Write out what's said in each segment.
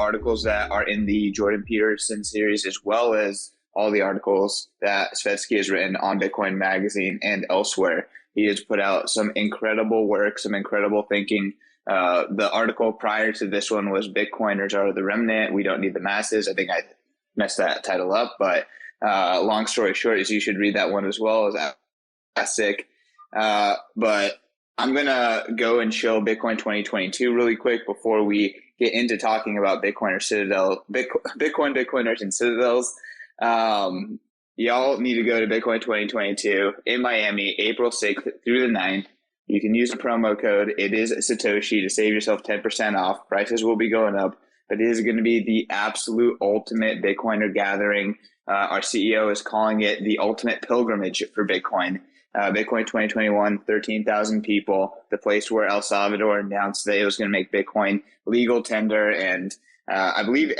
articles that are in the Jordan Peterson series, as well as all the articles that Svetski has written on Bitcoin Magazine and elsewhere. He has put out some incredible work, some incredible thinking. The article prior to this one was Bitcoiners Are the Remnant. We Don't Need the Masses. I think I messed that title up, but long story short is you should read that one as well. It's classic. But I'm going to go and show Bitcoin 2022 really quick before we get into talking about Bitcoin or Citadel, Bitcoiners and Citadels. Y'all need to go to Bitcoin 2022 in Miami, April 6th through the 9th. You can use the promo code. It is Satoshi to save yourself 10% off. Prices will be going up, but it is going to be the absolute ultimate Bitcoiner gathering. Our CEO is calling it the ultimate pilgrimage for Bitcoin. Bitcoin 2021, 13,000 people, the place where El Salvador announced that it was going to make Bitcoin legal tender. And I believe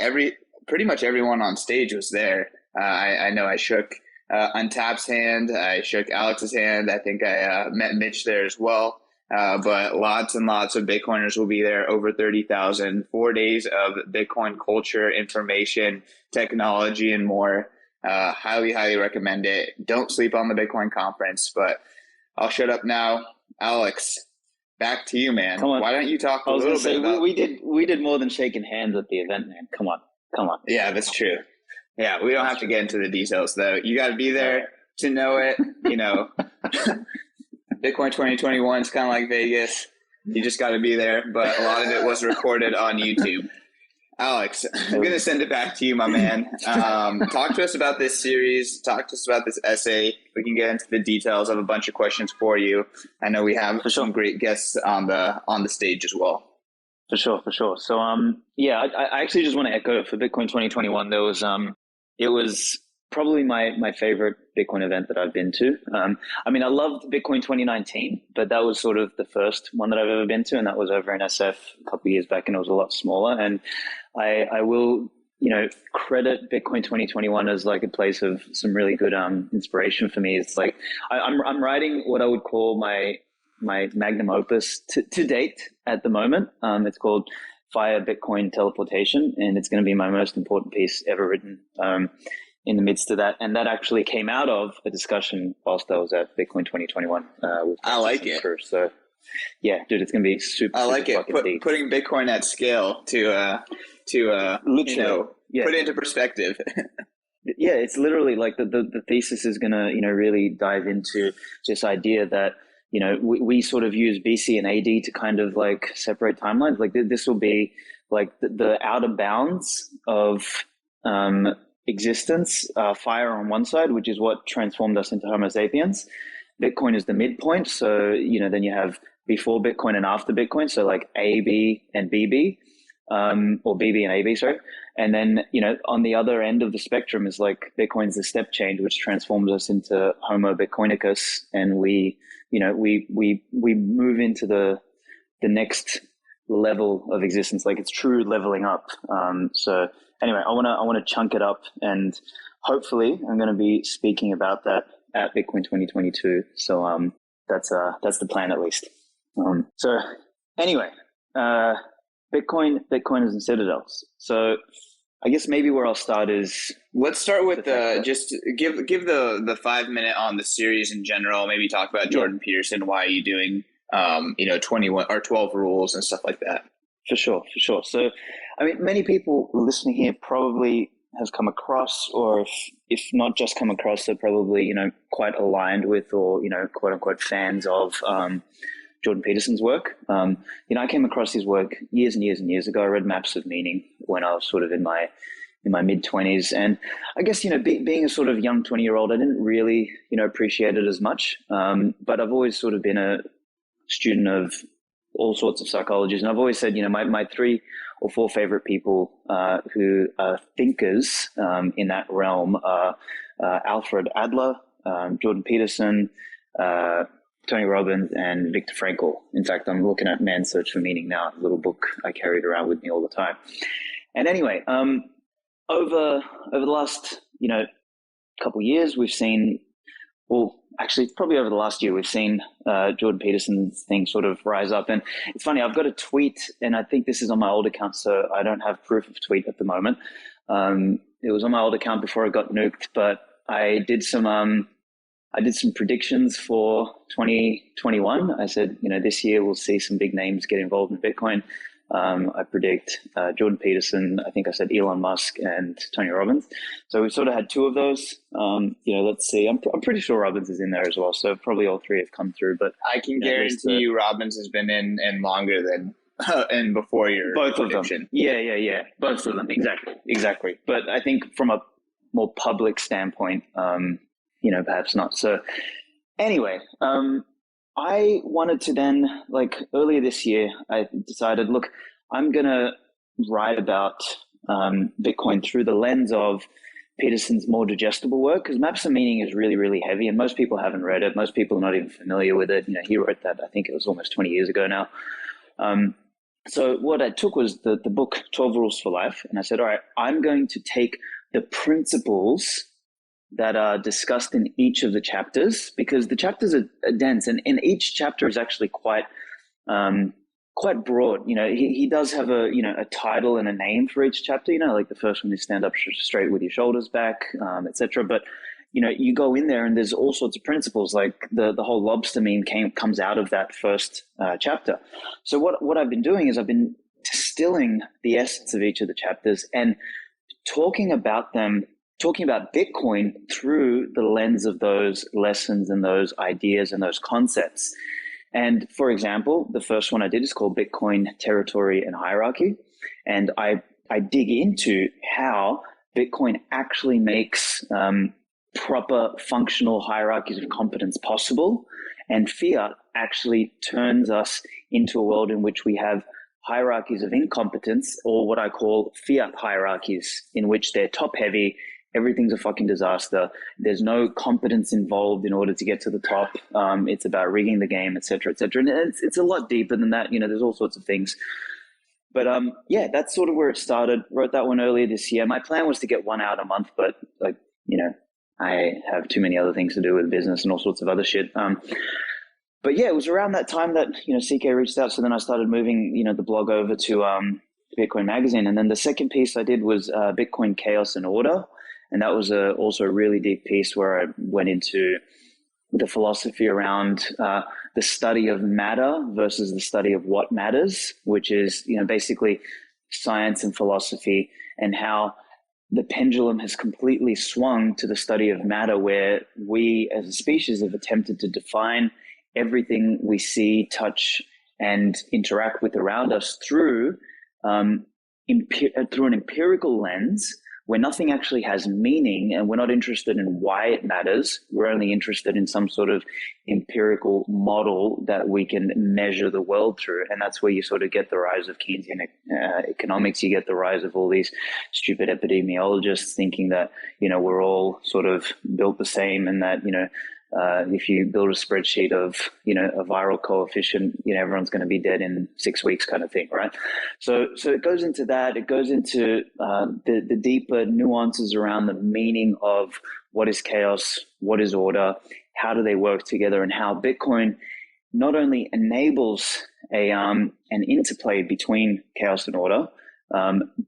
pretty much everyone on stage was there. I know I shook Untap's hand. I shook Alex's hand. I think I met Mitch there as well. But lots and lots of Bitcoiners will be there, over 30,000, 4 days of Bitcoin culture, information, technology, and more. Highly, highly recommend it. Don't sleep on the Bitcoin conference, but I'll shut up now. Alex, back to you, man. Come on. Why don't you talk a little bit about... We did more than shaking hands at the event, man. Come on. Yeah, that's true. Yeah, we don't have to get into the details, though. You got to be there to know it. You know, Bitcoin 2021 is kind of like Vegas. You just got to be there, but a lot of it was recorded on YouTube. Alex, I'm going to send it back to you, my man. Talk to us about this series. Talk to us about this essay. We can get into the details. I have a bunch of questions for you. I know we have some great guests on the stage as well. For sure. So, I actually just want to echo for Bitcoin 2021. There was, it was probably my favorite Bitcoin event that I've been to. I loved Bitcoin 2019, but that was sort of the first one that I've ever been to, and that was over in SF a couple of years back, and it was a lot smaller. And I will, credit Bitcoin 2021 as like a place of some really good inspiration for me. It's like I'm writing what I would call my magnum opus to date at the moment. It's called Fire Bitcoin Teleportation, and it's going to be my most important piece ever written in the midst of that. And that actually came out of a discussion whilst I was at Bitcoin 2021. I like it. So yeah, dude, it's going to be super. I like it. Putting Bitcoin at scale to put it into perspective. Yeah, it's literally like the thesis is going to, really dive into this idea that, we sort of use BC and AD to kind of like separate timelines. Like this will be like the outer bounds of existence, fire on one side, which is what transformed us into Homo sapiens. Bitcoin is the midpoint. So, then you have before Bitcoin and after Bitcoin. So like AB and BB, or BB and AB, sorry. And then, on the other end of the spectrum is like Bitcoin's the step change, which transforms us into Homo Bitcoinicus. And we move into the next level of existence. Like it's true leveling up. So anyway, I want to chunk it up, and hopefully I'm going to be speaking about that at Bitcoin 2022. So, that's the plan at least. So anyway, Bitcoiners and Citadels. So I guess maybe where I'll start is, let's start with just give the 5 minute on the series in general. Maybe talk about Jordan Peterson. Why are you doing 21 or 12 rules and stuff like that? For sure. So many people listening here probably has come across, or if not just come across, they're probably quite aligned with, or quote unquote fans of Jordan Peterson's work. I came across his work years and years and years ago. I read Maps of Meaning when I was sort of in my mid-20s. And I guess, being a sort of young 20-year-old, I didn't really, appreciate it as much. But I've always sort of been a student of all sorts of psychologies. And I've always said, my 3 or 4 favorite people who are thinkers in that realm are Alfred Adler, Jordan Peterson, Tony Robbins, and Viktor Frankl. In fact, I'm looking at Man's Search for Meaning now, a little book I carried around with me all the time. And anyway, over the last, couple of years, we've seen, well, actually probably over the last year, we've seen Jordan Peterson's thing sort of rise up. And it's funny, I've got a tweet, and I think this is on my old account, so I don't have proof of tweet at the moment. It was on my old account before it got nuked, but I did some predictions for 2021. I said, this year we'll see some big names get involved in Bitcoin. I predict Jordan Peterson. I think I said Elon Musk and Tony Robbins. So we sort of had two of those. Let's see. I'm pretty sure Robbins is in there as well. So probably all three have come through. But I can guarantee you Robbins has been in longer than and before your both prediction. Of them. Yeah. Both of them. Exactly. But I think from a more public standpoint, perhaps not. So anyway, I wanted to then, earlier this year, I decided, look, I'm going to write about Bitcoin through the lens of Peterson's more digestible work, because Maps of Meaning is really, really heavy, and most people haven't read it. Most people are not even familiar with it. He wrote that, I think it was almost 20 years ago now. So what I took was the book 12 Rules for Life, and I said, all right, I'm going to take the principles that are discussed in each of the chapters, because the chapters are dense, and each chapter is actually quite broad. He does have a title and a name for each chapter. Like the first one is Stand Up Straight with Your Shoulders Back, etc. But you go in there and there's all sorts of principles. Like the whole lobster meme comes out of that first chapter. So what I've been doing is I've been distilling the essence of each of the chapters and talking about Bitcoin through the lens of those lessons and those ideas and those concepts. And for example, the first one I did is called Bitcoin, Territory, and Hierarchy. And I dig into how Bitcoin actually makes proper functional hierarchies of competence possible. And fiat actually turns us into a world in which we have hierarchies of incompetence, or what I call fiat hierarchies, in which they're top heavy. Everything's a fucking disaster. There's no competence involved in order to get to the top. It's about rigging the game, et cetera, et cetera. And it's a lot deeper than that. There's all sorts of things. But that's sort of where it started. Wrote that one earlier this year. My plan was to get one out a month, but I have too many other things to do with business and all sorts of other shit. But yeah, it was around that time that, CK reached out. So then I started moving, the blog over to Bitcoin Magazine. And then the second piece I did was Bitcoin Chaos and Order. And that was also a really deep piece where I went into the philosophy around the study of matter versus the study of what matters, which is, basically science and philosophy, and how the pendulum has completely swung to the study of matter, where we as a species have attempted to define everything we see, touch, and interact with around us through an empirical lens, where nothing actually has meaning, and we're not interested in why it matters. We're only interested in some sort of empirical model that we can measure the world through. And that's where you sort of get the rise of Keynesian economics. You get the rise of all these stupid epidemiologists thinking that, we're all sort of built the same, and that, if you build a spreadsheet of, a viral coefficient, everyone's going to be dead in 6 weeks kind of thing, right? So it goes into that. It goes into the deeper nuances around the meaning of what is chaos, what is order, how do they work together, and how Bitcoin not only enables an interplay between chaos and order,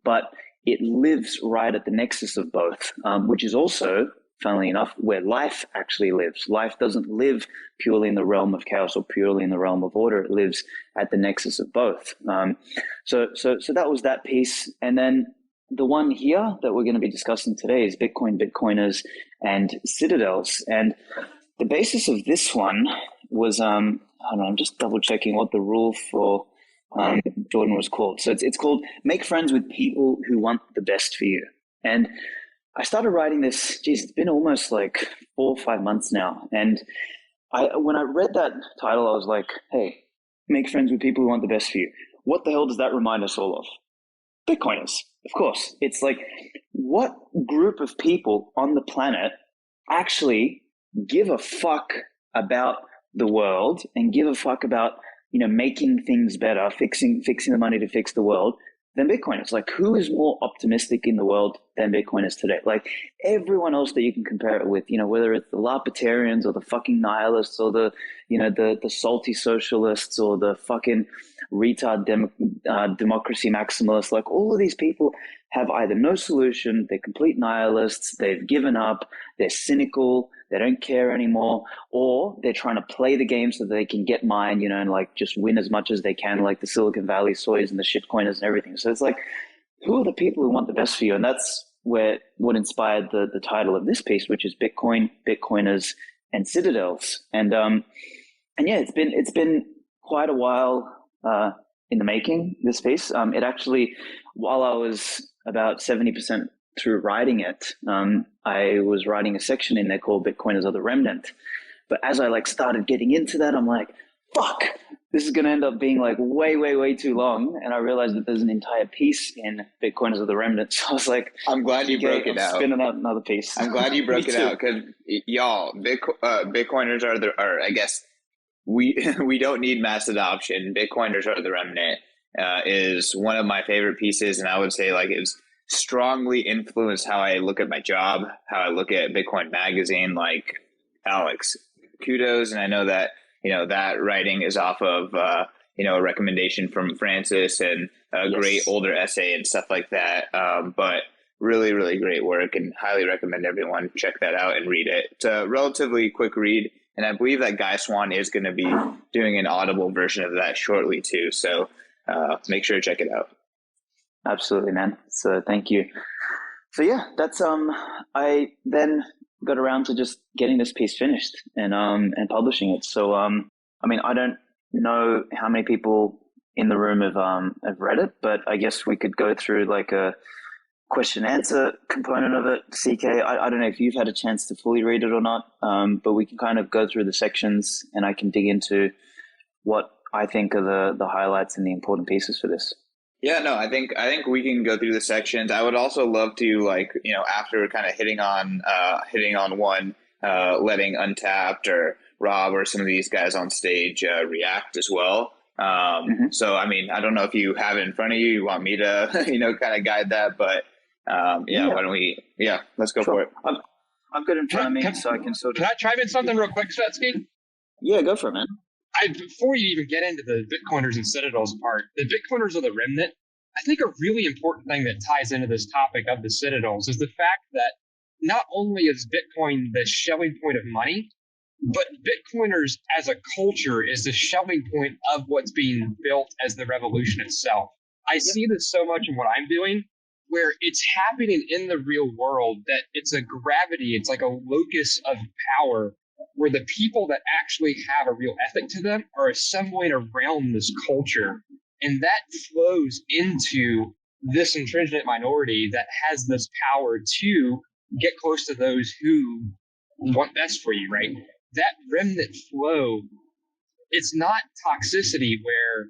but it lives right at the nexus of both, which is also, funnily enough, where life actually lives. Life doesn't live purely in the realm of chaos or purely in the realm of order. It lives at the nexus of both. So that was that piece. And then the one here that we're going to be discussing today is Bitcoin, Bitcoiners, and Citadels. And the basis of this one was, I'm just double checking what the rule for Jordan was called. So it's called Make Friends with People Who Want the Best for You. And I started writing this, it's been almost like 4 or 5 months now. And when I read that title, I was like, hey, make friends with people who want the best for you. What the hell does that remind us all of? Bitcoiners, of course. It's like, what group of people on the planet actually give a fuck about the world and give a fuck about, making things better, fixing the money to fix the world than Bitcoiners? Like, who is more optimistic in the world than Bitcoin is today. Like everyone else that you can compare it with, whether it's the libertarians or the fucking nihilists or the salty socialists or the fucking retard democracy maximalists, like all of these people have either no solution, they're complete nihilists, they've given up, they're cynical, they don't care anymore, or they're trying to play the game so that they can get mined, and like just win as much as they can, like the Silicon Valley soys and the shitcoiners and everything. So it's like, who are the people who want the best for you? And that's what inspired the title of this piece, which is Bitcoin, Bitcoiners, and Citadels. And yeah, it's been quite a while in the making, this piece. It actually, while I was about 70% through writing it, I was writing a section in there called Bitcoiners are the Remnant. But as I started getting into that, I'm like, fuck, this is going to end up being way, way, way too long. And I realized that there's an entire piece in Bitcoiners of the Remnant. So I was like, I'm glad you broke it out. Spinning out another piece. I'm glad you broke it out because y'all, Bitcoiners are I guess we don't need mass adoption. Bitcoiners are the Remnant is one of my favorite pieces. And I would say it's strongly influenced how I look at my job, how I look at Bitcoin Magazine. Like, Alex, kudos. And I know that, that writing is off of, a recommendation from Francis and a great older essay and stuff like that. But really, really great work and highly recommend everyone check that out and read it. It's a relatively quick read. And I believe that Guy Swan is going to be doing an Audible version of that shortly too. So make sure to check it out. Absolutely, man. So thank you. So yeah, that's I then got around to just getting this piece finished and publishing it. So I mean, I don't know how many people in the room have read it, but I guess we could go through a question answer component of it. CK, I don't know if you've had a chance to fully read it or not, but we can kind of go through the sections and I can dig into what I think are the highlights and the important pieces for this. Yeah, no, I think we can go through the sections. I would also love to after kind of hitting on one, letting Untapped or Rob or some of these guys on stage react as well. So I mean, I don't know if you have it in front of you. You want me to kind of guide that, but why don't we? Yeah, let's go for it. I've got it in front of me, so I can sort of. Can I chime in something real quick, Svetski? Yeah, go for it, man. Before you even get into the Bitcoiners and Citadels part, the Bitcoiners of the Remnant, I think a really important thing that ties into this topic of the Citadels is the fact that not only is Bitcoin the Schelling point of money, but Bitcoiners as a culture is the Schelling point of what's being built as the revolution itself. I see this so much in what I'm doing, where it's happening in the real world that it's a gravity, it's like a locus of power where the people that actually have a real ethic to them are assembling around this culture. And that flows into this intrinsic minority that has this power to get close to those who want best for you, right? That remnant flow, it's not toxicity where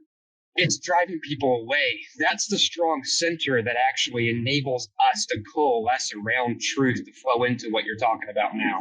it's driving people away. That's the strong center that actually enables us to coalesce around truth to flow into what you're talking about now.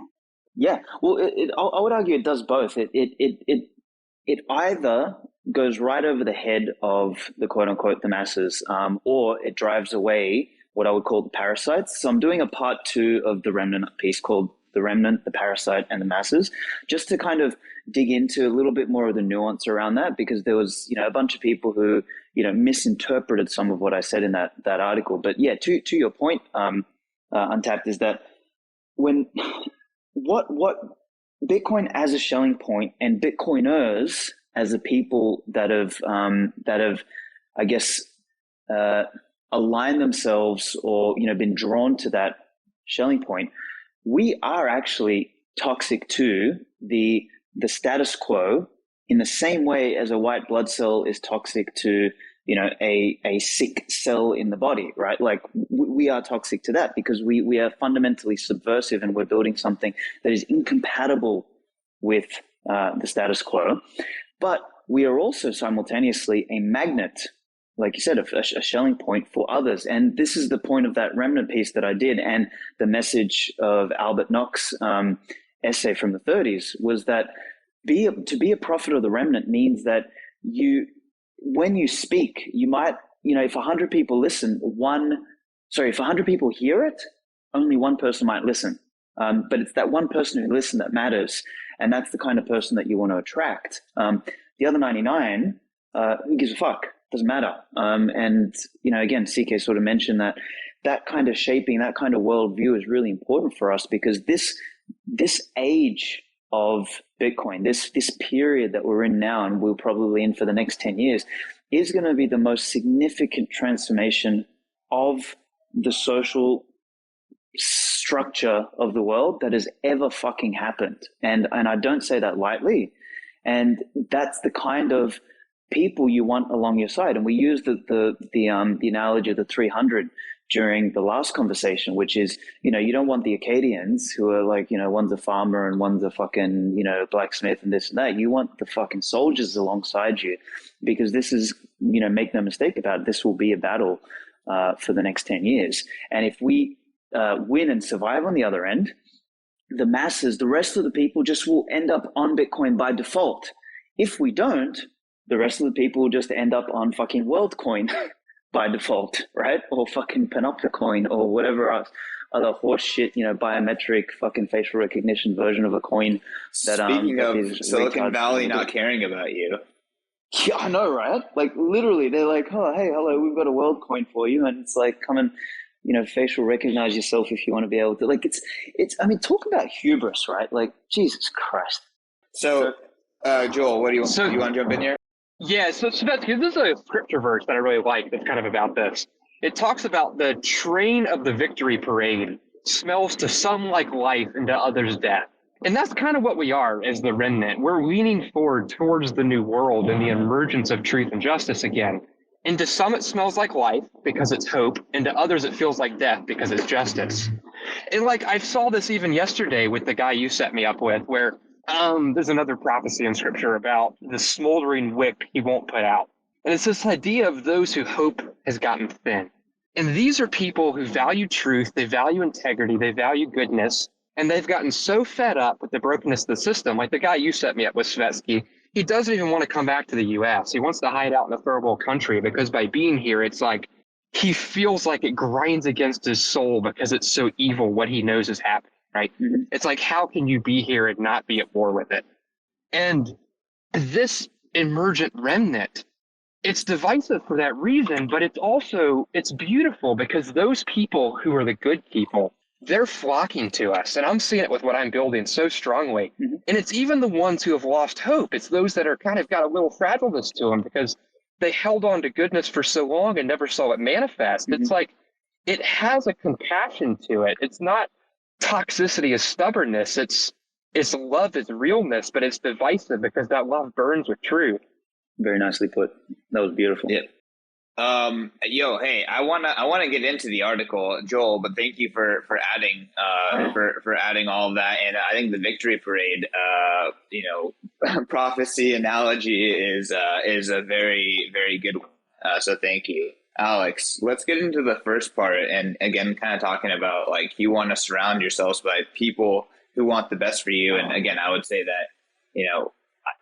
Yeah, well, I would argue it does both. It either goes right over the head of the quote unquote the masses, or it drives away what I would call the parasites. So I'm doing a part 2 of the Remnant piece called The Remnant, the Parasite, and the Masses, just to kind of dig into a little bit more of the nuance around that, because there was a bunch of people who misinterpreted some of what I said in that article. But yeah, to your point, Untapped, is that when what Bitcoin as a Schelling point and Bitcoiners as a people that have I guess aligned themselves or been drawn to that Schelling point, we are actually toxic to the status quo in the same way as a white blood cell is toxic to a sick cell in the body, right? Like we are toxic to that because we are fundamentally subversive and we're building something that is incompatible with the status quo. But we are also simultaneously a magnet, like you said, a Schelling point for others. And this is the point of that Remnant piece that I did. And the message of Albert Nock's essay from the 30s was that to be a prophet of the Remnant means that when you speak, you might, if 100 people listen, one if 100 people hear it, only one person might listen. But it's that one person who listens that matters. And that's the kind of person that you want to attract. The other 99, who gives a fuck? Doesn't matter. And, again, CK sort of mentioned that kind of shaping, that kind of worldview is really important for us, because this age of Bitcoin, this period that we're in now, and we're probably in for the next 10 years, is going to be the most significant transformation of the social structure of the world that has ever fucking happened. And I don't say that lightly. And that's the kind of people you want along your side. And we used the analogy of the 300 during the last conversation, which is, you don't want the Acadians who are like, one's a farmer and one's a fucking, blacksmith and this and that. You want the fucking soldiers alongside you, because this is, make no mistake about it, this will be a battle for the next 10 years. And if we win and survive on the other end, the masses, the rest of the people just will end up on Bitcoin by default. If we don't, the rest of the people will just end up on fucking WorldCoin by default, right? Or fucking Panopticon or whatever else, other horse shit, biometric fucking facial recognition version of a coin. Speaking of Silicon Valley not caring about you. Yeah, I know, right? Like literally, they're like, "Oh, hey, hello, we've got a WorldCoin for you," and it's like, come and facial recognize yourself if you want to be able to. Like, it's. I mean, talk about hubris, right? Like, Jesus Christ. So, Joel, what do you want? You want to jump in here? Yeah, so Svetski, this is a scripture verse that I really like that's kind of about this. It talks about the train of the victory parade smells to some like life and to others death. And that's kind of what we are as the remnant. We're leaning forward towards the new world and the emergence of truth and justice again. And to some it smells like life because it's hope, and to others it feels like death because it's justice. And like I saw this even yesterday with the guy you set me up with, where there's another prophecy in scripture about the smoldering wick he won't put out. And it's this idea of those who hope has gotten thin. And these are people who value truth, they value integrity, they value goodness, and they've gotten so fed up with the brokenness of the system. Like the guy you set me up with, Svetski, he doesn't even want to come back to the U.S. He wants to hide out in a third world country, because by being here, it's like he feels like it grinds against his soul because it's so evil what he knows is happening. Right? Mm-hmm. It's like, how can you be here and not be at war with it? And this emergent remnant, it's divisive for that reason, but it's beautiful because those people who are the good people, they're flocking to us. And I'm seeing it with what I'm building so strongly. Mm-hmm. And it's even the ones who have lost hope. It's those that are kind of got a little fragileness to them because they held on to goodness for so long and never saw it manifest. Mm-hmm. It's like, it has a compassion to it. It's not toxicity is stubbornness. It's love is realness, but it's divisive because that love burns with truth. Very nicely put. That was beautiful. Yeah. Hey, I wanna get into the article, Joel, but thank you for adding for adding all of that. And I think the victory parade, prophecy analogy is a very, very good one. So thank you. Aleks, let's get into the first part, and again, kind of talking about like you want to surround yourselves by people who want the best for you. And again, I would say that,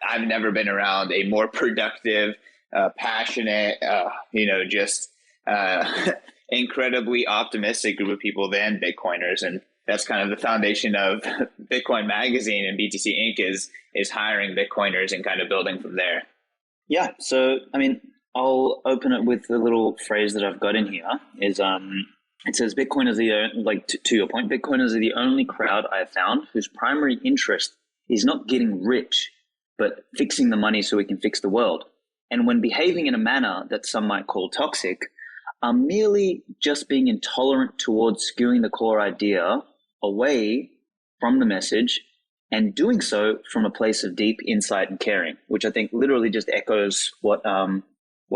I've never been around a more productive, passionate, incredibly optimistic group of people than Bitcoiners. And that's kind of the foundation of Bitcoin Magazine and BTC Inc. is hiring Bitcoiners and kind of building from there. Yeah. So, I mean, I'll open it with the little phrase that I've got in here is, it says Bitcoiners to your point, Bitcoiners are the only crowd I have found whose primary interest is not getting rich, but fixing the money so we can fix the world. And when behaving in a manner that some might call toxic, are merely just being intolerant towards skewing the core idea away from the message, and doing so from a place of deep insight and caring, which I think literally just echoes what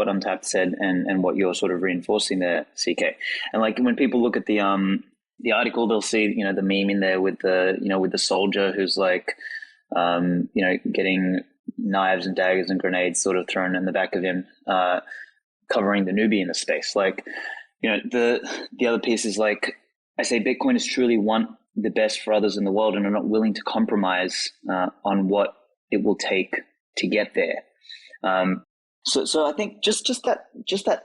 Untapped said and what you're sort of reinforcing there, CK. And like when people look at the article, they'll see, the meme in there with the soldier who's like, getting knives and daggers and grenades sort of thrown in the back of him, covering the newbie in the space. Like, the other piece is like, I say Bitcoiners truly want the best for others in the world and are not willing to compromise on what it will take to get there. So I think just that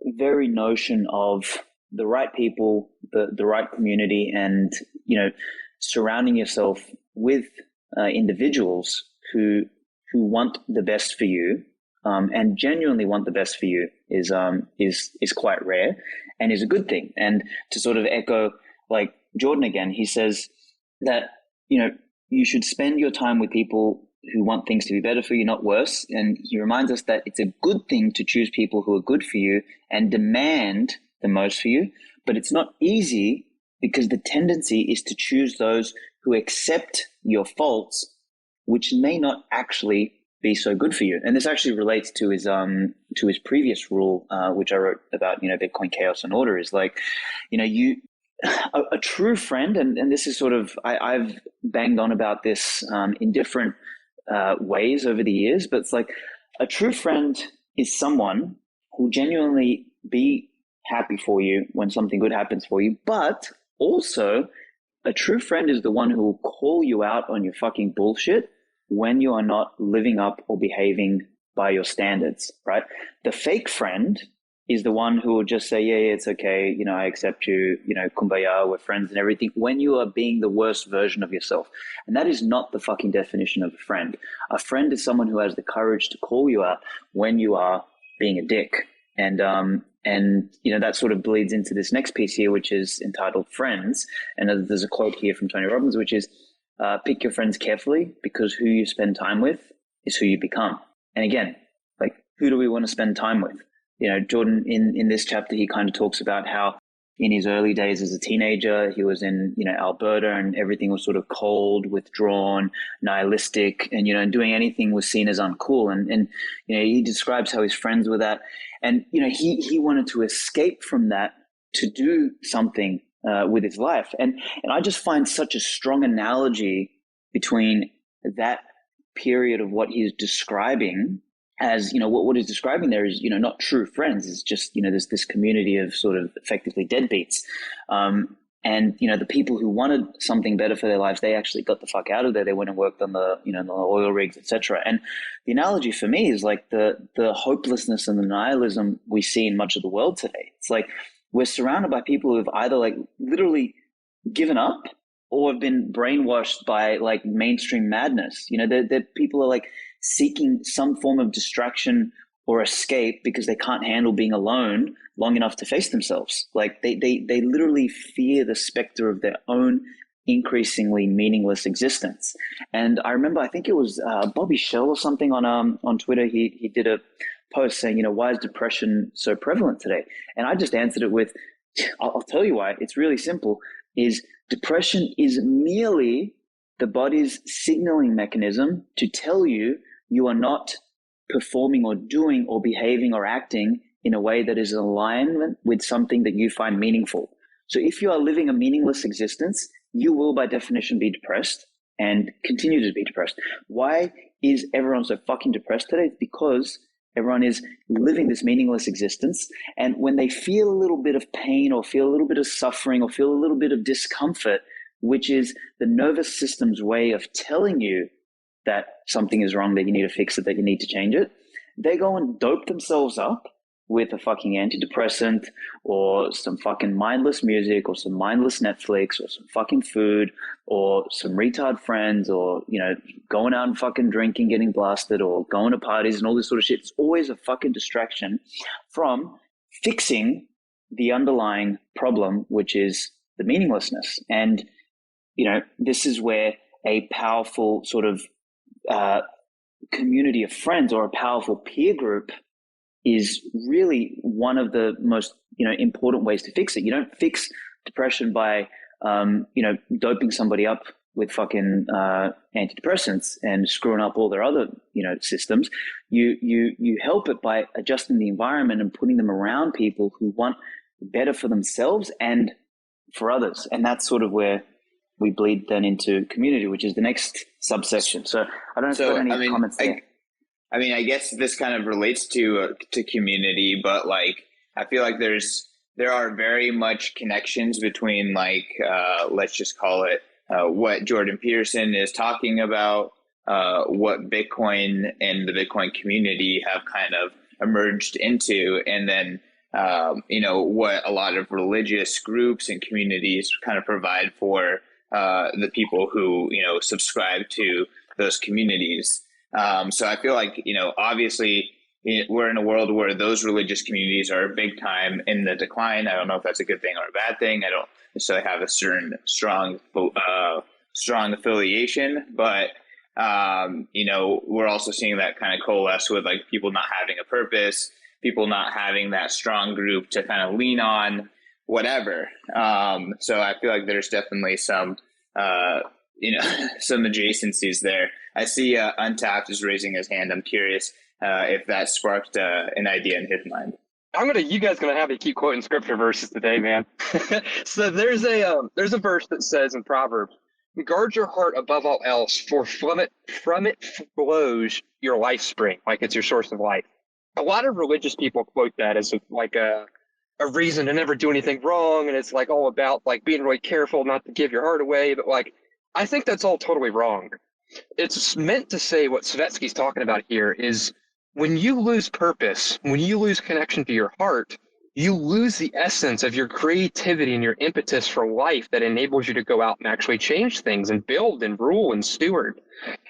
very notion of the right people, the right community, and, surrounding yourself with individuals who want the best for you, and genuinely want the best for you is quite rare and is a good thing. And to sort of echo like Jordan again, he says that, you should spend your time with people who want things to be better for you, not worse. And he reminds us that it's a good thing to choose people who are good for you and demand the most for you. But it's not easy, because the tendency is to choose those who accept your faults, which may not actually be so good for you. And this actually relates to his previous rule, which I wrote about, Bitcoin chaos and order, is like, a true friend, and this is sort of, I've banged on about this in different ways over the years, but it's like a true friend is someone who will genuinely be happy for you when something good happens for you, but also a true friend is the one who will call you out on your fucking bullshit when you are not living up or behaving by your standards, right? The fake friend is the one who will just say, yeah, it's okay, I accept you, kumbaya, we're friends and everything, when you are being the worst version of yourself. And that is not the fucking definition of a friend. A friend is someone who has the courage to call you out when you are being a dick. And that sort of bleeds into this next piece here, which is entitled Friends. And there's a quote here from Tony Robbins, which is, pick your friends carefully, because who you spend time with is who you become. And again, like, who do we want to spend time with? Jordan, in this chapter, he kind of talks about how in his early days as a teenager, he was in, Alberta, and everything was sort of cold, withdrawn, nihilistic, and, and doing anything was seen as uncool. And he describes how his friends were that. And, he wanted to escape from that to do something with his life. And I just find such a strong analogy between that period of what he's describing as, what he's describing there is, not true friends. It's just, there's this community of sort of effectively deadbeats. And, the people who wanted something better for their lives, they actually got the fuck out of there. They went and worked on the, the oil rigs, etc. And the analogy for me is like the hopelessness and the nihilism we see in much of the world today. It's like we're surrounded by people who have either like literally given up or have been brainwashed by like mainstream madness. That people are like seeking some form of distraction or escape because they can't handle being alone long enough to face themselves. Like they literally fear the specter of their own increasingly meaningless existence. And I remember, I think it was Bobby Shell or something on Twitter. He did a post saying, why is depression so prevalent today? And I just answered it with, I'll tell you why. It's really simple. Is depression is merely the body's signaling mechanism to tell you you are not performing or doing or behaving or acting in a way that is in alignment with something that you find meaningful. So if you are living a meaningless existence, you will by definition be depressed and continue to be depressed. Why is everyone so fucking depressed today? It's because everyone is living this meaningless existence. And when they feel a little bit of pain or feel a little bit of suffering or feel a little bit of discomfort, which is the nervous system's way of telling you that something is wrong, that you need to fix it, that you need to change it, they go and dope themselves up with a fucking antidepressant or some fucking mindless music or some mindless Netflix or some fucking food or some retard friends or, going out and fucking drinking, getting blasted or going to parties and all this sort of shit. It's always a fucking distraction from fixing the underlying problem, which is the meaninglessness. And, this is where a powerful sort of community of friends or a powerful peer group is really one of the most, important ways to fix it. You don't fix depression by, doping somebody up with fucking antidepressants and screwing up all their other, systems. You help it by adjusting the environment and putting them around people who want better for themselves and for others. And that's sort of where we bleed then into community, which is the next subsection. So I don't know if you've got any comments there. I guess this kind of relates to community, but like I feel like there are very much connections between like let's just call it what Jordan Peterson is talking about, what Bitcoin and the Bitcoin community have kind of emerged into, and then what a lot of religious groups and communities kind of provide for the people who, subscribe to those communities. So I feel like, obviously we're in a world where those religious communities are big time in the decline. I don't know if that's a good thing or a bad thing. I don't necessarily have a certain strong affiliation, but we're also seeing that kind of coalesce with like people not having a purpose, people not having that strong group to kind of lean on, whatever. So I feel like there's definitely some, some adjacencies there. I see Untapped is raising his hand. I'm curious if that sparked an idea in his mind. You guys gonna have me keep quoting scripture verses today, man. So there's a verse that says in Proverbs, "Guard your heart above all else, for from it flows your life spring," like it's your source of life. A lot of religious people quote that as a reason to never do anything wrong, and it's like all about like being really careful not to give your heart away. But like, I think that's all totally wrong. It's meant to say what Svetski's talking about here is when you lose purpose, when you lose connection to your heart, you lose the essence of your creativity and your impetus for life that enables you to go out and actually change things and build and rule and steward.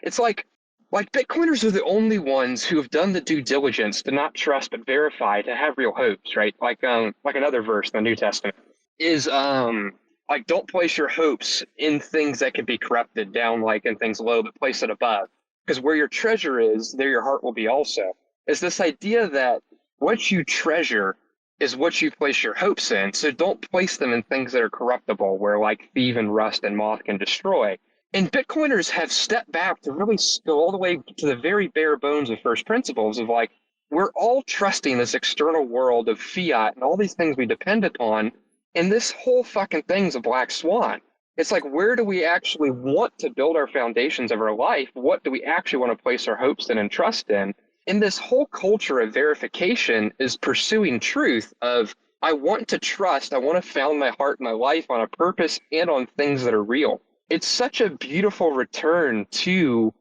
It's like Bitcoiners are the only ones who have done the due diligence to not trust but verify, to have real hopes, right? Like another verse in the New Testament is like, don't place your hopes in things that can be corrupted, down like in things low, but place it above. Because where your treasure is, there your heart will be also. It's this idea that what you treasure is what you place your hopes in. So don't place them in things that are corruptible, where like thief and rust and moth can destroy. And Bitcoiners have stepped back to really go all the way to the very bare bones of first principles of like, we're all trusting this external world of fiat and all these things we depend upon. And this whole fucking thing's a black swan. It's like, where do we actually want to build our foundations of our life? What do we actually want to place our hopes in and trust in? And this whole culture of verification is pursuing truth of, I want to trust, I want to found my heart and my life on a purpose and on things that are real. It's such a beautiful return to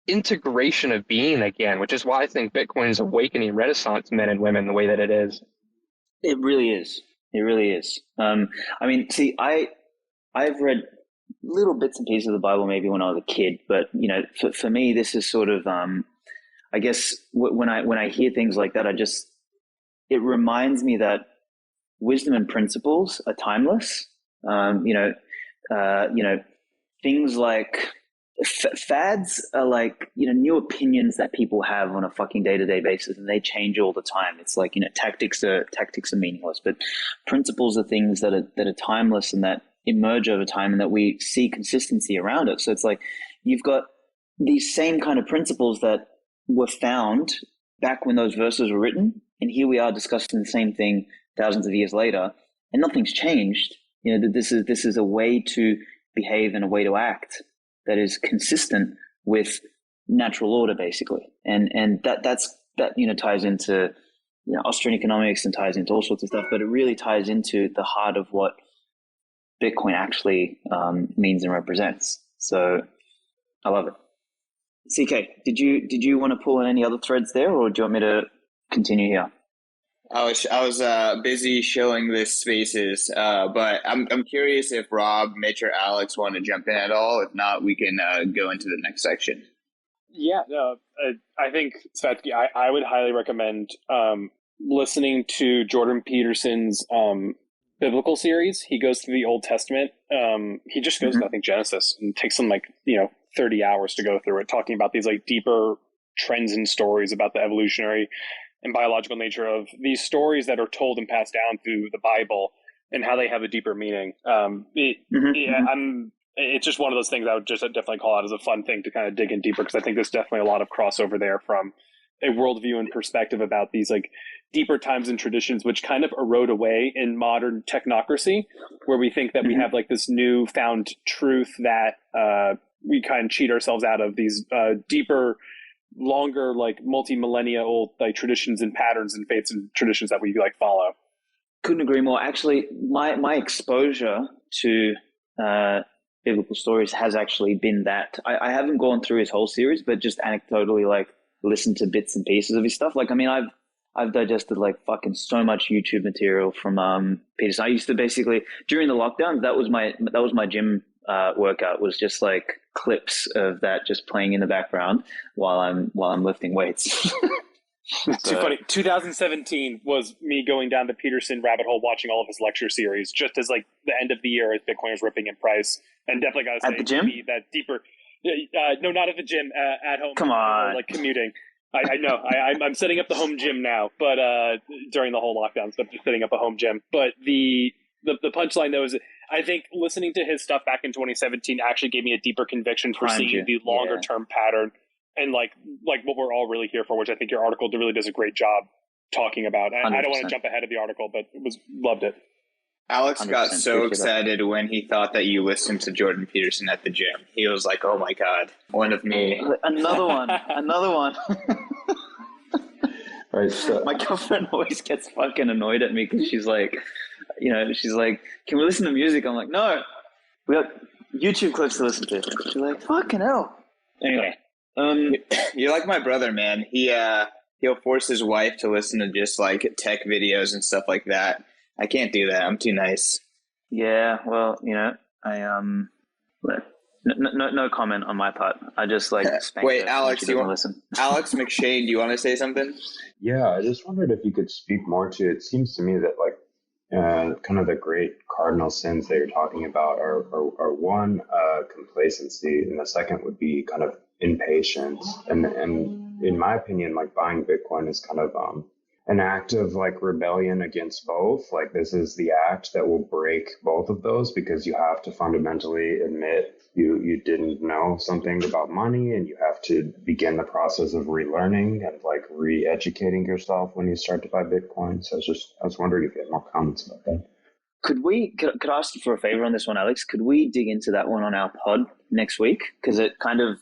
integration of being again, which is why I think Bitcoin is awakening Renaissance men and women the way that it is. It really is. It really is. I've read little bits and pieces of the Bible maybe when I was a kid, but for me, this is sort of, I guess when I hear things like that, it reminds me that wisdom and principles are timeless. Things like fads are like, new opinions that people have on a fucking day-to-day basis, and they change all the time. It's like, tactics are meaningless, but principles are things that are timeless and that emerge over time and that we see consistency around it. So it's like, you've got these same kind of principles that were found back when those verses were written, and here we are discussing the same thing thousands of years later, and nothing's changed. This is a way to behave and a way to act that is consistent with natural order, basically, and that ties into Austrian economics and ties into all sorts of stuff, but it really ties into the heart of what Bitcoin actually means and represents. So I love it. CK, did you want to pull in any other threads there, or do you want me to continue here? I was busy showing the spaces, but I'm curious if Rob, Mitch, or Alex want to jump in at all. If not, we can go into the next section. Yeah, I think, Svetski, I would highly recommend listening to Jordan Peterson's biblical series. He goes through the Old Testament. He just goes to, I think, Genesis, and takes him 30 hours to go through it, talking about these deeper trends and stories about the evolutionary and biological nature of these stories that are told and passed down through the Bible and how they have a deeper meaning. It's just one of those things I would just definitely call out as a fun thing to kind of dig in deeper, because I think there's definitely a lot of crossover there from a worldview and perspective about these deeper times and traditions, which kind of erode away in modern technocracy, where we think that we have this new found truth that we kind of cheat ourselves out of, these deeper, longer, multi-millennia old traditions and patterns and faiths and traditions that we follow. Couldn't agree more. Actually, my exposure to biblical stories has actually been that. I haven't gone through his whole series, but just anecdotally listened to bits and pieces of his stuff. I've I've digested like fucking so much YouTube material from Peterson. I used to basically during the lockdowns that was my gym workout, was just like clips of that just playing in the background while I'm lifting weights. Too funny. 2017 was me going down the Peterson rabbit hole, watching all of his lecture series, just as like the end of the year as Bitcoin is ripping in price, and definitely got to At the gym? that deeper. No, not at the gym. At home. Come on, like commuting. I know. I'm setting up the home gym now, but during the whole lockdown stuff, just setting up a home gym. But the punchline though is, I think listening to his stuff back in 2017 actually gave me a deeper conviction for seeing the longer term pattern, and like what we're all really here for, which I think your article really does a great job talking about. I don't want to jump ahead of the article, but loved it. Alex got so excited when he thought that you listened to Jordan Peterson at the gym. He was like, "Oh my god, one of me." Another one. Right, so my girlfriend always gets fucking annoyed at me because she's like, "Can we listen to music?" I'm like, "No, we got YouTube clips to listen to." She's like, "Fucking hell." Anyway, you're like my brother, man. He'll force his wife to listen to just like tech videos and stuff like that. I can't do that. I'm too nice. Yeah, well, I no comment on my part. I just like spank wait, her Alex, when she doesn't listen. Alex McShane, do you want to say something? yeah, I just wondered if you could speak more to. It seems to me that like kind of the great cardinal sins that you're talking about are one, complacency, and the second would be kind of impatience. And in my opinion, like buying Bitcoin is kind of an act of like rebellion against both. Like this is the act that will break both of those, because you have to fundamentally admit you didn't know something about money, and you have to begin the process of relearning and like re-educating yourself when you start to buy Bitcoin. So I was wondering if you had more comments about that. Could I ask you for a favor on this one, Alex? Could we dig into that one on our pod next week? Because it kind of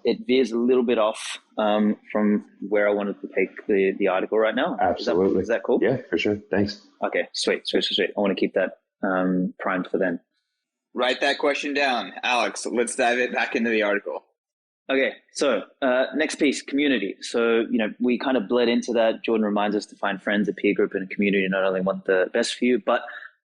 it veers a little bit off from where I wanted to take the article right now. Absolutely. Is that cool? Yeah, for sure. Thanks. Okay, sweet. I want to keep that primed for then. Write that question down, Alex. Let's dive it back into the article. Okay, so next piece, community. So, we kind of bled into that. Jordan reminds us to find friends, a peer group, and a community not only want the best for you, but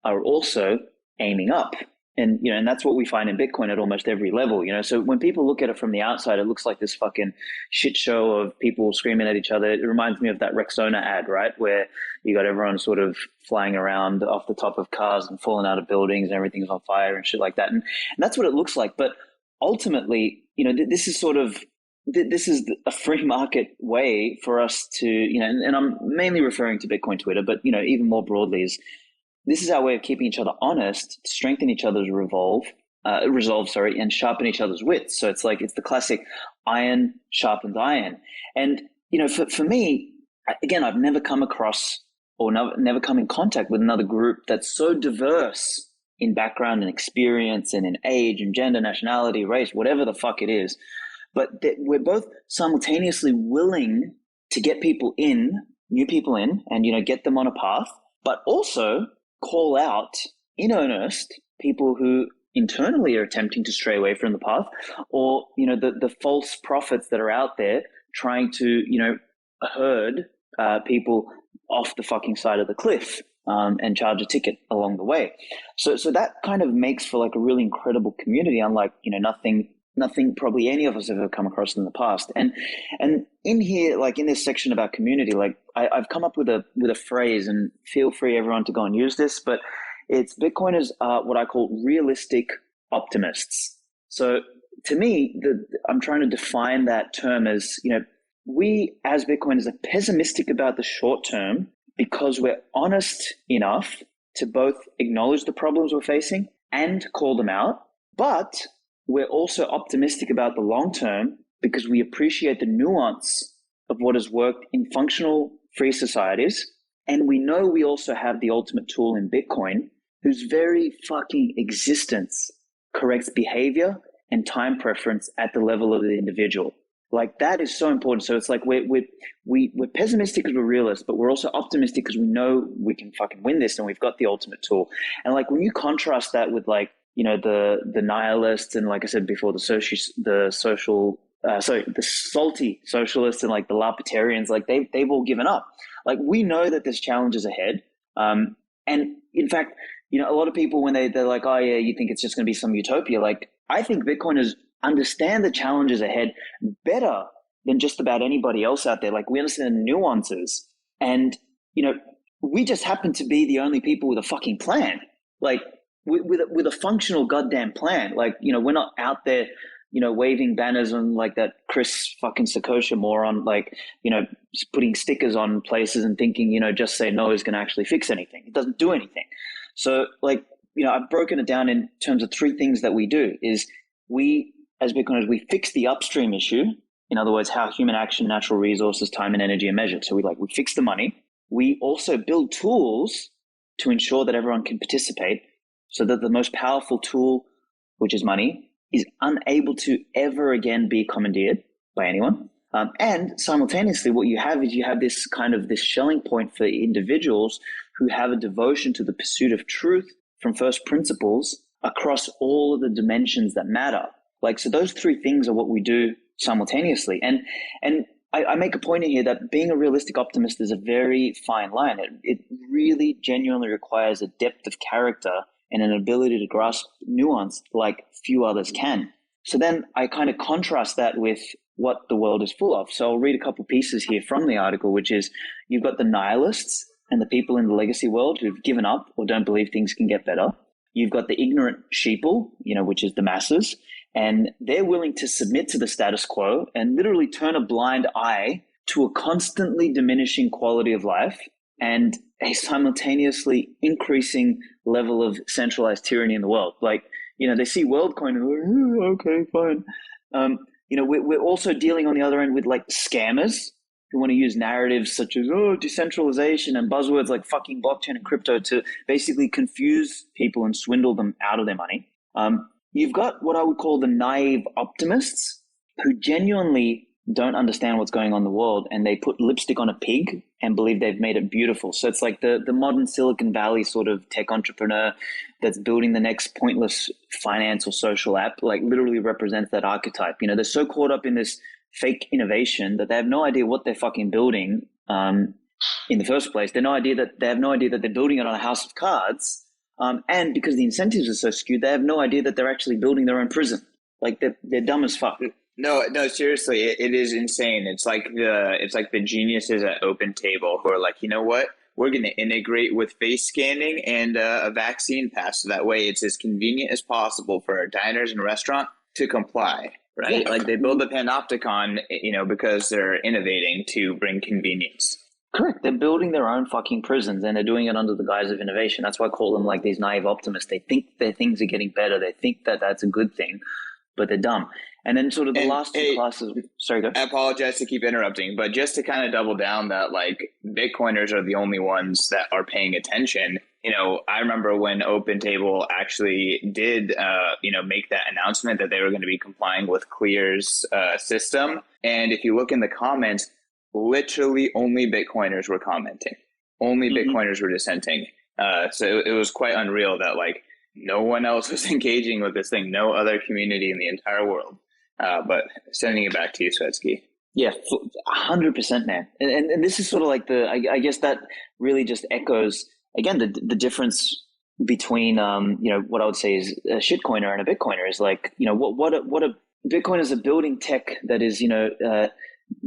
are also aiming up. And, and that's what we find in Bitcoin at almost every level, So when people look at it from the outside, it looks like this fucking shit show of people screaming at each other. It reminds me of that Rexona ad, right? Where you got everyone sort of flying around off the top of cars and falling out of buildings and everything's on fire and shit like that. And that's what it looks like. But ultimately, this is a free market way for us to, and I'm mainly referring to Bitcoin Twitter, but, even more broadly is, this is our way of keeping each other honest, to strengthen each other's resolve, and sharpen each other's wits. So it's the classic iron sharpens iron. And, for me, again, I've never come across or never come in contact with another group that's so diverse in background and experience and in age and gender, nationality, race, whatever the fuck it is. But that we're both simultaneously willing to get new people in, and, get them on a path, but also call out in earnest people who internally are attempting to stray away from the path, or the false prophets that are out there trying to herd people off the fucking side of the cliff and charge a ticket along the way. So that kind of makes for like a really incredible community, unlike nothing probably any of us have ever come across in the past. And in here, like in this section about community, like I've come up with a phrase, and feel free everyone to go and use this, but it's Bitcoiners are what I call realistic optimists. So to me, I'm trying to define that term as, we as Bitcoiners are pessimistic about the short term because we're honest enough to both acknowledge the problems we're facing and call them out, but we're also optimistic about the long term because we appreciate the nuance of what has worked in functional free societies. And we know we also have the ultimate tool in Bitcoin, whose very fucking existence corrects behavior and time preference at the level of the individual. Like that is so important. So it's like we're pessimistic because we're realists, but we're also optimistic because we know we can fucking win this and we've got the ultimate tool. And like when you contrast that with like, the nihilists and, like I said before, the social the salty socialists and like the libertarians, like they've all given up. Like we know that there's challenges ahead. And in fact, you know, a lot of people when they're like, oh yeah, you think it's just going to be some utopia. Like I think Bitcoiners understand the challenges ahead better than just about anybody else out there. Like we understand the nuances, and you know, we just happen to be the only people with a fucking plan. Like with a functional goddamn plan. Like, you know, we're not out there, you know, waving banners on like that Chris fucking Sakosha moron, like, you know, putting stickers on places and thinking, you know, just say no is going to actually fix anything. It doesn't do anything. So like, you know, I've broken it down in terms of three things that we do. Is we, as Bitcoiners, we fix the upstream issue. In other words, how human action, natural resources, time and energy are measured. So we fix the money. We also build tools to ensure that everyone can participate, so that the most powerful tool, which is money, is unable to ever again be commandeered by anyone. And simultaneously, what you have is you have this kind of this shelling point for individuals who have a devotion to the pursuit of truth from first principles across all of the dimensions that matter. Like, so those three things are what we do simultaneously. And I make a point in here that being a realistic optimist is a very fine line. It really genuinely requires a depth of character and an ability to grasp nuance like few others can. So then I kind of contrast that with what the world is full of. So I'll read a couple pieces here from the article, which is you've got the nihilists and the people in the legacy world who've given up or don't believe things can get better. You've got the ignorant sheeple, you know, which is the masses, and they're willing to submit to the status quo and literally turn a blind eye to a constantly diminishing quality of life and a simultaneously increasing level of centralized tyranny in the world. Like, you know, they see WorldCoin and they're like, okay, fine. You know, we're also dealing on the other end with like scammers who want to use narratives such as, oh, decentralization and buzzwords like fucking blockchain and crypto to basically confuse people and swindle them out of their money. You've got what I would call the naive optimists who genuinely don't understand what's going on in the world, and they put lipstick on a pig and believe they've made it beautiful. So it's like the modern Silicon Valley sort of tech entrepreneur that's building the next pointless finance or social app, like literally represents that archetype. You know, they're so caught up in this fake innovation that they have no idea what they're fucking building in the first place. They have no idea that they're building it on a house of cards. And because the incentives are so skewed, they have no idea that they're actually building their own prison. Like they're dumb as fuck. No, seriously, it is insane. It's like the geniuses at Open Table who are like, you know what? We're going to integrate with face scanning and a vaccine pass, so that way it's as convenient as possible for our diners and restaurant to comply, right? Yeah. Like they build the panopticon, you know, because they're innovating to bring convenience. Correct. They're building their own fucking prisons, and they're doing it under the guise of innovation. That's why I call them like these naive optimists. They think their things are getting better. They think that that's a good thing, but they're dumb. And then sort of the last two classes. Sorry, go. I apologize to keep interrupting, but just to kind of double down that like Bitcoiners are the only ones that are paying attention. You know, I remember when Open Table actually did, you know, make that announcement that they were going to be complying with Clear's system. And if you look in the comments, literally only Bitcoiners were commenting. Only Bitcoiners were dissenting. So it was quite unreal that like no one else was engaging with this thing. No other community in the entire world. But sending it back to you, Svetski. Yeah, 100%, man. And this is sort of like I guess that really just echoes, again, the difference between, you know, what I would say is a shitcoiner and a Bitcoiner is like, you know, what a Bitcoiners are building tech that is, you know,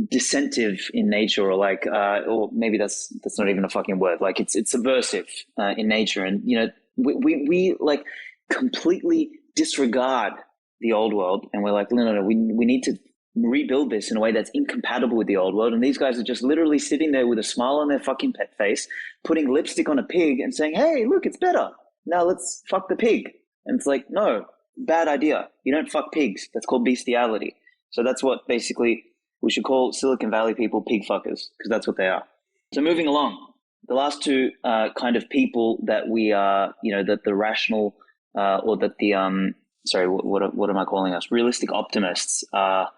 dissentive in nature, or like, or maybe that's not even a fucking word. Like it's subversive in nature. And, you know, we like completely disregard the old world, and we're like, no, we need to rebuild this in a way that's incompatible with the old world. And these guys are just literally sitting there with a smile on their fucking pet face, putting lipstick on a pig and saying, hey, look, it's better. Now let's fuck the pig. And it's like, no, bad idea. You don't fuck pigs. That's called bestiality. So that's what basically we should call Silicon Valley people pig fuckers, because that's what they are. So moving along, the last two kind of people that we are, you know, that the rational or that the sorry, what am I calling us? Realistic optimists are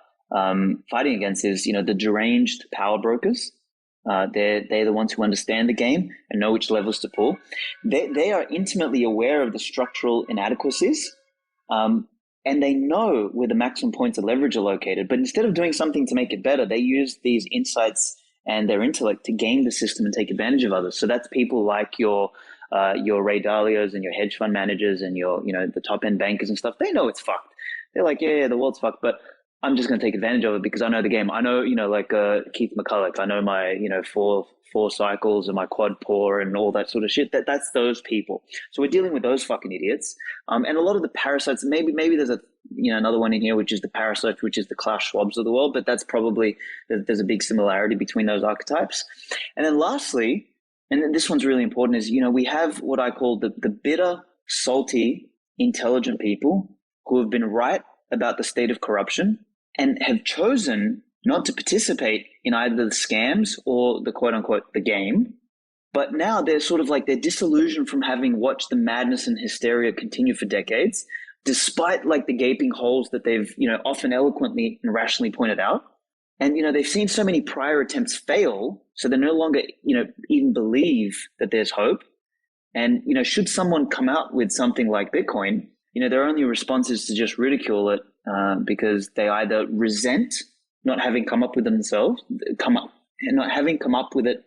fighting against is, you know, the deranged power brokers. They're the ones who understand the game and know which levers to pull. They are intimately aware of the structural inadequacies, and they know where the maximum points of leverage are located. But instead of doing something to make it better, they use these insights and their intellect to game the system and take advantage of others. So that's people like your Ray Dalios and your hedge fund managers and your, the top end bankers and stuff. They know it's fucked. They're like, yeah, the world's fucked, but I'm just going to take advantage of it because I know the game. I know, like Keith McCulloch. I know my, four cycles and my quad pour and all that sort of shit. That's those people. So we're dealing with those fucking idiots. And a lot of the parasites. Maybe there's another one in here, which is the parasite, which is the Klaus Schwabs of the world. But that's probably there's a big similarity between those archetypes. And then lastly, and then this one's really important, is we have what I call the bitter, salty, intelligent people who have been right about the state of corruption and have chosen not to participate in either the scams or the quote unquote the game. But now they're sort of like they're disillusioned from having watched the madness and hysteria continue for decades, despite like the gaping holes that they've, often eloquently and rationally pointed out. And, they've seen so many prior attempts fail. So they no longer, even believe that there's hope. And, should someone come out with something like Bitcoin, their only response is to just ridicule it because they either resent not having come up with it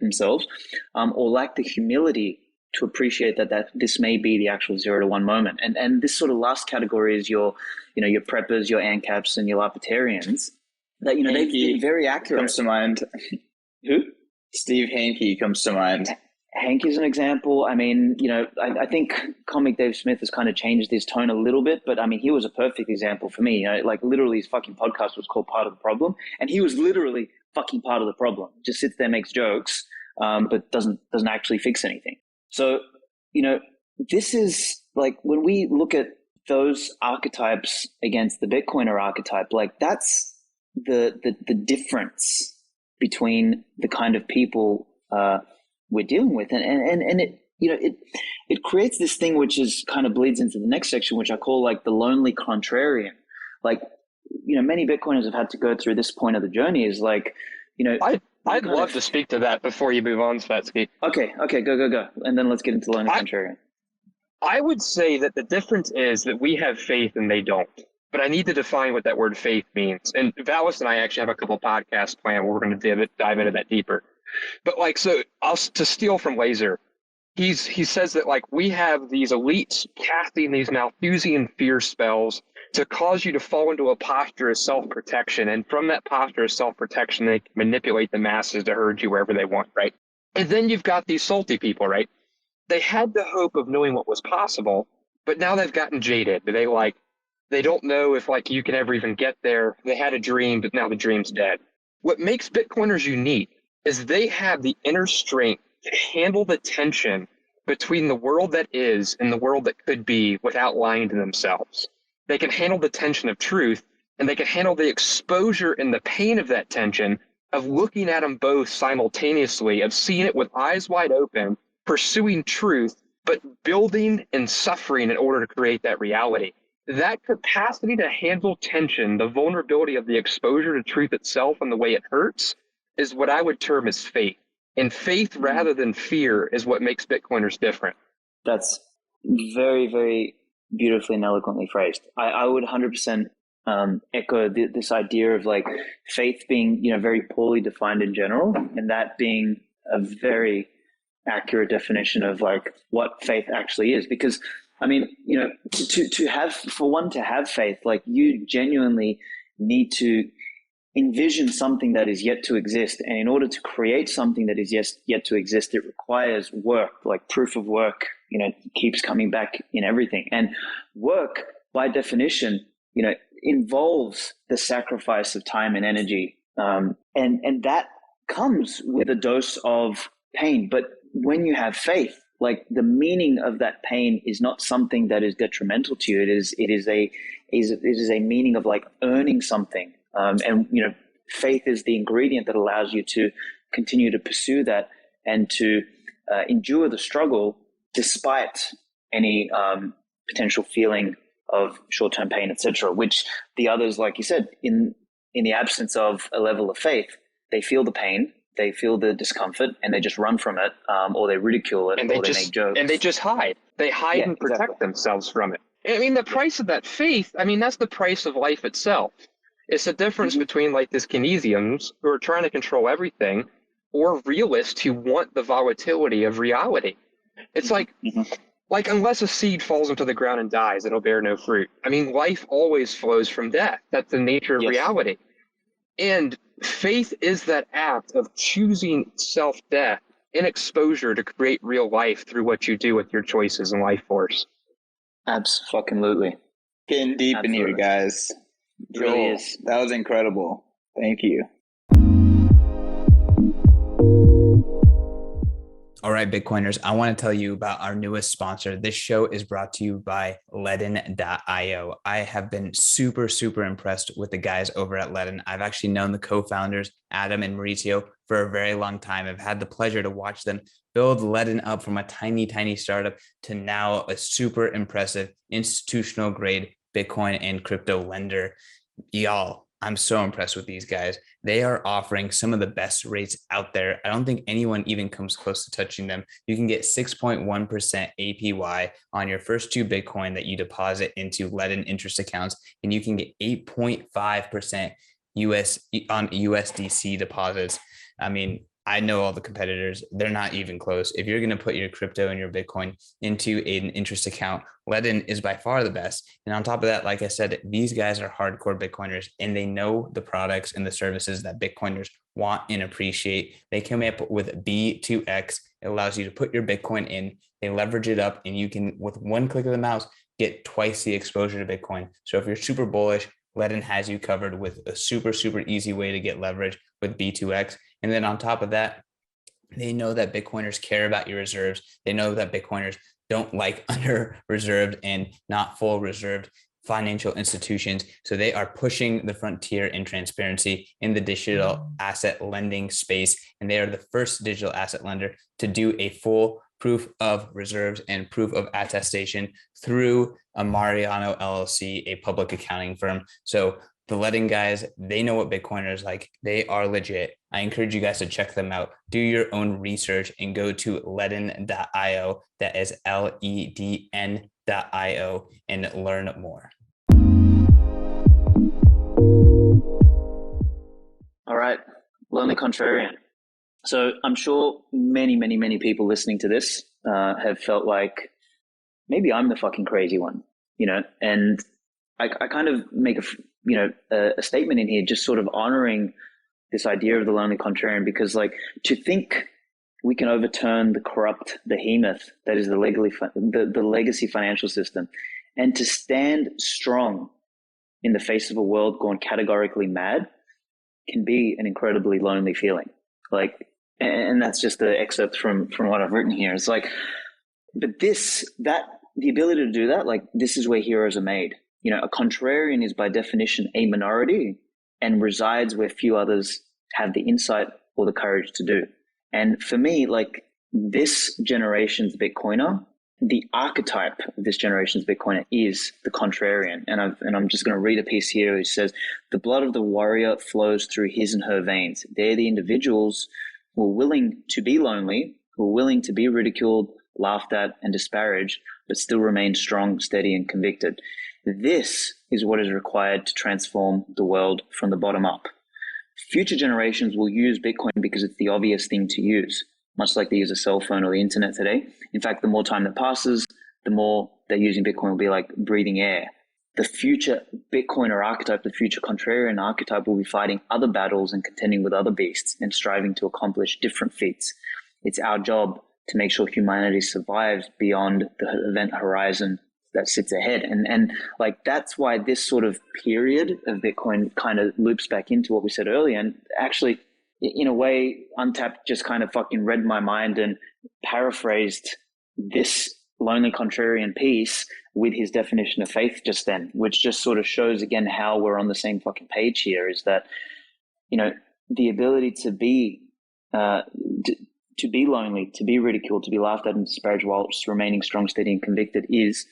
themselves, or lack the humility to appreciate that this may be the actual 0 to 1 moment. And this sort of last category is your preppers, your ANCAPs, and your libertarians. That they've been very accurate. Comes to mind. Who? Steve Hanke comes to mind. Hanke's an example. I mean, I think comic Dave Smith has kind of changed his tone a little bit, but I mean, he was a perfect example for me. Like literally his fucking podcast was called Part of the Problem, and he was literally fucking part of the problem. Just sits there, makes jokes, but doesn't actually fix anything. So, this is like when we look at those archetypes against the Bitcoiner archetype, like that's the difference between the kind of people we're dealing with, and it creates this thing which is kind of bleeds into the next section, which I call like the lonely contrarian. Like, many Bitcoiners have had to go through this point of the journey. Is like, I'd love to speak to that before you move on, Svetski. Okay, go, and then let's get into lonely contrarian. I would say that the difference is that we have faith and they don't. But I need to define what that word faith means. And Valis and I actually have a couple podcasts planned where we're going to dive into that deeper. But to steal from Laser, he says that like we have these elites casting these Malthusian fear spells to cause you to fall into a posture of self-protection. And from that posture of self-protection, they manipulate the masses to herd you wherever they want, right? And then you've got these salty people, right? They had the hope of knowing what was possible, but now they've gotten jaded. They don't know if you can ever even get there. They had a dream, but now the dream's dead. What makes Bitcoiners unique is they have the inner strength to handle the tension between the world that is and the world that could be without lying to themselves. They can handle the tension of truth, and they can handle the exposure and the pain of that tension, of looking at them both simultaneously, of seeing it with eyes wide open, pursuing truth, but building and suffering in order to create that reality. That capacity to handle tension, the vulnerability of the exposure to truth itself and the way it hurts, is what I would term as faith. And faith rather than fear is what makes Bitcoiners different. That's very, very beautifully and eloquently phrased. I would 100% echo this idea of like faith being, very poorly defined in general, and that being a very accurate definition of like what faith actually is. Because I mean, to have faith, like you genuinely need to envision something that is yet to exist. And in order to create something that is yet to exist, it requires work, like proof of work, keeps coming back in everything. And work, by definition, involves the sacrifice of time and energy. And that comes with a dose of pain. But when you have faith, like the meaning of that pain is not something that is detrimental to you. It is a meaning of like earning something. And faith is the ingredient that allows you to continue to pursue that and to endure the struggle despite any potential feeling of short-term pain, etc. Which the others, like you said, in the absence of a level of faith, they feel the pain, they feel the discomfort, and they just run from it, or they ridicule it, or they make jokes. And they just hide. They hide and protect themselves from it. I mean, the price of that faith, I mean, that's the price of life itself. It's the difference between like these Keynesians who are trying to control everything or realists who want the volatility of reality. It's like unless a seed falls into the ground and dies, it'll bear no fruit. I mean, life always flows from death. That's the nature of reality. And faith is that act of choosing self-death in exposure to create real life through what you do with your choices and life force. Absolutely. Getting deep in here, guys. It really is. That was incredible. Thank you. All right, Bitcoiners, I want to tell you about our newest sponsor. This show is brought to you by Ledn.io. I have been super, super impressed with the guys over at Ledn. I've actually known the co-founders, Adam and Mauricio, for a very long time. I've had the pleasure to watch them build Ledn up from a tiny, tiny startup to now a super impressive institutional grade Bitcoin and crypto lender. Y'all, I'm so impressed with these guys. They are offering some of the best rates out there. I don't think anyone even comes close to touching them. You can get 6.1% APY on your first 2 Bitcoin that you deposit into Ledn interest accounts, and you can get 8.5% on USDC deposits. I mean, I know all the competitors. They're not even close. If you're going to put your crypto and your Bitcoin into an interest account, Ledn is by far the best. And on top of that, like I said, these guys are hardcore Bitcoiners and they know the products and the services that Bitcoiners want and appreciate. They come up with B2X. It allows you to put your Bitcoin in, they leverage it up, and you can, with one click of the mouse, get twice the exposure to Bitcoin. So if you're super bullish, Ledn has you covered with a super, super easy way to get leverage with B2X. And then on top of that, they know that Bitcoiners care about your reserves. They know that Bitcoiners don't like under reserved and not full reserved financial institutions. So they are pushing the frontier in transparency in the digital asset lending space. And they are the first digital asset lender to do a full proof of reserves and proof of attestation through a Mariano LLC, a public accounting firm. So the Ledn guys, they know what Bitcoiners like. They are legit. I encourage you guys to check them out. Do your own research and go to Ledn.io. That is LEDN.io and learn more. All right, Lonely Contrarian. So I'm sure many people listening to this have felt like maybe I'm the fucking crazy one, and I kind of make a statement in here, just sort of honoring this idea of the lonely contrarian, because like to think we can overturn the corrupt behemoth that is the legacy financial system, and to stand strong in the face of a world gone categorically mad can be an incredibly lonely feeling. Like, and that's just the excerpt from what I've written here. It's like, but the ability to do that, like, this is where heroes are made. A contrarian is by definition a minority and resides where few others have the insight or the courage to do. And for me, like, this generation's Bitcoiner, the archetype of this generation's Bitcoiner is the contrarian. And I'm just going to read a piece here which says, the blood of the warrior flows through his and her veins. They're the individuals who are willing to be lonely, who are willing to be ridiculed, laughed at, and disparaged, but still remain strong, steady, and convicted. This is what is required to transform the world from the bottom up. Future generations will use Bitcoin because it's the obvious thing to use, much like they use a cell phone or the internet today. In fact, the more time that passes, the more they're using Bitcoin will be like breathing air. The future Bitcoiner archetype, the future contrarian archetype, will be fighting other battles and contending with other beasts and striving to accomplish different feats. It's our job to make sure humanity survives beyond the event horizon that sits ahead. And like, that's why this sort of period of Bitcoin kind of loops back into what we said earlier. And actually, in a way, Untapped just kind of fucking read my mind and paraphrased this lonely contrarian piece with his definition of faith just then, which just sort of shows again how we're on the same fucking page here, is that, the ability to be lonely, to be ridiculed, to be laughed at and disparaged whilst remaining strong, steady, and convicted is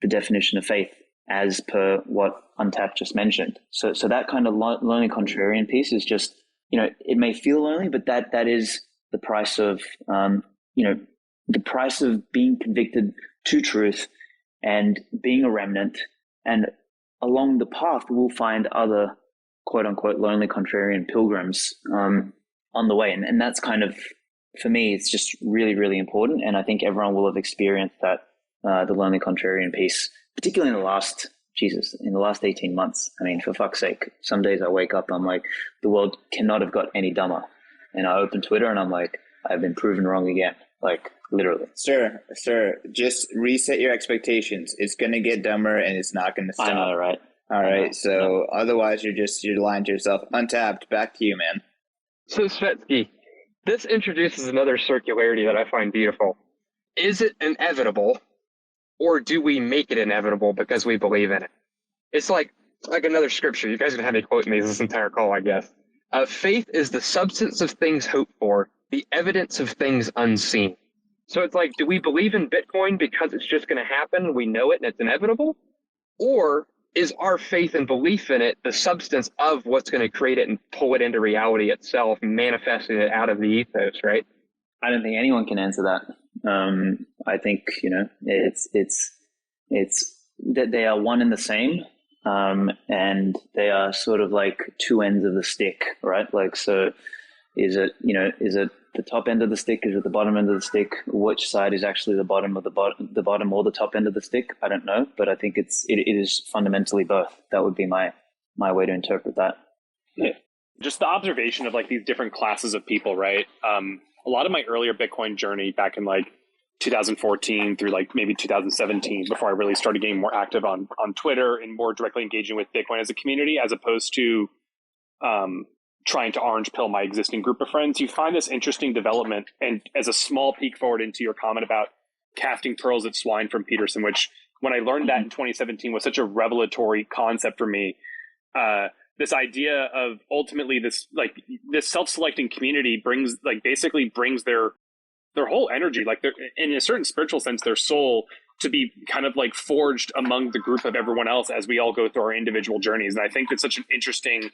the definition of faith, as per what Untapped just mentioned. So that kind of lonely contrarian piece is just, it may feel lonely, but that is the price of, the price of being convicted to truth and being a remnant. And along the path, we'll find other quote unquote lonely contrarian pilgrims on the way. And that's kind of, for me, it's just really, really important. And I think everyone will have experienced that, the lonely contrarian piece, particularly in the last 18 months. I mean, for fuck's sake, some days I wake up, I'm like, the world cannot have got any dumber. And I open Twitter and I'm like, I've been proven wrong again. Like, literally. Sir, just reset your expectations. It's going to get dumber and it's not going to stop. I know, right? All right. So otherwise you're lying to yourself. Untapped. Back to you, man. So Svetsky, this introduces another circularity that I find beautiful. Is it inevitable, or do we make it inevitable because we believe in it? It's like another scripture. You guys are going to have me quoting these this entire call, I guess. Faith is the substance of things hoped for, the evidence of things unseen. So it's like, do we believe in Bitcoin because it's just going to happen? We know it and it's inevitable? Or is our faith and belief in it the substance of what's going to create it and pull it into reality itself, manifesting it out of the ethos, right? I don't think anyone can answer that. I think, it's that they are one and the same. And they are sort of like two ends of the stick, right? Like, so is it the top end of the stick? Is it the bottom end of the stick? Which side is actually the bottom of the bottom or the top end of the stick? I don't know, but I think it is fundamentally both. That would be my way to interpret that. Yeah. Just the observation of like these different classes of people, right? A lot of my earlier Bitcoin journey back in like 2014 through like maybe 2017, before I really started getting more active on Twitter and more directly engaging with Bitcoin as a community, as opposed to trying to orange pill my existing group of friends, you find this interesting development. And as a small peek forward into your comment about casting pearls at swine from Peterson, which when I learned that in 2017 was such a revelatory concept for me, this idea of ultimately this self-selecting community brings their whole energy, like in a certain spiritual sense, their soul, to be kind of like forged among the group of everyone else as we all go through our individual journeys. And I think it's such an interesting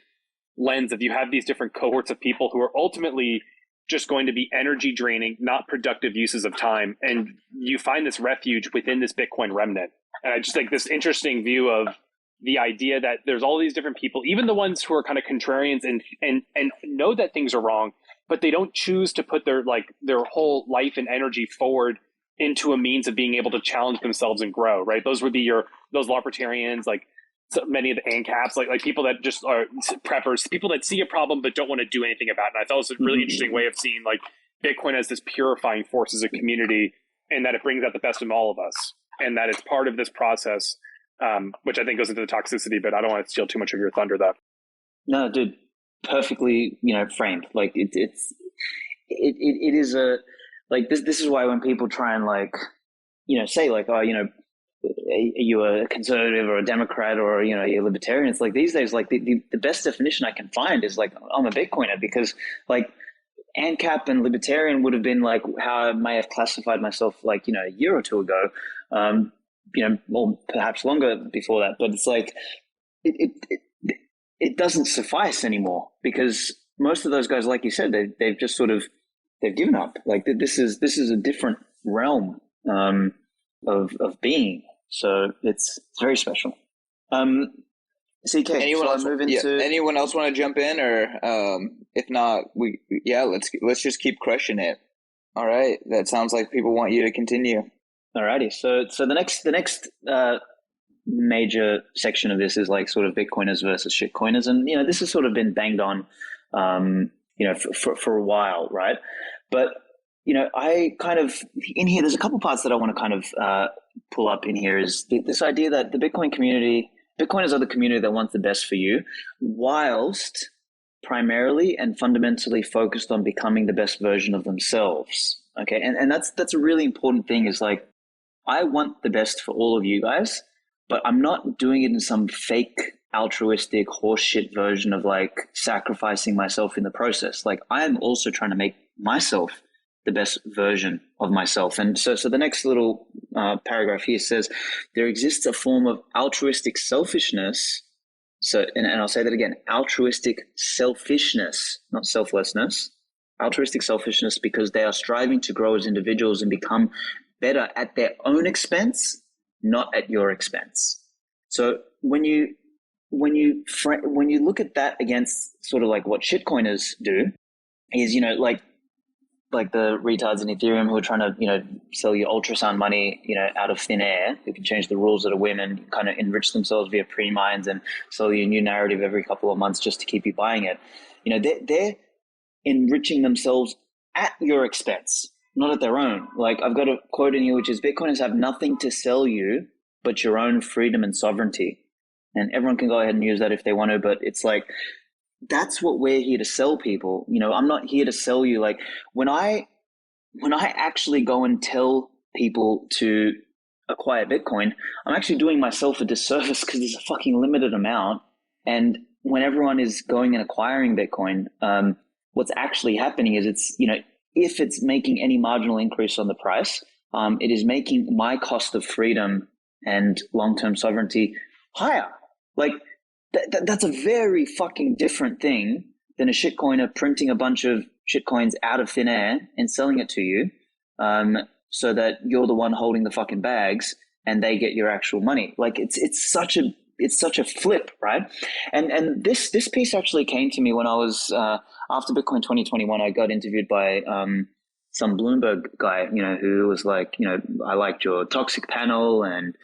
lens if you have these different cohorts of people who are ultimately just going to be energy draining, not productive uses of time. And you find this refuge within this Bitcoin remnant. And I just think this interesting view of the idea that there's all these different people, even the ones who are kind of contrarians and know that things are wrong, but they don't choose to put their whole life and energy forward into a means of being able to challenge themselves and grow, right? Those would be those libertarians, like so many of the ANCAPs, like people that just are preppers, people that see a problem but don't want to do anything about it. And I thought it was a really interesting way of seeing like Bitcoin as this purifying force as a community, and that it brings out the best in all of us, and that it's part of this process, which I think goes into the toxicity, but I don't want to steal too much of your thunder though. No, dude, perfectly, framed. Like it is a, like this is why when people try and like, say like, oh, are you a conservative or a Democrat or, you're a libertarian? It's like these days, like the best definition I can find is like, I'm a Bitcoiner, because like ANCAP and libertarian would have been like how I may have classified myself like, a year or two ago, or perhaps longer before that. But it's like, it doesn't suffice anymore, because most of those guys, like you said, they've just sort of, they've given up. Like this is a different realm of being. So it's very special. CK, anyone else move into? Anyone else want to jump in, or if not, let's just keep crushing it. All right, that sounds like people want you to continue. Alrighty, so the next major section of this is like sort of Bitcoiners versus shitcoiners, and this has sort of been banged on, for a while, right? But I kind of, in here, there's a couple parts that I want to kind of pull up in here, is this idea that the Bitcoiners are the community that wants the best for you, whilst primarily and fundamentally focused on becoming the best version of themselves. Okay, and that's a really important thing, is like, I want the best for all of you guys, but I'm not doing it in some fake altruistic horseshit version of like sacrificing myself in the process. Like, I'm also trying to make myself the best version of myself. And so the next little paragraph here says, there exists a form of altruistic selfishness. So, and I'll say that again, altruistic selfishness, not selflessness, altruistic selfishness, because they are striving to grow as individuals and become better at their own expense, not at your expense. So when you look at that against sort of like what shitcoiners do, is like the retards in Ethereum who are trying to sell you ultrasound money out of thin air, who can change the rules that are women, kind of enrich themselves via pre-mines and sell you a new narrative every couple of months just to keep you buying it. They're enriching themselves at your expense, not at their own. Like I've got a quote in here, which is Bitcoiners have nothing to sell you but your own freedom and sovereignty. And everyone can go ahead and use that if they want to, but it's like, that's what we're here to sell people. I'm not here to sell you. Like when I actually go and tell people to acquire Bitcoin, I'm actually doing myself a disservice because there's a fucking limited amount. And when everyone is going and acquiring Bitcoin, what's actually happening is it's, if it's making any marginal increase on the price, it is making my cost of freedom and long-term sovereignty higher. Like that's a very fucking different thing than a shitcoiner printing a bunch of shitcoins out of thin air and selling it to you, so that you're the one holding the fucking bags and they get your actual money. Like it's such a flip, right? And this piece actually came to me when I was after Bitcoin 2021. I got interviewed by some Bloomberg guy, who was like, I liked your toxic panel, and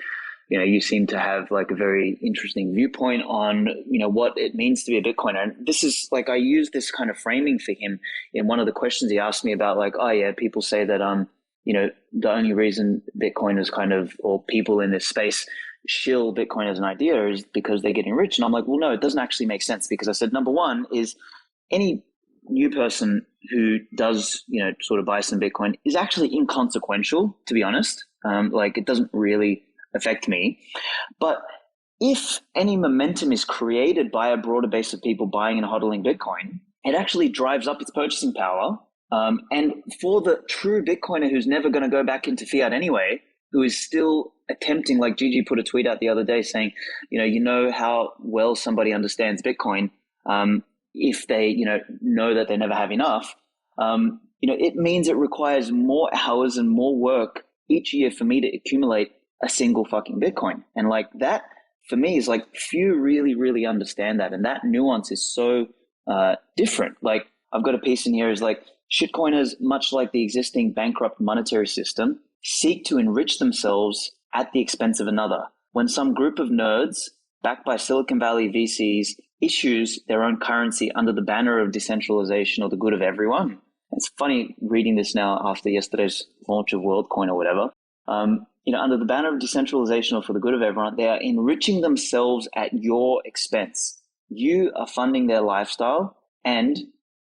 you seem to have like a very interesting viewpoint on, what it means to be a Bitcoiner. And this is like, I used this kind of framing for him in one of the questions he asked me about, like, oh yeah, people say that, the only reason Bitcoin is kind of, or people in this space shill Bitcoin as an idea is because they're getting rich. And I'm like, well, no, it doesn't actually make sense, because I said, number one is any new person who does, sort of buy some Bitcoin is actually inconsequential, to be honest. Like it doesn't really affect me. But if any momentum is created by a broader base of people buying and hodling Bitcoin, it actually drives up its purchasing power. And for the true Bitcoiner who's never going to go back into fiat anyway, who is still attempting, like Gigi put a tweet out the other day saying, how well somebody understands Bitcoin, if they, know that they never have enough, it means it requires more hours and more work each year for me to accumulate a single fucking Bitcoin. And like that for me is like, few really, really understand that. And that nuance is so different. Like I've got a piece in here is like, shitcoiners, much like the existing bankrupt monetary system, seek to enrich themselves at the expense of another. When some group of nerds backed by Silicon Valley VCs issues their own currency under the banner of decentralization or the good of everyone. It's funny reading this now after yesterday's launch of WorldCoin or whatever. Under the banner of decentralization or for the good of everyone, they are enriching themselves at your expense. You are funding their lifestyle and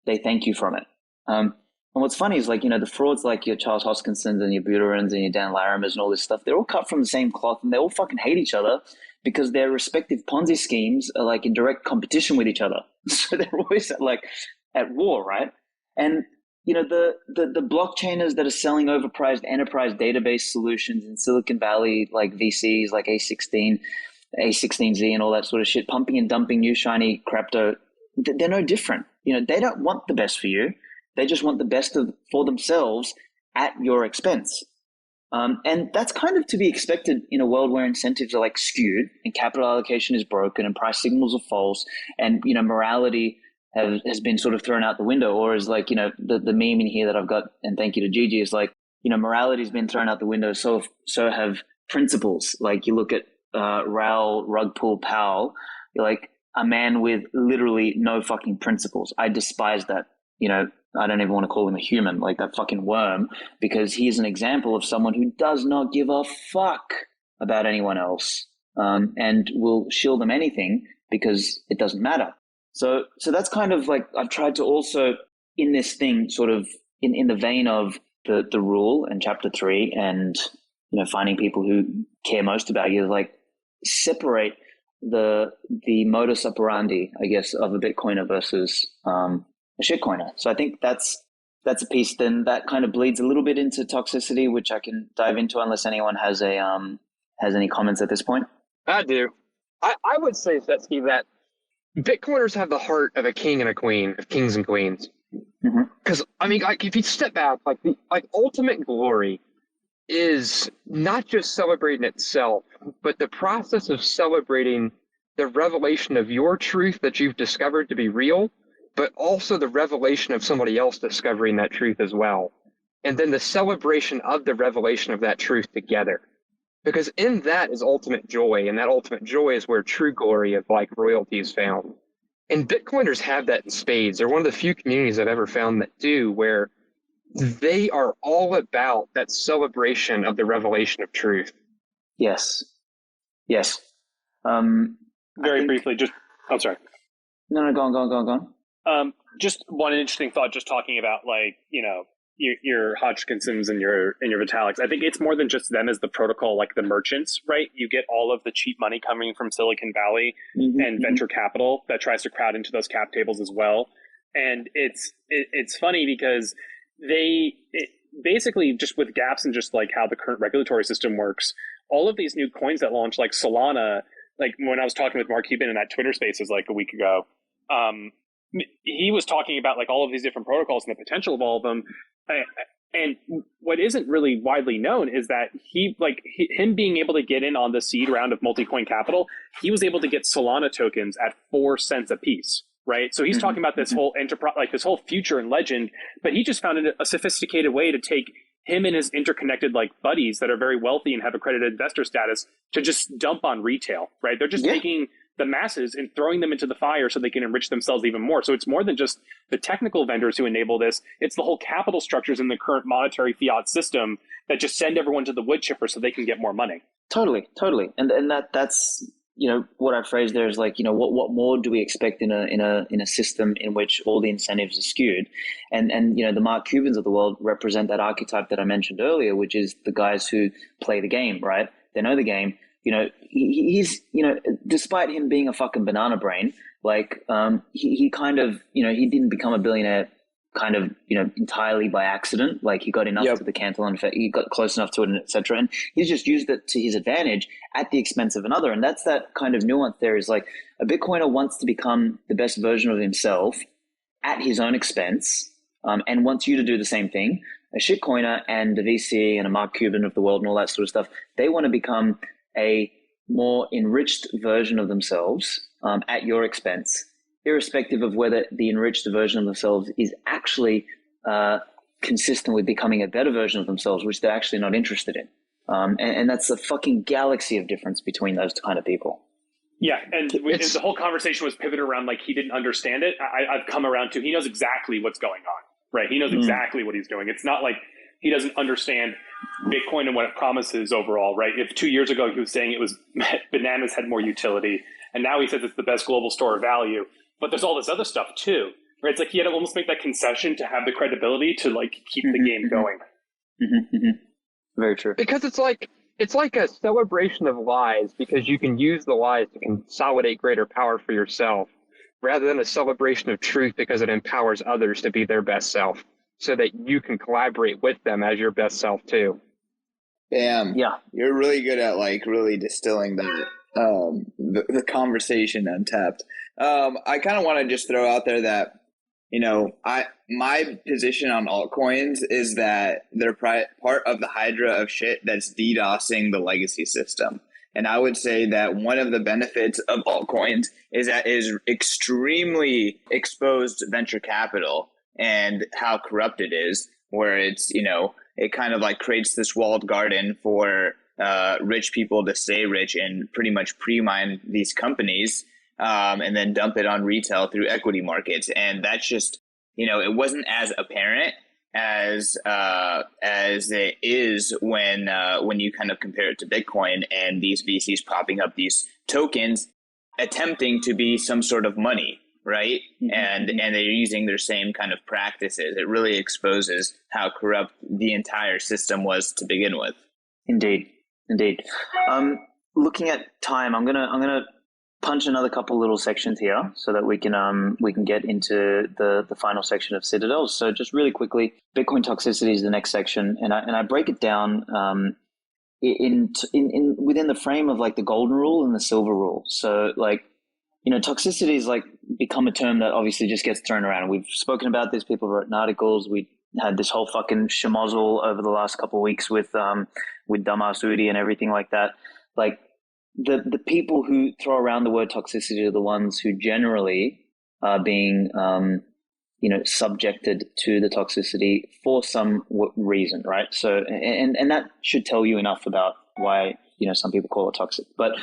they thank you from it. And what's funny is like, the frauds like your Charles Hoskinsons and your Buterins and your Dan Larimers and all this stuff, they're all cut from the same cloth and they all fucking hate each other because their respective Ponzi schemes are like in direct competition with each other. So they're always at war, right? And the blockchainers that are selling overpriced enterprise database solutions in Silicon Valley, like VCs, like A16, A16Z and all that sort of shit, pumping and dumping new shiny crypto, they're no different. They don't want the best for you. They just want the best for themselves at your expense. And that's kind of to be expected in a world where incentives are like skewed and capital allocation is broken and price signals are false and, morality has been sort of thrown out the window, or is like, the meme in here that I've got, and thank you to Gigi, is like, morality's been thrown out the window. So have principles. Like you look at Raoul Rugpool Powell, you're like a man with literally no fucking principles. I despise that. I don't even want to call him a human, like that fucking worm, because he's an example of someone who does not give a fuck about anyone else, and will shill them anything because it doesn't matter. So that's kind of like, I've tried to also in this thing sort of in the vein of the rule and chapter 3 and, finding people who care most about you, like separate the modus operandi, I guess, of a Bitcoiner versus a shitcoiner. So I think that's a piece. Then that kind of bleeds a little bit into toxicity, which I can dive into unless anyone has any comments at this point. I do. I would say, Svetski, that Bitcoiners have the heart of a king and a queen, of kings and queens. Because I mean, like if you step back, like ultimate glory is not just celebrating itself, but the process of celebrating the revelation of your truth that you've discovered to be real, but also the revelation of somebody else discovering that truth as well. And then the celebration of the revelation of that truth together. Because in that is ultimate joy, and that ultimate joy is where true glory of like royalty is found. And Bitcoiners have that in spades. They're one of the few communities I've ever found that do, where they are all about that celebration of the revelation of truth. Yes. Very briefly, just I'm sorry. No, go on. Just one interesting thought, just talking about like, you know, your Hodgkinsons and your Vitaliks. I think it's more than just them as the protocol, like the merchants, right? You get all of the cheap money coming from Silicon Valley and venture capital that tries to crowd into those cap tables as well. And it's funny because basically just with gaps in just like how the current regulatory system works, all of these new coins that launch, like Solana, like when I was talking with Mark Cuban in that Twitter Spaces like a week ago, he was talking about like all of these different protocols and the potential of all of them. And what isn't really widely known is that him being able to get in on the seed round of multi-coin capital, he was able to get Solana tokens at 4 cents a piece. Right. So he's talking about this whole enterprise, like this whole future and legend, but he just found a sophisticated way to take him and his interconnected like buddies that are very wealthy and have accredited investor status to just dump on retail. Right. They're just taking the masses and throwing them into the fire so they can enrich themselves even more. So it's more than just the technical vendors who enable this. It's the whole capital structures in the current monetary fiat system that just send everyone to the wood chipper so they can get more money. Totally. And that's, you know, what I phrased there is like, you know, what more do we expect in a system in which all the incentives are skewed? And you know, the Mark Cubans of the world represent that archetype that I mentioned earlier, which is the guys who play the game, right? They know the game. You know, he's, you know, despite him being a fucking banana brain, like he kind of, you know, he didn't become a billionaire kind of, you know, entirely by accident. Like he got enough to the Cantillon effect, he got close enough to it, and etc. And he's just used it to his advantage at the expense of another. And that's that kind of nuance there is like a Bitcoiner wants to become the best version of himself at his own expense, and wants you to do the same thing. A shitcoiner and a VC and a Mark Cuban of the world and all that sort of stuff, they want to become a more enriched version of themselves at your expense, irrespective of whether the enriched version of themselves is actually consistent with becoming a better version of themselves, which they're actually not interested in. And that's a fucking galaxy of difference between those kind of people. Yeah, and the whole conversation was pivoted around like he didn't understand it. I've come around to he knows exactly what's going on, right? He knows exactly what he's doing. It's not like he doesn't understand Bitcoin and what it promises overall, right? If 2 years ago he was saying it was bananas had more utility, and now he says it's the best global store of value, but there's all this other stuff too, right? It's like he had to almost make that concession to have the credibility to like keep the game going. Very true. Because it's like a celebration of lies, because you can use the lies to consolidate greater power for yourself, rather than a celebration of truth because it empowers others to be their best self, so that you can collaborate with them as your best self too. Damn. Yeah. You're really good at like really distilling the conversation Untapped. I kind of want to just throw out there that, you know, my position on altcoins is that they're part of the hydra of shit that's DDoSing the legacy system. And I would say that one of the benefits of altcoins is that it is extremely exposed venture capital and how corrupt it is, where it's, you know, it kind of like creates this walled garden for rich people to stay rich and pretty much pre-mine these companies and then dump it on retail through equity markets. And that's just, you know, it wasn't as apparent as it is when you kind of compare it to Bitcoin and these VCs popping up these tokens attempting to be some sort of money. Right. And they're using their same kind of practices. It really exposes how corrupt the entire system was to begin with. Indeed. Looking at time, I'm gonna punch another couple little sections here so that we can get into the final section of Citadel. So just really quickly, Bitcoin toxicity is the next section, and I break it down in within the frame of like the golden rule and the silver rule. So like, you know, toxicity is like become a term that obviously just gets thrown around. We've spoken about this. People wrote articles. We had this whole fucking schmozzle over the last couple of weeks with Dumbass Udi and everything like that. Like the people who throw around the word toxicity are the ones who generally are being subjected to the toxicity for some reason, right? So and that should tell you enough about why some people call it toxic. But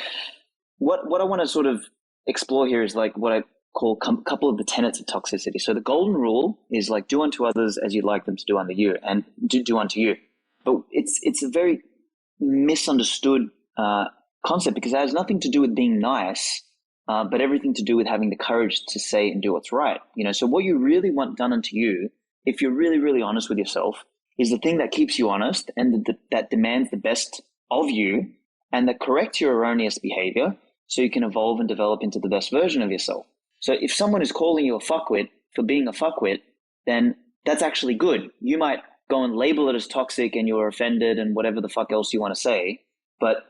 what I want to sort of explore here is like what I call a couple of the tenets of toxicity. So the golden rule is like do unto others as you'd like them to do unto you, and do unto you. But it's a very misunderstood concept, because it has nothing to do with being nice, but everything to do with having the courage to say and do what's right. So what you really want done unto you, if you're really, really honest with yourself, is the thing that keeps you honest and that demands the best of you and that corrects your erroneous behavior so you can evolve and develop into the best version of yourself. So if someone is calling you a fuckwit for being a fuckwit, then that's actually good. You might go and label it as toxic and you're offended and whatever the fuck else you want to say. But,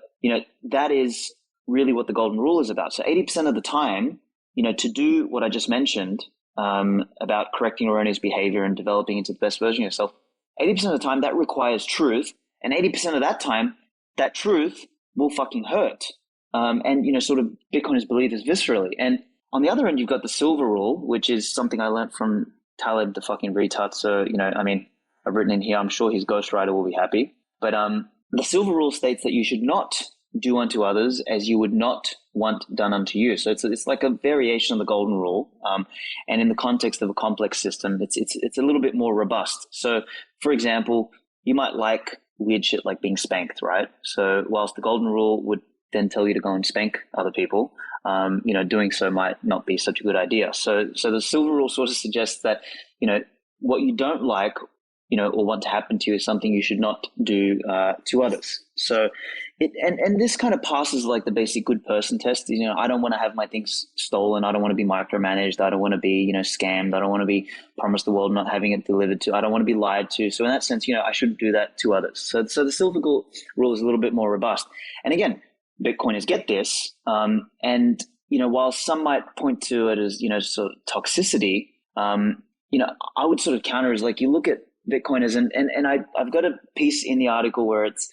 that is really what the golden rule is about. So 80% of the time, to do what I just mentioned about correcting erroneous behavior and developing into the best version of yourself, 80% of the time that requires truth. And 80% of that time, that truth will fucking hurt. And, sort of Bitcoiners believe this viscerally. And on the other end, you've got the silver rule, which is something I learned from Taleb, the fucking retard. So, I've written in here, I'm sure his ghostwriter will be happy. But the silver rule states that you should not do unto others as you would not want done unto you. So it's like a variation of the golden rule. And in the context of a complex system, it's a little bit more robust. So, for example, you might like weird shit like being spanked, right? So whilst the golden rule would then tell you to go and spank other people, doing so might not be such a good idea. So the silver rule sort of suggests that, what you don't like, or want to happen to you is something you should not do to others. So and this kind of passes like the basic good person test. I don't want to have my things stolen. I don't want to be micromanaged. I don't want to be, scammed. I don't want to be promised the world, not having it delivered to. I don't want to be lied to. So in that sense, I shouldn't do that to others. So the silver rule is a little bit more robust. And again, Bitcoiners get this. And, while some might point to it as, sort of toxicity, I would sort of counter as like, you look at Bitcoiners and I've got a piece in the article where it's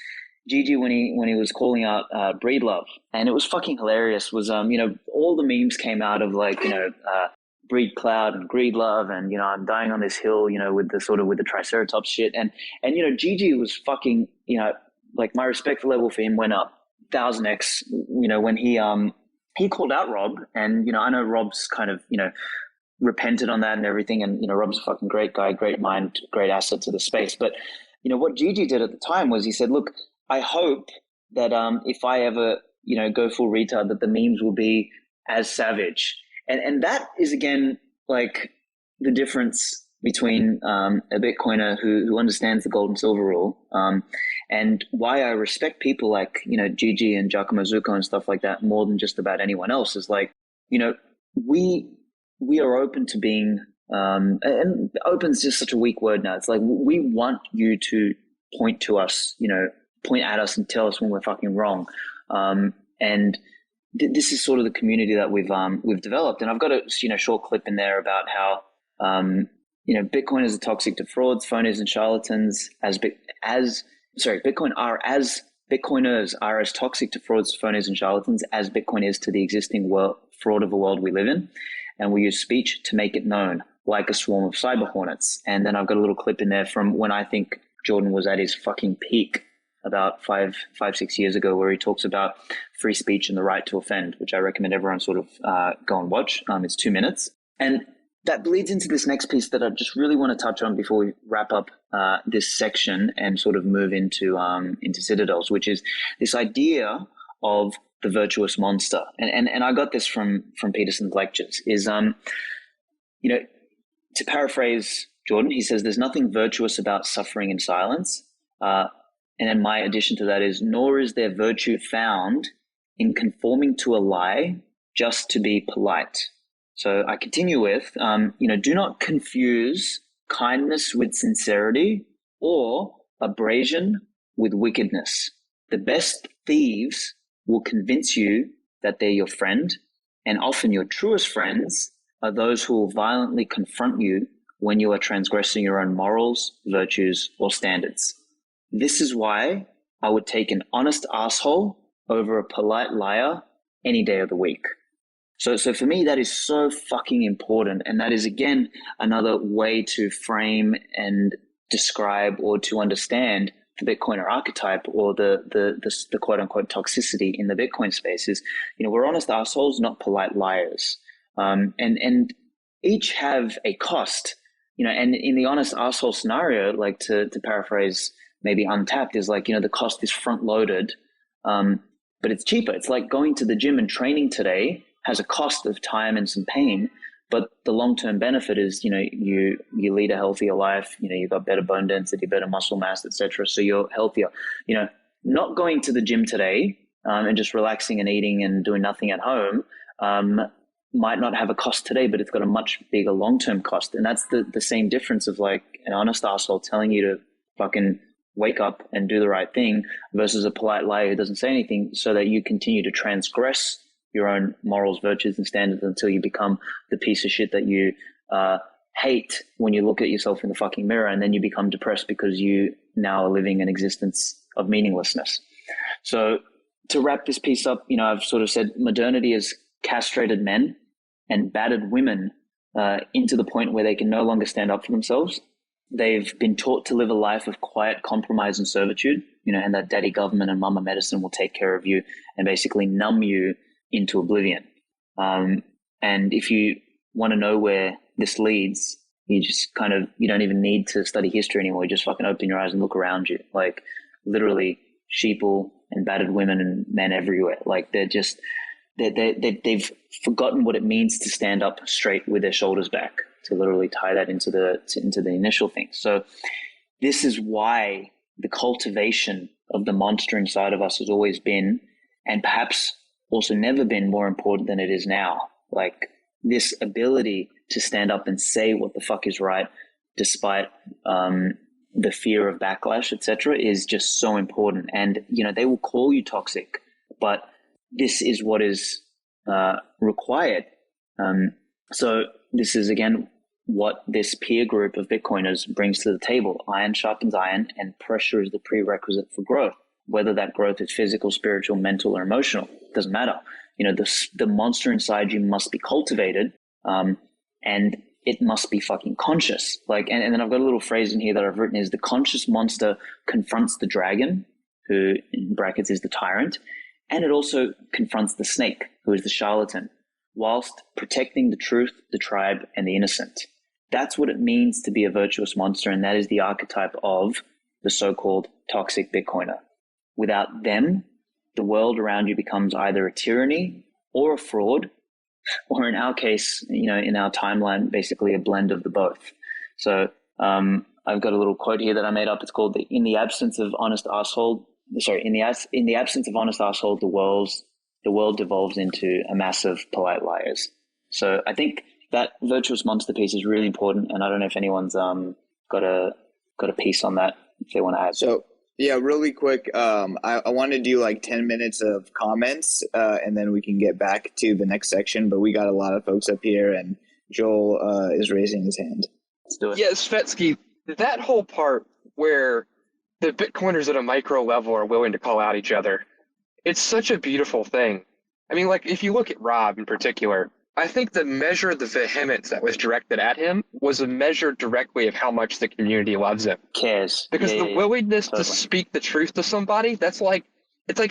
Gigi when he was calling out breed love, and it was fucking hilarious. Was all the memes came out of like breed cloud and greed love, and I'm dying on this hill, with the triceratops shit, and Gigi was fucking like my respect level for him went up 1000x when he called out Rob, and I know Rob's kind of repented on that and everything, and Rob's a fucking great guy, great mind, great asset to the space. But what Gigi did at the time was he said, look, I hope that if I ever go full retard, that the memes will be as savage, and that is again like the difference between a Bitcoiner who understands the gold and silver rule, and why I respect people like Gigi and Giacomo Zucco and stuff like that more than just about anyone else is like we are open to being, and open is just such a weak word now. It's like we want you to point to us, point at us and tell us when we're fucking wrong. And this is sort of the community that we've developed. And I've got a short clip in there about how Bitcoiners are toxic to frauds, phonies, and charlatans. Bitcoiners are as toxic to frauds, phonies, and charlatans as Bitcoin is to the existing fraud of the world we live in. And we use speech to make it known, like a swarm of cyber hornets. And then I've got a little clip in there from when I think Jordan was at his fucking peak about 5-6 years ago, where he talks about free speech and the right to offend, which I recommend everyone sort of go and watch. It's 2 minutes. And that bleeds into this next piece that I just really want to touch on before we wrap up this section and sort of move into Citadels, which is this idea of the virtuous monster. And I got this from Peterson's lectures is, to paraphrase Jordan, he says, there's nothing virtuous about suffering in silence. And then my addition to that is, nor is there virtue found in conforming to a lie just to be polite. So I continue with, do not confuse kindness with sincerity or abrasion with wickedness. The best thieves will convince you that they're your friend, and often your truest friends are those who will violently confront you when you are transgressing your own morals, virtues, or standards. This is why I would take an honest asshole over a polite liar any day of the week. So for me, that is so fucking important. And that is, again, another way to frame and describe or to understand the Bitcoiner archetype, or the quote unquote toxicity in the Bitcoin space is, we're honest assholes, not polite liars. And each have a cost, and in the honest asshole scenario, like to paraphrase maybe Untapped, is like, the cost is front loaded, but it's cheaper. It's like going to the gym and training today has a cost of time and some pain, but the long-term benefit is, you lead a healthier life, you've got better bone density, better muscle mass, etc. So you're healthier. Not going to the gym today and just relaxing and eating and doing nothing at home might not have a cost today, but it's got a much bigger long-term cost. And that's the same difference of like an honest asshole telling you to fucking wake up and do the right thing versus a polite liar who doesn't say anything, so that you continue to transgress your own morals, virtues, and standards until you become the piece of shit that you hate when you look at yourself in the fucking mirror, and then you become depressed because you now are living an existence of meaninglessness. So to wrap this piece up, I've sort of said modernity has castrated men and battered women into the point where they can no longer stand up for themselves. They've been taught to live a life of quiet compromise and servitude, and that daddy government and mama medicine will take care of you and basically numb you into oblivion. And if you want to know where this leads, you just you don't even need to study history anymore. You just fucking open your eyes and look around you. Like literally sheeple and battered women and men everywhere. Like they've forgotten what it means to stand up straight with their shoulders back, to literally tie that into the initial thing. So this is why the cultivation of the monster inside of us has always been, and perhaps also never been, more important than it is now. Like this ability to stand up and say what the fuck is right, despite the fear of backlash, etc., is just so important. And they will call you toxic, but this is what is required. So this is, again, what this peer group of Bitcoiners brings to the table. Iron sharpens iron, and pressure is the prerequisite for growth. Whether that growth is physical, spiritual, mental, or emotional, doesn't matter. The monster inside you must be cultivated, and it must be fucking conscious. Like, and then I've got a little phrase in here that I've written is: the conscious monster confronts the dragon, who in brackets is the tyrant, and it also confronts the snake, who is the charlatan, whilst protecting the truth, the tribe, and the innocent. That's what it means to be a virtuous monster, and that is the archetype of the so-called toxic Bitcoiner. Without them, the world around you becomes either a tyranny or a fraud, or in our case, in our timeline, basically a blend of the both. So I've got a little quote here that I made up. It's called in the absence of honest asshole, the world devolves into a mass of polite liars. So I think that virtuous monster piece is really important, and I don't know if anyone's got a piece on that if they want to add. So yeah, really quick. I want to do like 10 minutes of comments, and then we can get back to the next section. But we got a lot of folks up here, and Joel is raising his hand. Let's do it. Yeah, Svetski, that whole part where the Bitcoiners at a micro level are willing to call out each other, it's such a beautiful thing. I mean, like, if you look at Rob in particular, I think the measure of the vehemence that was directed at him was a measure directly of how much the community loves him. Cares. Because the willingness totally. to speak the truth to somebody, it's like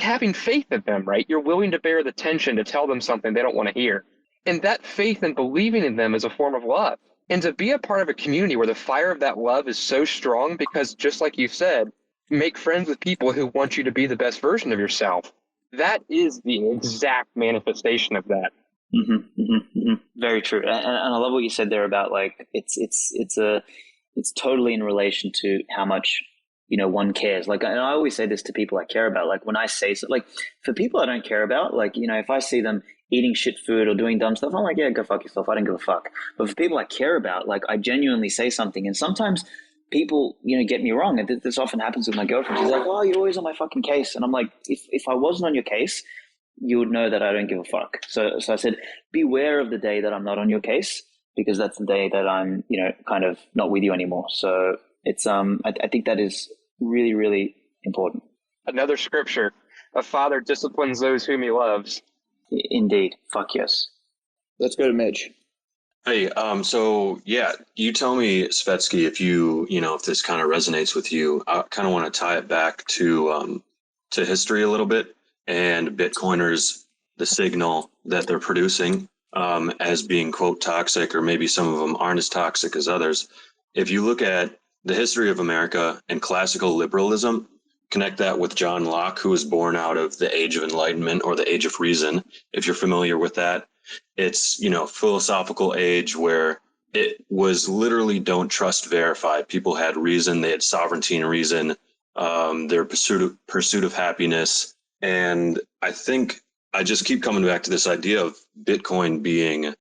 having faith in them, right? You're willing to bear the tension to tell them something they don't want to hear. And that faith and believing in them is a form of love. And to be a part of a community where the fire of that love is so strong, because just like you said, make friends with people who want you to be the best version of yourself. That is the exact manifestation of that. Mm-hmm, mm-hmm, mm-hmm. Very true, and I love what you said there about like it's totally in relation to how much one cares. Like, and I always say this to people I care about. Like when I say so, like for people I don't care about, like if I see them eating shit food or doing dumb stuff, I'm like, yeah, go fuck yourself. I don't give a fuck. But for people I care about, like I genuinely say something, and sometimes people, get me wrong. And this often happens with my girlfriend. She's like, oh, you're always on my fucking case. And I'm like, if I wasn't on your case, you would know that I don't give a fuck. So I said, beware of the day that I'm not on your case, because that's the day that I'm, kind of not with you anymore. So it's, I think that is really, really important. Another scripture, a father disciplines those whom he loves. Indeed. Fuck yes. Let's go to Mitch. Hey, so yeah, you tell me, Svetsky, if this kind of resonates with you. I kind of want to tie it back to history a little bit and Bitcoiners, the signal that they're producing as being, quote, toxic, or maybe some of them aren't as toxic as others. If you look at the history of America and classical liberalism, connect that with John Locke, who was born out of the Age of Enlightenment or the Age of Reason, if you're familiar with that. It's, philosophical age where it was literally don't trust, verify. People had reason, they had sovereignty and reason, their pursuit of happiness. And I think I just keep coming back to this idea of Bitcoin being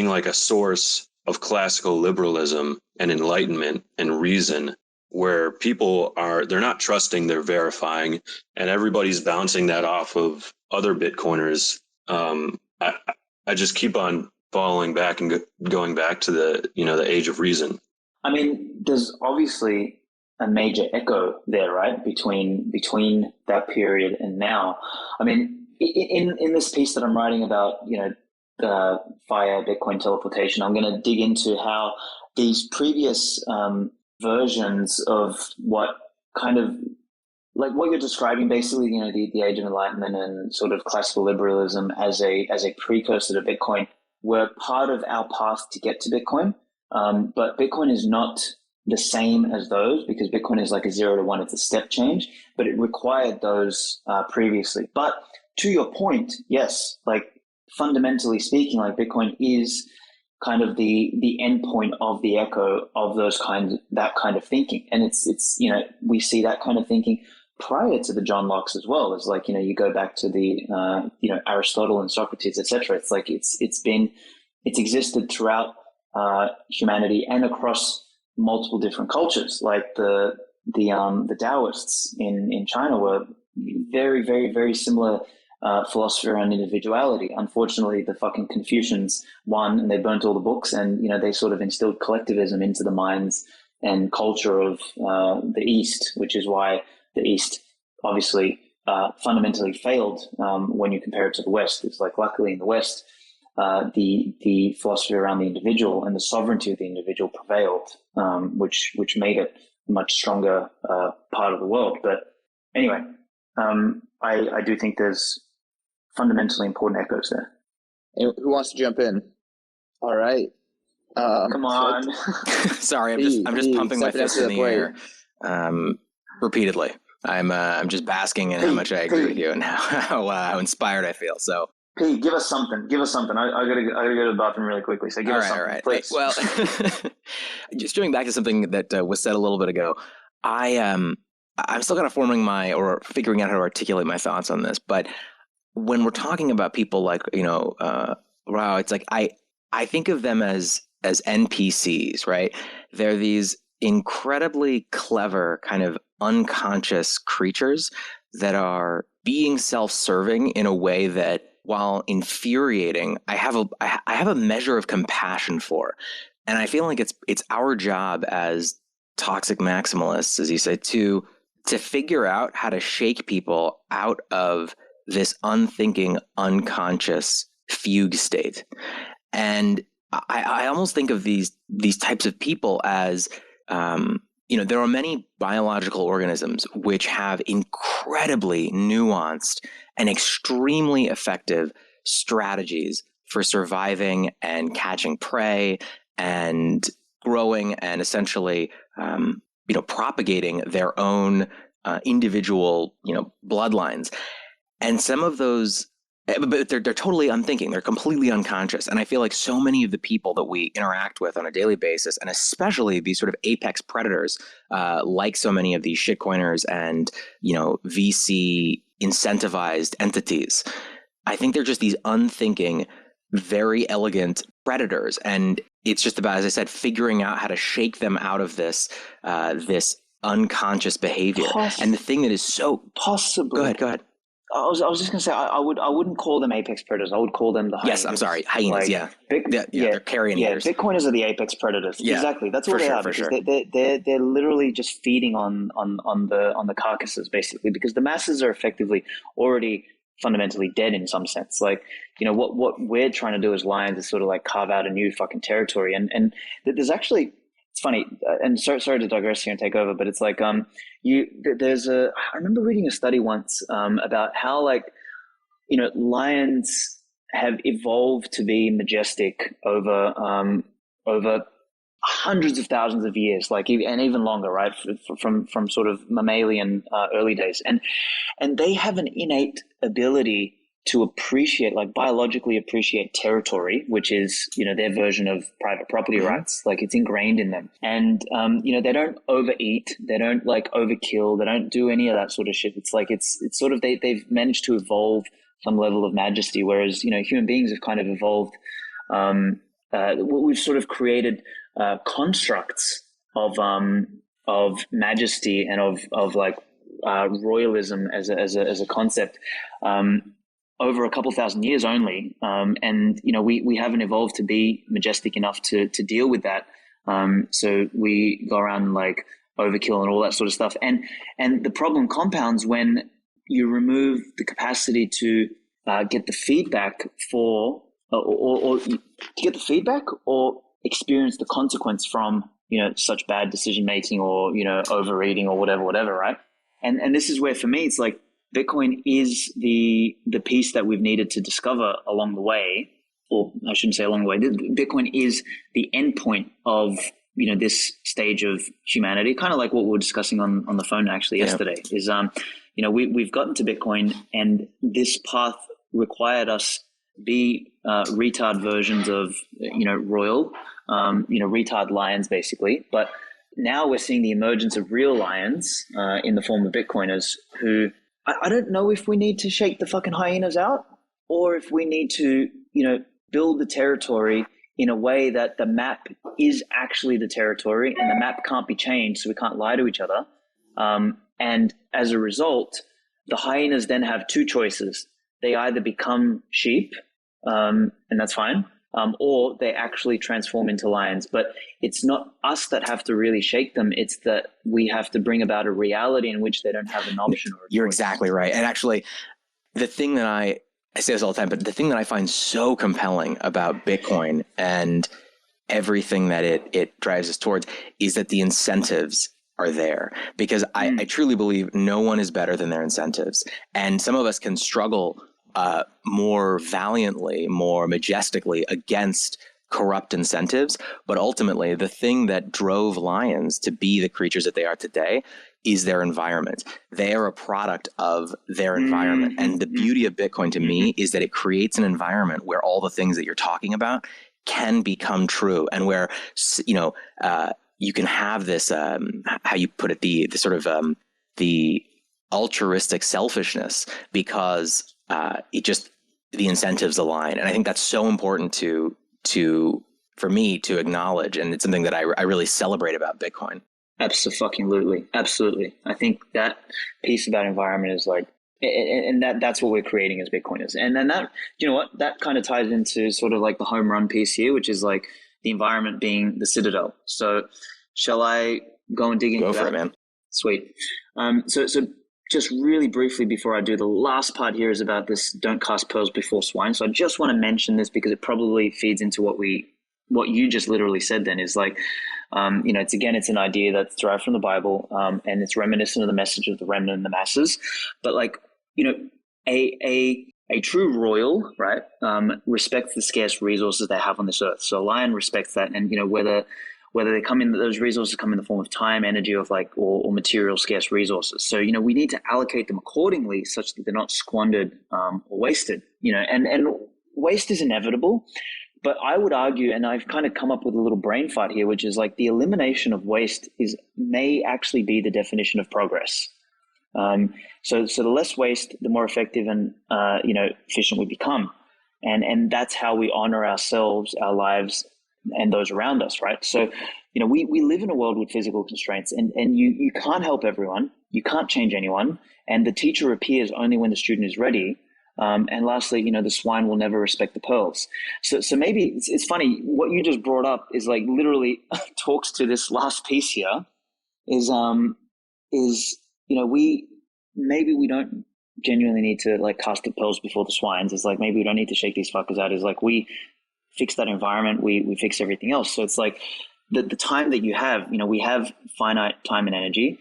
like a source of classical liberalism and enlightenment and reason, where they're not trusting, they're verifying, and everybody's bouncing that off of other Bitcoiners. I just keep on following back and going back to the Age of Reason. I mean, there's obviously a major echo there, right? Between that period and now. I mean, in this piece that I'm writing about, the via Bitcoin teleportation, I'm going to dig into how these previous versions of what kind of, like what you're describing, basically, the Age of Enlightenment and sort of classical liberalism as a precursor to Bitcoin, were part of our path to get to Bitcoin. But Bitcoin is not the same as those, because Bitcoin is like a 0 to 1. It's a step change, but it required those previously. But to your point, yes, like fundamentally speaking, like Bitcoin is kind of the end point of the echo of that kind of thinking. And it's we see that kind of thinking prior to the John Locke's as well. It's like, you go back to the Aristotle and Socrates, etc. It's like it's existed throughout humanity and across multiple different cultures. Like the Taoists in China were very, very, very similar philosophy around individuality. Unfortunately, the fucking Confucians won, and they burnt all the books, and they sort of instilled collectivism into the minds and culture of the East, which is why the East obviously fundamentally failed when you compare it to the West. It's like, luckily in the West, the philosophy around the individual and the sovereignty of the individual prevailed, which made it a much stronger part of the world. But anyway, I do think there's fundamentally important echoes there. Who wants to jump in? All right. Come on. Sorry, I'm just pumping my fist in the air repeatedly. I'm just basking in how much I agree with you and how inspired I feel. So, Pete, give us something. I gotta go to the bathroom really quickly. So give us something, all right. Please. Well, just going back to something that was said a little bit ago, I'm still kind of figuring out how to articulate my thoughts on this. But when we're talking about people like, wow, it's like I think of them as NPCs, right? They're these incredibly clever kind of unconscious creatures that are being self-serving in a way that, while infuriating, I have a measure of compassion for. And I feel like it's our job as toxic maximalists, as you say, to figure out how to shake people out of this unthinking, unconscious fugue state. And I almost think of these types of people as, there are many biological organisms which have incredibly nuanced and extremely effective strategies for surviving and catching prey and growing and essentially, propagating their own individual, bloodlines. And some of those, but they're totally unthinking. They're completely unconscious. And I feel like so many of the people that we interact with on a daily basis, and especially these sort of apex predators, like so many of these shitcoiners and, VC incentivized entities, I think they're just these unthinking, very elegant predators. And it's just about, as I said, figuring out how to shake them out of this unconscious behavior. And the thing that is so possibly. Go ahead. I was just gonna say I wouldn't call them apex predators. I would call them the hyenas. Yes, I'm sorry, hyenas. They're carrion eaters. Bitcoiners are the apex predators. Yeah, exactly. That's what they are. Because they're literally just feeding on the carcasses basically, because the masses are effectively already fundamentally dead in some sense. Like, you know, what we're trying to do as lions is sort of like carve out a new fucking territory. And there's actually, it's funny, and sorry to digress here and take over, but it's like I remember reading a study once about how, like, you know, lions have evolved to be majestic over hundreds of thousands of years, like, and even longer, right? From sort of mammalian early days, and they have an innate ability to appreciate, like biologically appreciate territory, which is, you know, their version of private property rights. Like, it's ingrained in them. And, you know, they don't overeat, they don't like overkill, they don't do any of that sort of shit. It's like, it's sort of, they've managed to evolve some level of majesty. Whereas, you know, human beings have kind of evolved, we've sort of created constructs of majesty and of like royalism as a concept, over a couple thousand years only. And, you know, we haven't evolved to be majestic enough to deal with that. So we go around and like overkill and all that sort of stuff. And the problem compounds when you remove the capacity to get the feedback or to get the feedback or experience the consequence from, you know, such bad decision making or, you know, overeating or whatever, right? And this is where, for me, it's like, Bitcoin is the piece that we've needed to discover along the way, or I shouldn't say along the way. Bitcoin is the endpoint of, you know, this stage of humanity, kind of like what we were discussing on the phone actually yesterday. Is you know, we've gotten to Bitcoin, and this path required us be retard versions of, you know, royal, you know, retard lions basically. But now we're seeing the emergence of real lions in the form of Bitcoiners who, I don't know if we need to shake the fucking hyenas out, or if we need to, you know, build the territory in a way that the map is actually the territory and the map can't be changed, so we can't lie to each other. And as a result, the hyenas then have two choices. They either become sheep, and that's fine, or they actually transform into lions. But it's not us that have to really shake them. It's that we have to bring about a reality in which they don't have an option. You're exactly right. And actually, the thing that I say this all the time, but the thing that I find so compelling about Bitcoin and everything that it drives us towards is that the incentives are there, because I truly believe no one is better than their incentives. And some of us can struggle more valiantly, more majestically against corrupt incentives. But ultimately, the thing that drove lions to be the creatures that they are today is their environment. They are a product of their environment. And the beauty of Bitcoin to me is that it creates an environment where all the things that you're talking about can become true, and where, you know, you can have this, how you put it, the sort of the altruistic selfishness, because it just, the incentives align. And I think that's so important for me to acknowledge. And it's something that I really celebrate about Bitcoin. Absolutely. I think that piece about environment is like, and that's what we're creating as Bitcoiners. And then that, you know what, that kind of ties into sort of like the home run piece here, which is like the environment being the Citadel. So shall I go and dig into that? Go for it, man. Sweet. So just really briefly before I do, the last part here is about this don't cast pearls before swine. So I just want to mention this because it probably feeds into what you just literally said then, is like, you know, it's an idea that's derived from the Bible, and it's reminiscent of the message of the remnant and the masses. But like, you know, a true royal, right, respects the scarce resources they have on this earth. So a lion respects that, and, you know, whether they come in, those resources come in the form of time, energy, of like, or material scarce resources. So, you know, we need to allocate them accordingly such that they're not squandered or wasted, you know, and waste is inevitable. But I would argue, and I've kind of come up with a little brain fart here, which is like the elimination of waste may actually be the definition of progress. So the less waste, the more effective and, you know, efficient we become. And that's how we honor ourselves, our lives, and those around us, right? So, you know, we live in a world with physical constraints, and you can't help everyone. you can't change anyone, and the teacher appears only when the student is ready. And lastly, the swine will never respect the pearls. So maybe it's funny what you just brought up is like literally talks to this last piece here. We don't genuinely need to like cast the pearls before the swines. It's like maybe we don't need to shake these fuckers out. It's like we fix that environment, we fix everything else. So it's like the time that you have, we have finite time and energy.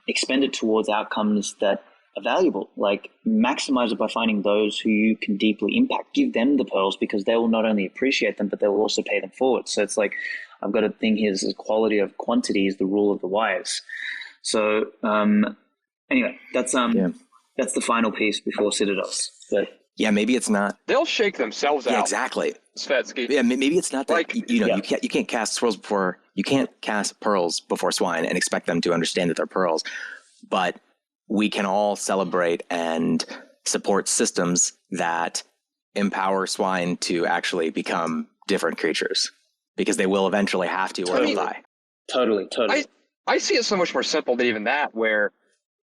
Expend it towards outcomes that are valuable. Like maximize it by finding those who you can deeply impact. Give them the pearls because they will not only appreciate them, but they will also pay them forward. So it's like I've got a thing here. This is quality of quantity is the rule of the wise. So anyway, that's the final piece before Citadels. But yeah, maybe it's not. They'll shake themselves out. Exactly. Svetski. Yeah, maybe it's not that Like, you can't cast pearls before swine and expect them to understand that they're pearls, but we can all celebrate and support systems that empower swine to actually become different creatures, because they will eventually have to or they'll die. Totally. I see it so much more simple than even that, where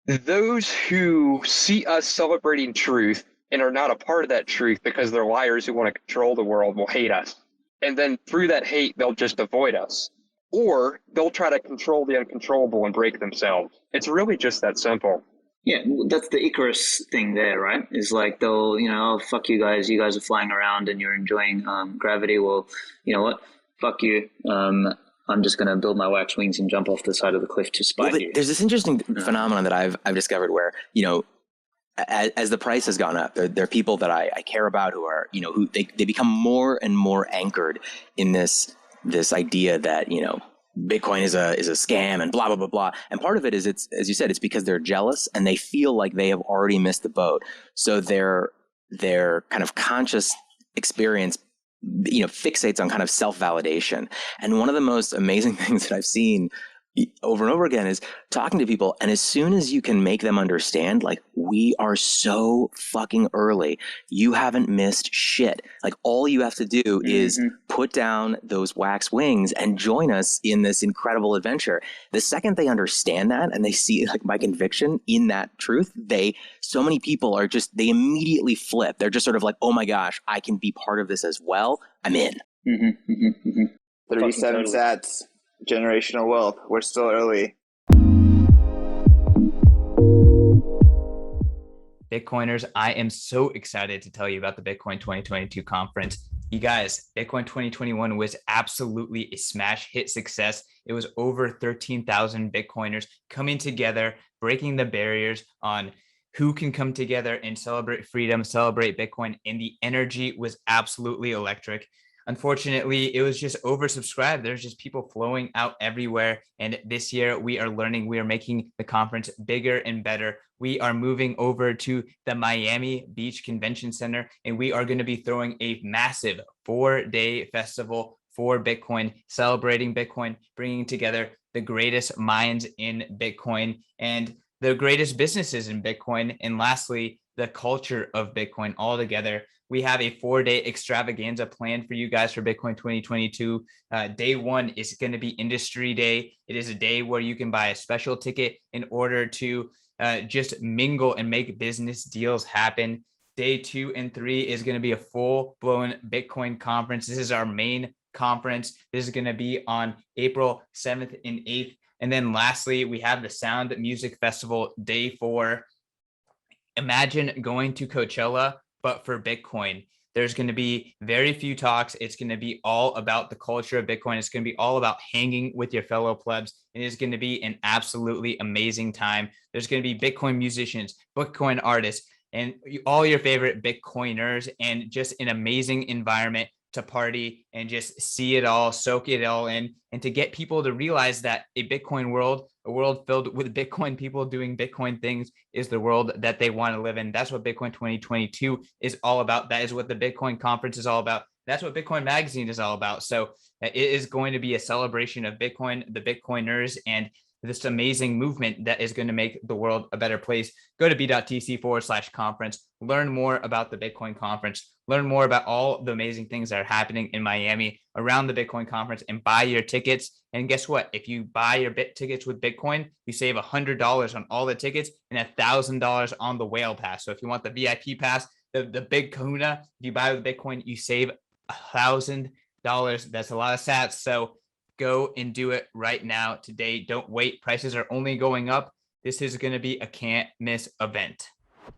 those who see us celebrating truth and are not a part of that truth because they're liars who want to control the world will hate us. And then through that hate, they'll just avoid us. Or they'll try to control the uncontrollable and break themselves. It's really just that simple. Yeah, that's the Icarus thing there, right? Is like they'll, oh, fuck you guys are flying around and you're enjoying gravity. Well, you know what? Fuck you. I'm just going to build my wax wings and jump off the side of the cliff to spite you. There's this interesting phenomenon that I've discovered where, as the price has gone up, there are people that I care about who are, who they become more and more anchored in this idea that, Bitcoin is a scam and blah, blah, blah, blah. And part of it is, it's, as you said, it's because they're jealous and they feel like they have already missed the boat. So their kind of conscious experience, fixates on kind of self-validation. And one of the most amazing things that I've seen over and over again is talking to people. And as soon as you can make them understand, like, we are so fucking early, you haven't missed shit. Like, all you have to do is put down those wax wings and join us in this incredible adventure. The second they understand that and they see like my conviction in that truth, so many people are just, they immediately flip. They're just sort of like, oh my gosh, I can be part of this as well. I'm in. 37 sats. Generational wealth. We're still early. Bitcoiners, I am so excited to tell you about the Bitcoin 2022 conference. You guys, Bitcoin 2021 was absolutely a smash hit success. It was over 13,000 Bitcoiners coming together, breaking the barriers on who can come together and celebrate freedom, celebrate Bitcoin, and the energy was absolutely electric. Unfortunately, it was just oversubscribed. There's just people flowing out everywhere. And this year we are making the conference bigger and better. We are moving over to the Miami Beach Convention Center, and we are going to be throwing a massive 4-day festival for Bitcoin, celebrating Bitcoin, bringing together the greatest minds in Bitcoin and the greatest businesses in Bitcoin. And lastly, the culture of Bitcoin all together. We have a 4-day extravaganza planned for you guys for Bitcoin 2022. Day one is going to be Industry Day. It is a day where you can buy a special ticket in order to just mingle and make business deals happen. Day 2 and 3 is going to be a full-blown Bitcoin conference. This is our main conference. This is going to be on April 7th and 8th. And then lastly, we have the Sound Music Festival, Day 4. Imagine going to Coachella, but for Bitcoin. There's going to be very few talks. It's going to be all about the culture of Bitcoin. It's going to be all about hanging with your fellow plebs. It is going to be an absolutely amazing time. There's going to be Bitcoin musicians, Bitcoin artists, and all your favorite Bitcoiners, and just an amazing environment to party and just see it all, soak it all in, and to get people to realize that a Bitcoin world, a world filled with Bitcoin people doing Bitcoin things, is the world that they want to live in. That's what Bitcoin 2022 is all about. That is what the Bitcoin conference is all about. That's what Bitcoin Magazine is all about. So it is going to be a celebration of Bitcoin, the Bitcoiners, and this amazing movement that is going to make the world a better place, go to b.tc/conference, learn more about the Bitcoin conference, learn more about all the amazing things that are happening in Miami around the Bitcoin conference, and buy your tickets. And guess what? If you buy your tickets with Bitcoin, you save $100 on all the tickets and $1,000 on the whale pass. So if you want the VIP pass, the big kahuna, if you buy with Bitcoin, you save $1,000. That's a lot of sats. So go and do it right now today. Don't wait. Prices are only going up. This is going to be a can't miss event.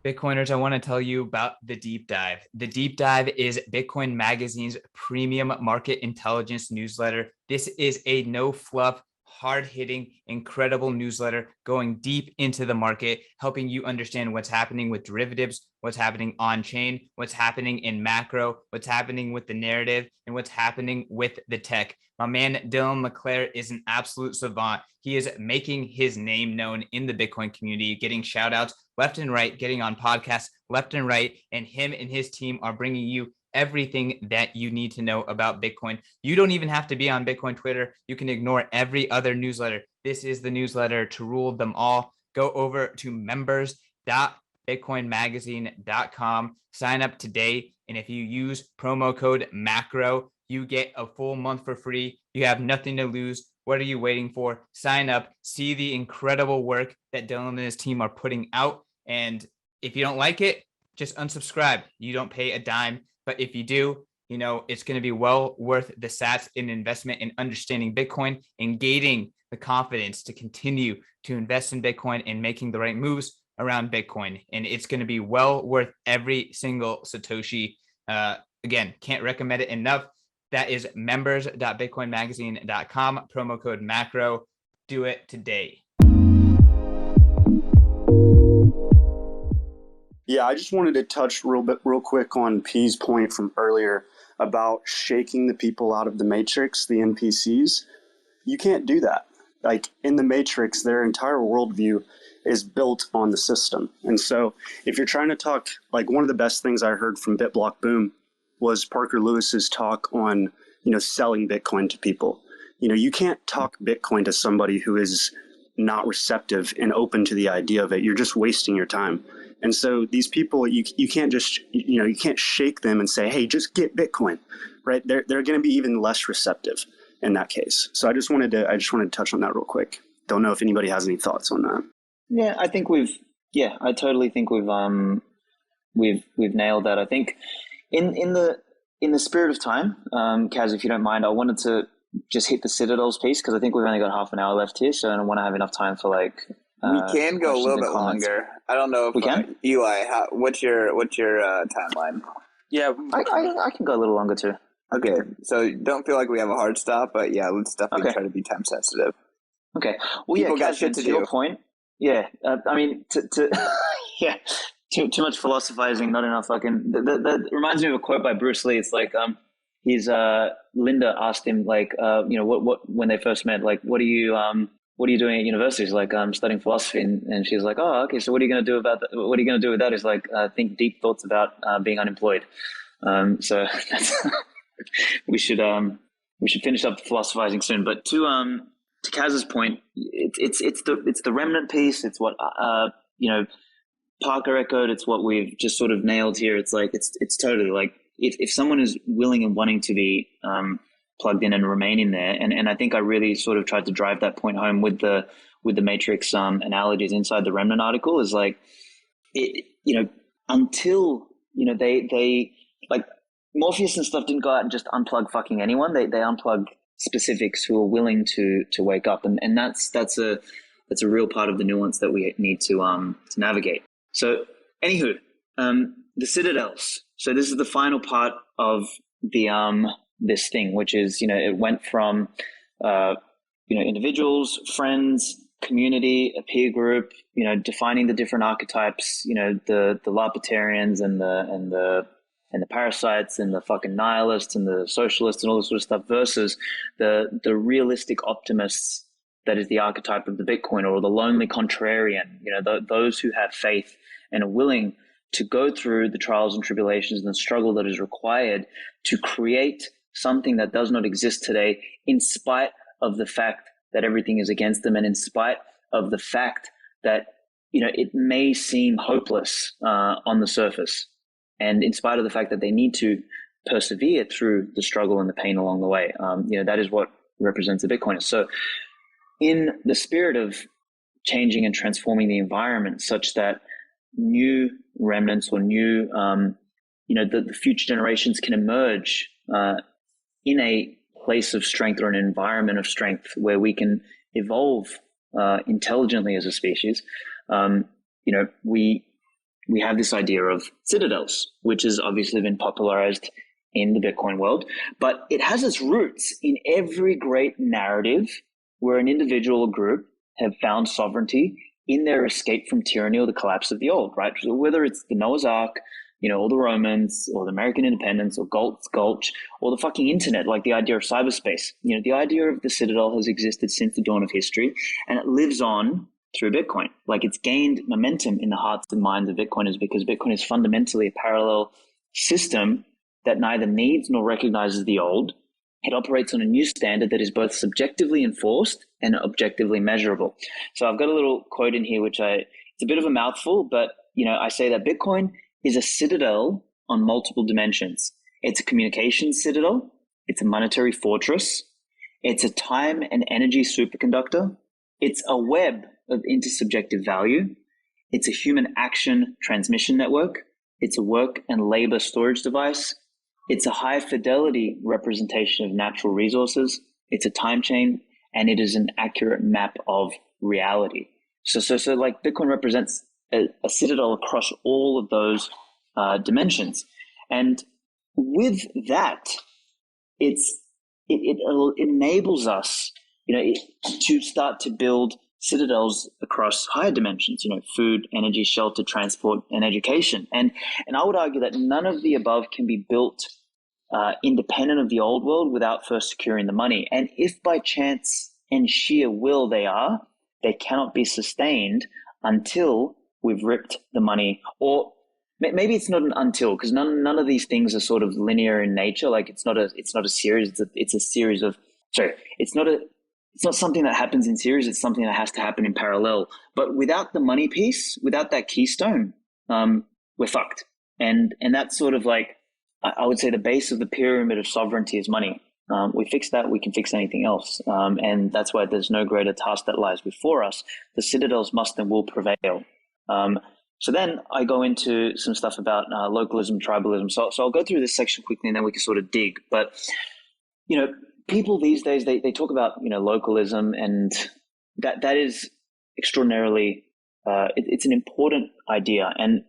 Bitcoiners, I want to tell you about the Deep Dive. The Deep Dive is Bitcoin Magazine's premium market intelligence newsletter. This is a no fluff, hard-hitting, incredible newsletter going deep into the market, helping you understand what's happening with derivatives, what's happening on chain, what's happening in macro, what's happening with the narrative, and what's happening with the tech. My man Dylan LeClaire is an absolute savant. He is making his name known in the Bitcoin community, getting shout outs left and right, getting on podcasts left and right, and him and his team are bringing you everything that you need to know about Bitcoin. You don't even have to be on Bitcoin Twitter. You can ignore every other newsletter. This is the newsletter to rule them all. Go over to members.bitcoinmagazine.com, sign up today, and if you use promo code MACRO, you get a full month for free. You have nothing to lose. What are you waiting for? Sign up, see the incredible work that Dylan and his team are putting out. And if you don't like it, just unsubscribe. You don't pay a dime. But if you do, you know, it's going to be well worth the sats in investment in understanding Bitcoin and gaining the confidence to continue to invest in Bitcoin and making the right moves around Bitcoin. And it's going to be well worth every single Satoshi. Again, can't recommend it enough. That is members.bitcoinmagazine.com, promo code MACRO. Do it today. Yeah, I just wanted to touch real quick on P's point from earlier about shaking the people out of the matrix, the NPCs. You can't do that. Like in the matrix, their entire worldview is built on the system. And so if you're trying to talk, like one of the best things I heard from BitBlock Boom was Parker Lewis's talk on, selling Bitcoin to people. You can't talk Bitcoin to somebody who is not receptive and open to the idea of it. You're just wasting your time. And so these people, you can't just, you can't shake them and say, hey, just get Bitcoin, right? They're going to be even less receptive in that case. So I just wanted to touch on that real quick. Don't know if anybody has any thoughts on that. Yeah, I think I totally think we've nailed that. I think in the spirit of time, Kaz, if you don't mind, I wanted to just hit the Citadels piece because I think we've only got half an hour left here, so I don't want to have enough time for we can go a little bit longer. I don't know if we can. Eli, what's your timeline? Yeah, I can go a little longer too. Okay, so don't feel like we have a hard stop, but yeah, let's definitely try to be time sensitive. Okay. Well, People got Kaz, shit to do. Your point. Yeah, I mean, yeah, too much philosophizing, not enough fucking. That reminds me of a quote by Bruce Lee. It's like, Linda asked him what when they first met, like, what are you doing at university? He's like, I'm studying philosophy, and she's like, oh, okay, so what are you going to do about that? What are you going to do with that? He's like, think deep thoughts about being unemployed. So that's we should finish up the philosophizing soon. But to Kaz's point, it's the remnant piece. It's what Parker echoed. It's what we've just sort of nailed here. It's like it's totally like if someone is willing and wanting to be plugged in and remain in there, and I think I really sort of tried to drive that point home with the matrix analogies inside the Remnant article is like until they like Morpheus and stuff didn't go out and just unplug fucking anyone. They unplugged specifics who are willing to wake up, and that's a real part of the nuance that we need to navigate. So anywho, the Citadels. So this is the final part of the this thing, which is it went from individuals, friends, community, a peer group, defining the different archetypes, the Larpatarians and the parasites and the fucking nihilists and the socialists and all this sort of stuff versus the realistic optimists. That is the archetype of the Bitcoiner, or the lonely contrarian, those who have faith and are willing to go through the trials and tribulations and the struggle that is required to create something that does not exist today, in spite of the fact that everything is against them, and in spite of the fact that, it may seem hopeless on the surface, and in spite of the fact that they need to persevere through the struggle and the pain along the way, that is what represents a Bitcoiner. So in the spirit of changing and transforming the environment such that new remnants or new, the future generations can emerge in a place of strength or an environment of strength where we can evolve intelligently as a species, we have this idea of citadels, which has obviously been popularized in the Bitcoin world, but it has its roots in every great narrative where an individual or group have found sovereignty in their escape from tyranny or the collapse of the old, right? So whether it's the Noah's Ark, or the Romans, or the American independence, or Galt's Gulch, or the fucking internet, like the idea of cyberspace. The idea of the Citadel has existed since the dawn of history, and it lives on through Bitcoin. Like, it's gained momentum in the hearts and minds of Bitcoiners because Bitcoin is fundamentally a parallel system that neither needs nor recognizes the old. It operates on a new standard that is both subjectively enforced and objectively measurable. So I've got a little quote in here, it's a bit of a mouthful, but I say that Bitcoin is a citadel on multiple dimensions. It's a communication citadel. It's a monetary fortress. It's a time and energy superconductor. It's a web of intersubjective value. It's a human action transmission network. It's a work and labor storage device. It's a high fidelity representation of natural resources. It's a time chain, and it is an accurate map of reality. So like Bitcoin represents a citadel across all of those dimensions. And with that, it enables us, to start to build citadels across higher dimensions, food, energy, shelter, transport, and education. And I would argue that none of the above can be built independent of the old world without first securing the money. And if by chance and sheer will they cannot be sustained until we've ripped the money, or maybe it's not an until, because none of these things are sort of linear in nature. Like, it's not a series. It's a series of, it's not something that happens in series. It's something that has to happen in parallel. But without the money piece, without that keystone, we're fucked. And that's sort of like, I would say the base of the pyramid of sovereignty is money. We fix that, we can fix anything else. And that's why there's no greater task that lies before us. The citadels must and will prevail. So then I go into some stuff about localism, tribalism. So I'll go through this section quickly, and then we can sort of dig. But, people these days, they talk about, localism, and that is extraordinarily, it's an important idea. And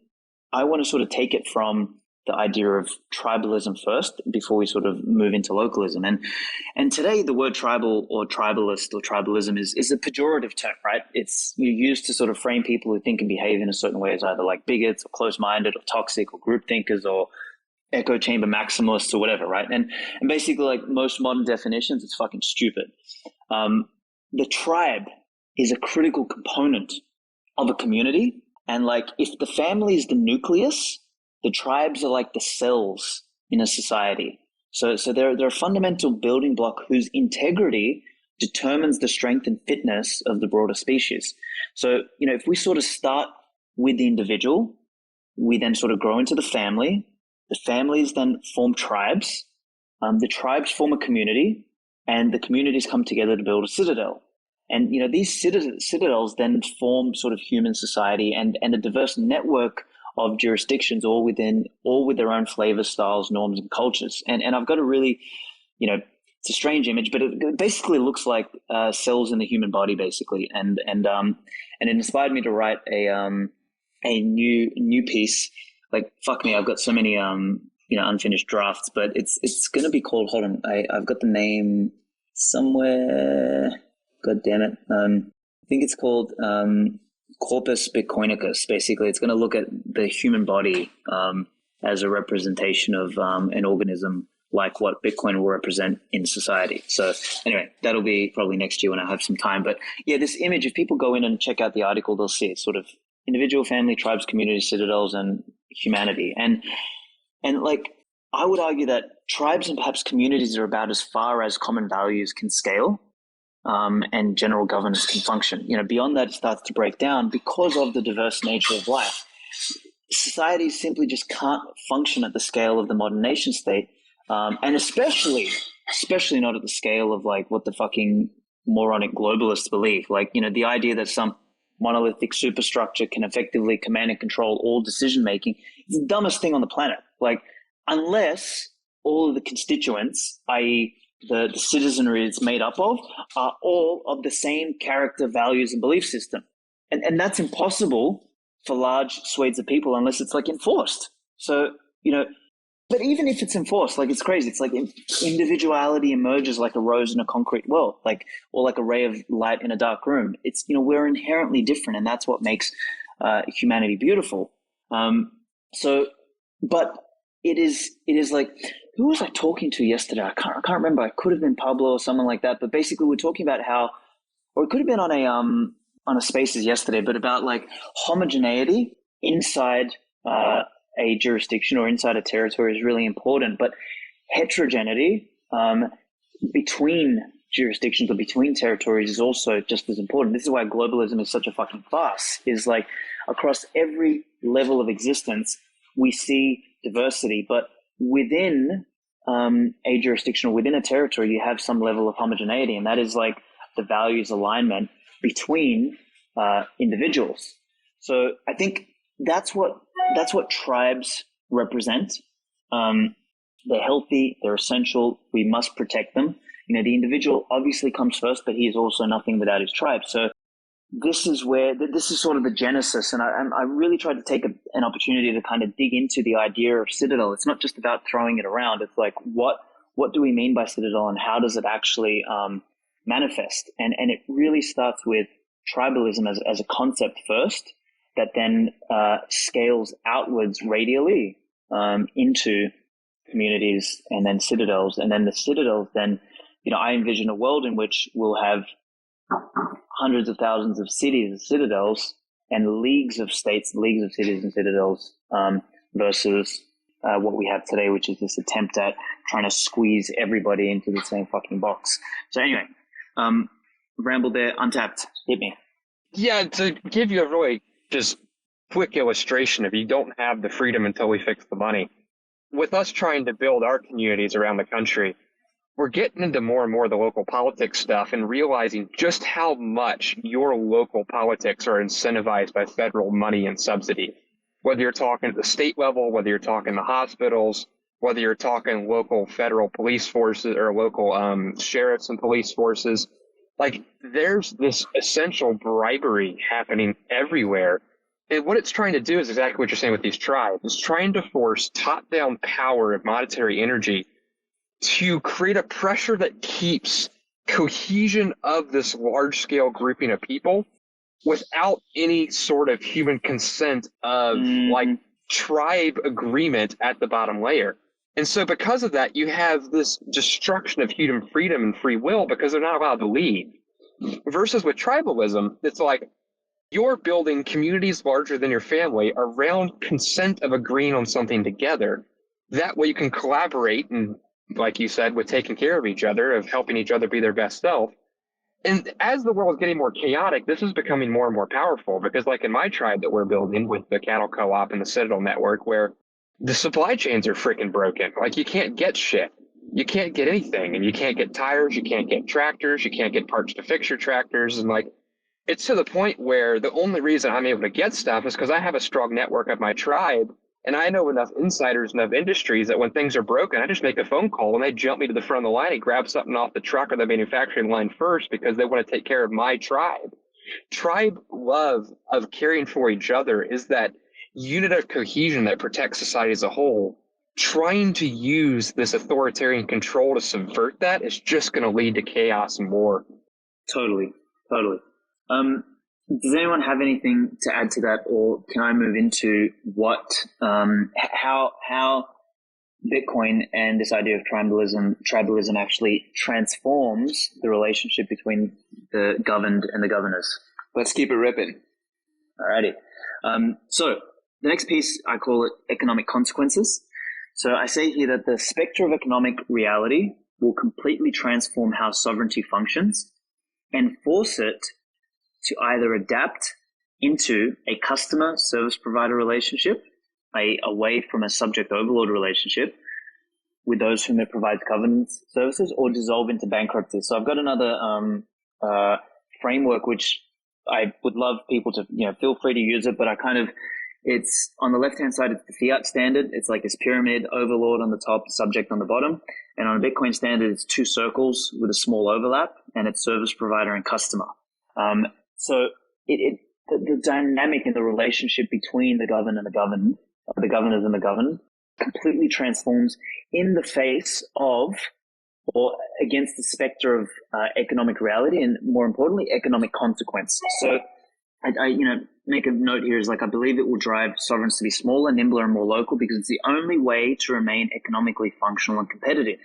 I want to sort of take it from the idea of tribalism first before we sort of move into localism. And today the word tribal or tribalist or tribalism is a pejorative term, right? It's used to sort of frame people who think and behave in a certain way as either like bigots or close-minded or toxic or group thinkers or echo chamber maximalists or whatever, right? And basically, like most modern definitions, it's fucking stupid. The tribe is a critical component of a community. And like, if the family is the nucleus, the tribes are like the cells in a society. So they're a fundamental building block whose integrity determines the strength and fitness of the broader species. So, if we sort of start with the individual, we then sort of grow into the family. The families then form tribes. The tribes form a community, and the communities come together to build a citadel. And, these citadels then form sort of human society and a diverse network of jurisdictions, all with their own flavors, styles, norms, and cultures. And I've got a really, it's a strange image, but it basically looks like cells in the human body, basically. And it inspired me to write a new piece. Like, fuck me, I've got so many unfinished drafts, but it's going to be called. Hold on, I've got the name somewhere. God damn it. I think it's called Corpus Bitcoinicus. Basically, it's going to look at the human body as a representation of an organism like what Bitcoin will represent in society. So anyway, that'll be probably next year when I have some time. But yeah, this image, if people go in and check out the article, they'll see it's sort of individual, family, tribes, communities, citadels, and humanity. And like, I would argue that tribes and perhaps communities are about as far as common values can scale. and general governance can function. Beyond that, it starts to break down because of the diverse nature of life. Societies simply just can't function at the scale of the modern nation state, and especially not at the scale of like what the fucking moronic globalists believe. Like, the idea that some monolithic superstructure can effectively command and control all decision making is the dumbest thing on the planet. Like, unless all of the constituents, i.e., the citizenry it's made up of, are all of the same character, values, and belief system. And that's impossible for large swathes of people unless it's like enforced. So, but even if it's enforced, like, it's crazy. It's like individuality emerges like a rose in a concrete world, or like a ray of light in a dark room. It's, we're inherently different, and that's what makes humanity beautiful. But it is like, who was I talking to yesterday? I can't remember. It could have been Pablo or someone like that. But basically, we're talking about how, or it could have been on a Spaces yesterday, but about like homogeneity inside a jurisdiction or inside a territory is really important. But heterogeneity between jurisdictions or between territories is also just as important. This is why globalism is such a fucking farce. Is like across every level of existence, we see diversity, but within a jurisdiction or within a territory, you have some level of homogeneity, and that is like the values alignment between individuals. So I think that's what tribes represent. They're healthy, they're essential. We must protect them. The individual obviously comes first, but he is also nothing without his tribe. So this is sort of the genesis. And I really tried to take an opportunity to kind of dig into the idea of Citadel. It's not just about throwing it around. It's like, what do we mean by Citadel, and how does it actually manifest? And it really starts with tribalism as a concept first, that then scales outwards radially into communities and then citadels. And then the citadels, then, I envision a world in which we'll have hundreds of thousands of cities and citadels, and leagues of states, leagues of cities and citadels, versus what we have today, which is this attempt at trying to squeeze everybody into the same fucking box. So anyway, rambled there. Untapped, hit me. Yeah, to give you a really just quick illustration, if you don't have the freedom until we fix the money, with us trying to build our communities around the country, we're getting into more and more of the local politics stuff and realizing just how much your local politics are incentivized by federal money and subsidy. Whether you're talking at the state level, whether you're talking the hospitals, whether you're talking local federal police forces or local sheriffs and police forces, like, there's this essential bribery happening everywhere. And what it's trying to do is exactly what you're saying with these tribes. It's trying to force top-down power of monetary energy to create a pressure that keeps cohesion of this large-scale grouping of people without any sort of human consent of like tribe agreement at the bottom layer. And so because of that, you have this destruction of human freedom and free will because they're not allowed to lead. Versus with tribalism, it's like you're building communities larger than your family around consent of agreeing on something together. That way you can collaborate and, like you said, with taking care of each other, of helping each other be their best self. And as the world is getting more chaotic, this is becoming more and more powerful because, like in my tribe that we're building with the cattle co-op and the Citadel network, where the supply chains are freaking broken. Like, you can't get shit. You can't get anything, and you can't get tires, you can't get tractors, you can't get parts to fix your tractors. And like, it's to the point where the only reason I'm able to get stuff is because I have a strong network of my tribe, and I know enough insiders, enough industries that when things are broken, I just make a phone call and they jump me to the front of the line and grab something off the truck or the manufacturing line first because they want to take care of my tribe. Tribe love of caring for each other is that unit of cohesion that protects society as a whole. Trying to use this authoritarian control to subvert that is just going to lead to chaos and war. Totally. Does anyone have anything to add to that, or can I move into what, how Bitcoin and this idea of tribalism actually transforms the relationship between the governed and the governors? Let's keep it ripping. Alrighty. So the next piece, I call it economic consequences. So I say here that the spectre of economic reality will completely transform how sovereignty functions and force it to either adapt into a customer service provider relationship, away from a subject overlord relationship with those whom it provides governance services, or dissolve into bankruptcy. So I've got another framework which I would love people to, feel free to use it, but it's on the left-hand side, it's the fiat standard. It's like this pyramid, overlord on the top, subject on the bottom. And on a Bitcoin standard, it's two circles with a small overlap, and it's service provider and customer. So the dynamic in the relationship between the governed and the governed, the governors and the governed, completely transforms in the face of, or against the specter of economic reality, and more importantly, economic consequence. So I make a note here is I believe it will drive sovereigns to be smaller, nimbler, and more local, because it's the only way to remain economically functional and competitive.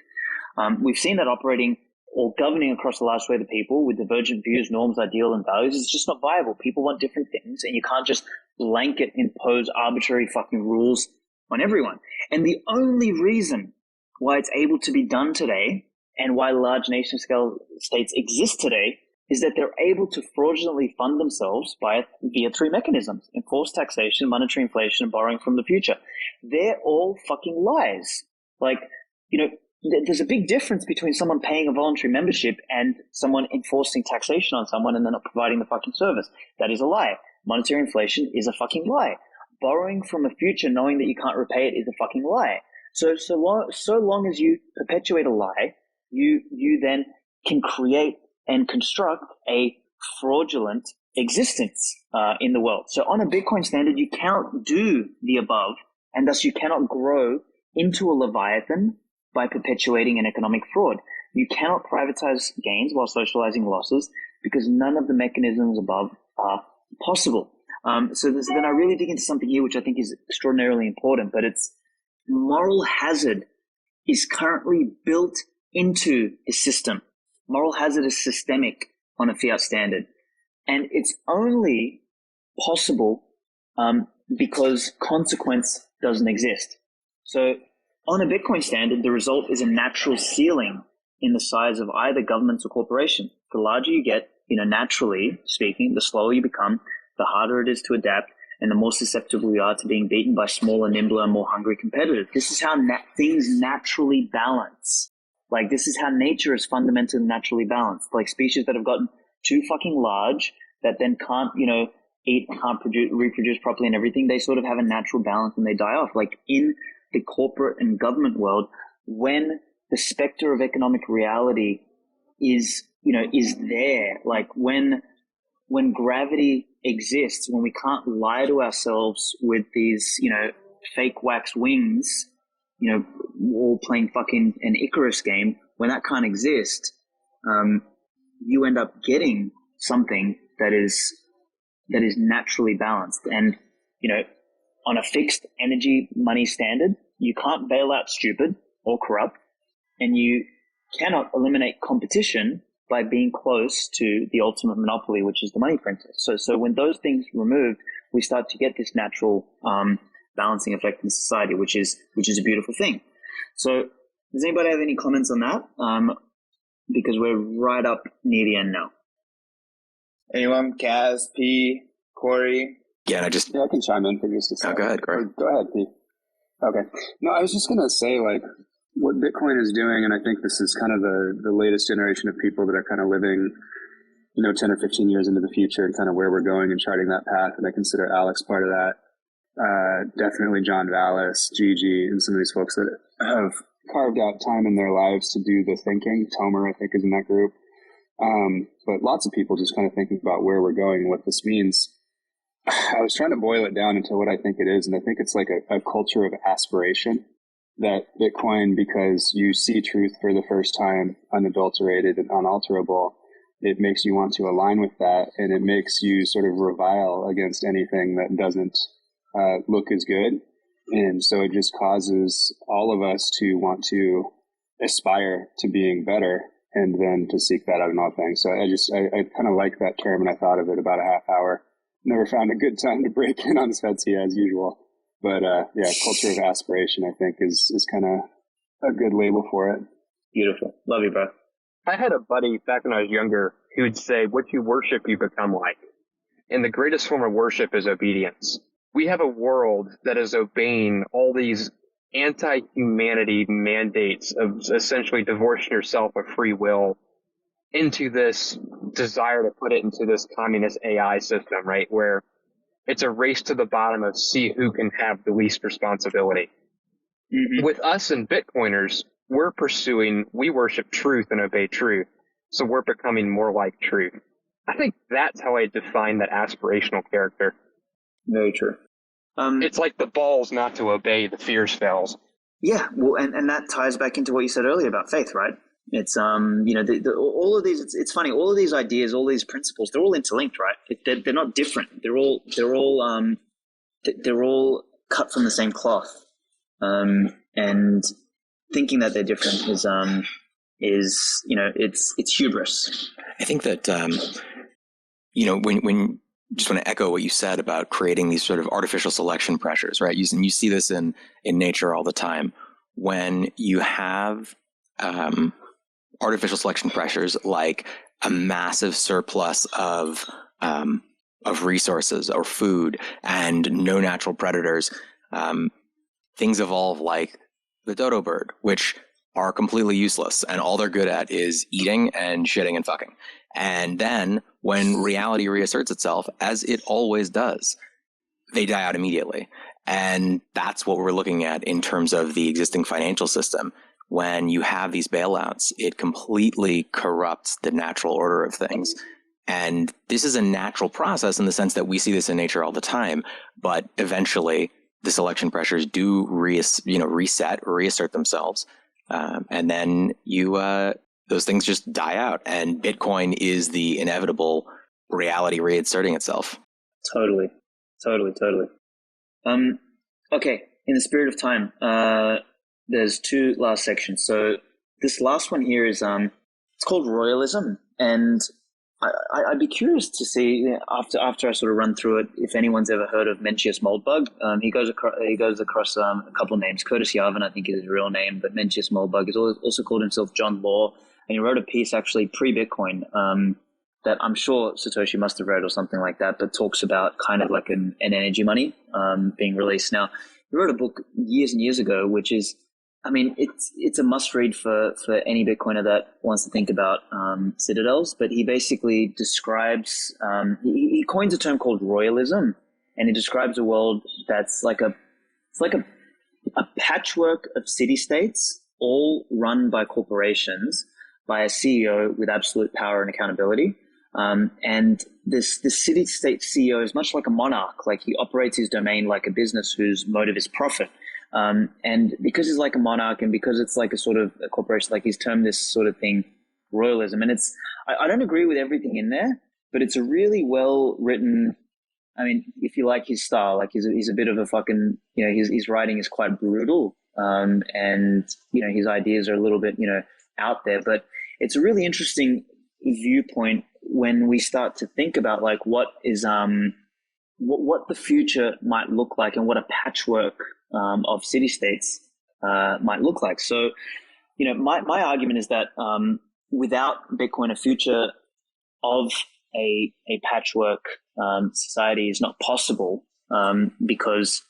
We've seen that operating or governing across a large swathe of people with divergent views, norms, ideal, and values is just not viable. People want different things, and you can't just blanket impose arbitrary fucking rules on everyone. And the only reason why it's able to be done today, and why large nation-scale states exist today, is that they're able to fraudulently fund themselves via three mechanisms: enforced taxation, monetary inflation, and borrowing from the future. They're all fucking lies. There's a big difference between someone paying a voluntary membership and someone enforcing taxation on someone and then not providing the fucking service. That is a lie. Monetary inflation is a fucking lie. Borrowing from a future knowing that you can't repay it is a fucking lie. So long as you perpetuate a lie, you then can create and construct a fraudulent existence in the world. So on a Bitcoin standard, you cannot do the above, and thus you cannot grow into a Leviathan by perpetuating an economic fraud. You cannot privatize gains while socializing losses, because none of the mechanisms above are possible. Then I really dig into something here which I think is extraordinarily important, but it's moral hazard is currently built into the system. Moral hazard is systemic on a fiat standard, and it's only possible because consequence doesn't exist. So on a Bitcoin standard, the result is a natural ceiling in the size of either governments or corporations. The larger you get, naturally speaking, the slower you become, the harder it is to adapt, and the more susceptible we are to being beaten by smaller, nimbler, and more hungry competitors. This is how things naturally balance. This is how nature is fundamentally naturally balanced. Species that have gotten too fucking large, that then can't, eat, can't reproduce properly and everything, they sort of have a natural balance and they die off. In the corporate and government world, when the specter of economic reality is there, when gravity exists, when we can't lie to ourselves with these, fake wax wings, all playing fucking an Icarus game, when that can't exist, you end up getting something that is naturally balanced. And, on a fixed energy money standard, you can't bail out stupid or corrupt, and you cannot eliminate competition by being close to the ultimate monopoly, which is the money printer. So when those things removed, we start to get this natural balancing effect in society, which is a beautiful thing. So does anybody have any comments on that? Because we're right up near the end now. Anyone? Kaz, P, Corey? Yeah, I can chime in for just a second. Go ahead, Corey. Go ahead, P. Okay. No, I was just going to say, what Bitcoin is doing, and I think this is kind of the latest generation of people that are kind of living, 10 or 15 years into the future and kind of where we're going and charting that path. And I consider Aleks part of that. Definitely John Vallis, Gigi, and some of these folks that have carved out time in their lives to do the thinking. Tomer, I think, is in that group. But lots of people just kind of thinking about where we're going and what this means. I was trying to boil it down into what I think it is, and I think it's like a culture of aspiration that Bitcoin, because you see truth for the first time, unadulterated and unalterable, it makes you want to align with that, and it makes you sort of revile against anything that doesn't look as good. And so it just causes all of us to want to aspire to being better and then to seek that out in all things. So I kind of like that term, and I thought of it about a half hour. Never found a good time to break in on Svetski as usual. But culture of aspiration, I think, is kind of a good label for it. Beautiful. Love you, bro. I had a buddy back when I was younger he would say, what you worship, you become like. And the greatest form of worship is obedience. We have a world that is obeying all these anti-humanity mandates of essentially divorcing yourself of free will into this desire to put it into this communist AI system, right? Where it's a race to the bottom of see who can have the least responsibility. Mm-hmm. With us and Bitcoiners, we worship truth and obey truth. So we're becoming more like truth. I think that's how I define that aspirational character. Very true. It's like the balls not to obey, the fear spells. Yeah, well, and that ties back into what you said earlier about faith, right? It's all of these. It's funny. All of these ideas, all these principles, they're all interlinked, right? They're not different. They're all cut from the same cloth. And thinking that they're different is it's hubris. I think that when just want to echo what you said about creating these sort of artificial selection pressures, right? You see this in nature all the time. When you have artificial selection pressures like a massive surplus of resources or food and no natural predators, things evolve like the dodo bird, which are completely useless, and all they're good at is eating and shitting and fucking. And then when reality reasserts itself, as it always does, they die out immediately. And that's what we're looking at in terms of the existing financial system. When you have these bailouts, it completely corrupts the natural order of things. And this is a natural process in the sense that we see this in nature all the time, but eventually the selection pressures do reassert themselves. And then those things just die out, and Bitcoin is the inevitable reality reasserting itself. Totally. Okay, in the spirit of time, there's two last sections. So this last one here is it's called Royalism, and I'd be curious to see after I sort of run through it if anyone's ever heard of Mencius Moldbug. He goes across a couple of names. Curtis Yarvin, I think, is his real name, but Mencius Moldbug is also called himself John Law, and he wrote a piece actually pre-Bitcoin that I'm sure Satoshi must have read or something like that, but talks about kind of like an energy money being released. Now, he wrote a book years and years ago, which is, I mean, it's a must read for any Bitcoiner that wants to think about citadels. But he basically describes, he coins a term called royalism, and he describes a world that's like a patchwork of city-states, all run by corporations, by a CEO with absolute power and accountability. And this city-state CEO is much like a monarch. Like, he operates his domain like a business whose motive is profit. And because he's like a monarch, and because it's like a sort of a corporation, like he's termed this sort of thing royalism. And I don't agree with everything in there, but it's a really well written. I mean, if you like his style, like he's a bit of a fucking, his writing is quite brutal. And his ideas are a little bit, out there, but it's a really interesting viewpoint when we start to think about like what is, what the future might look like, and what a patchwork of city-states might look like. So, my argument is that without Bitcoin, a future of a patchwork society is not possible, because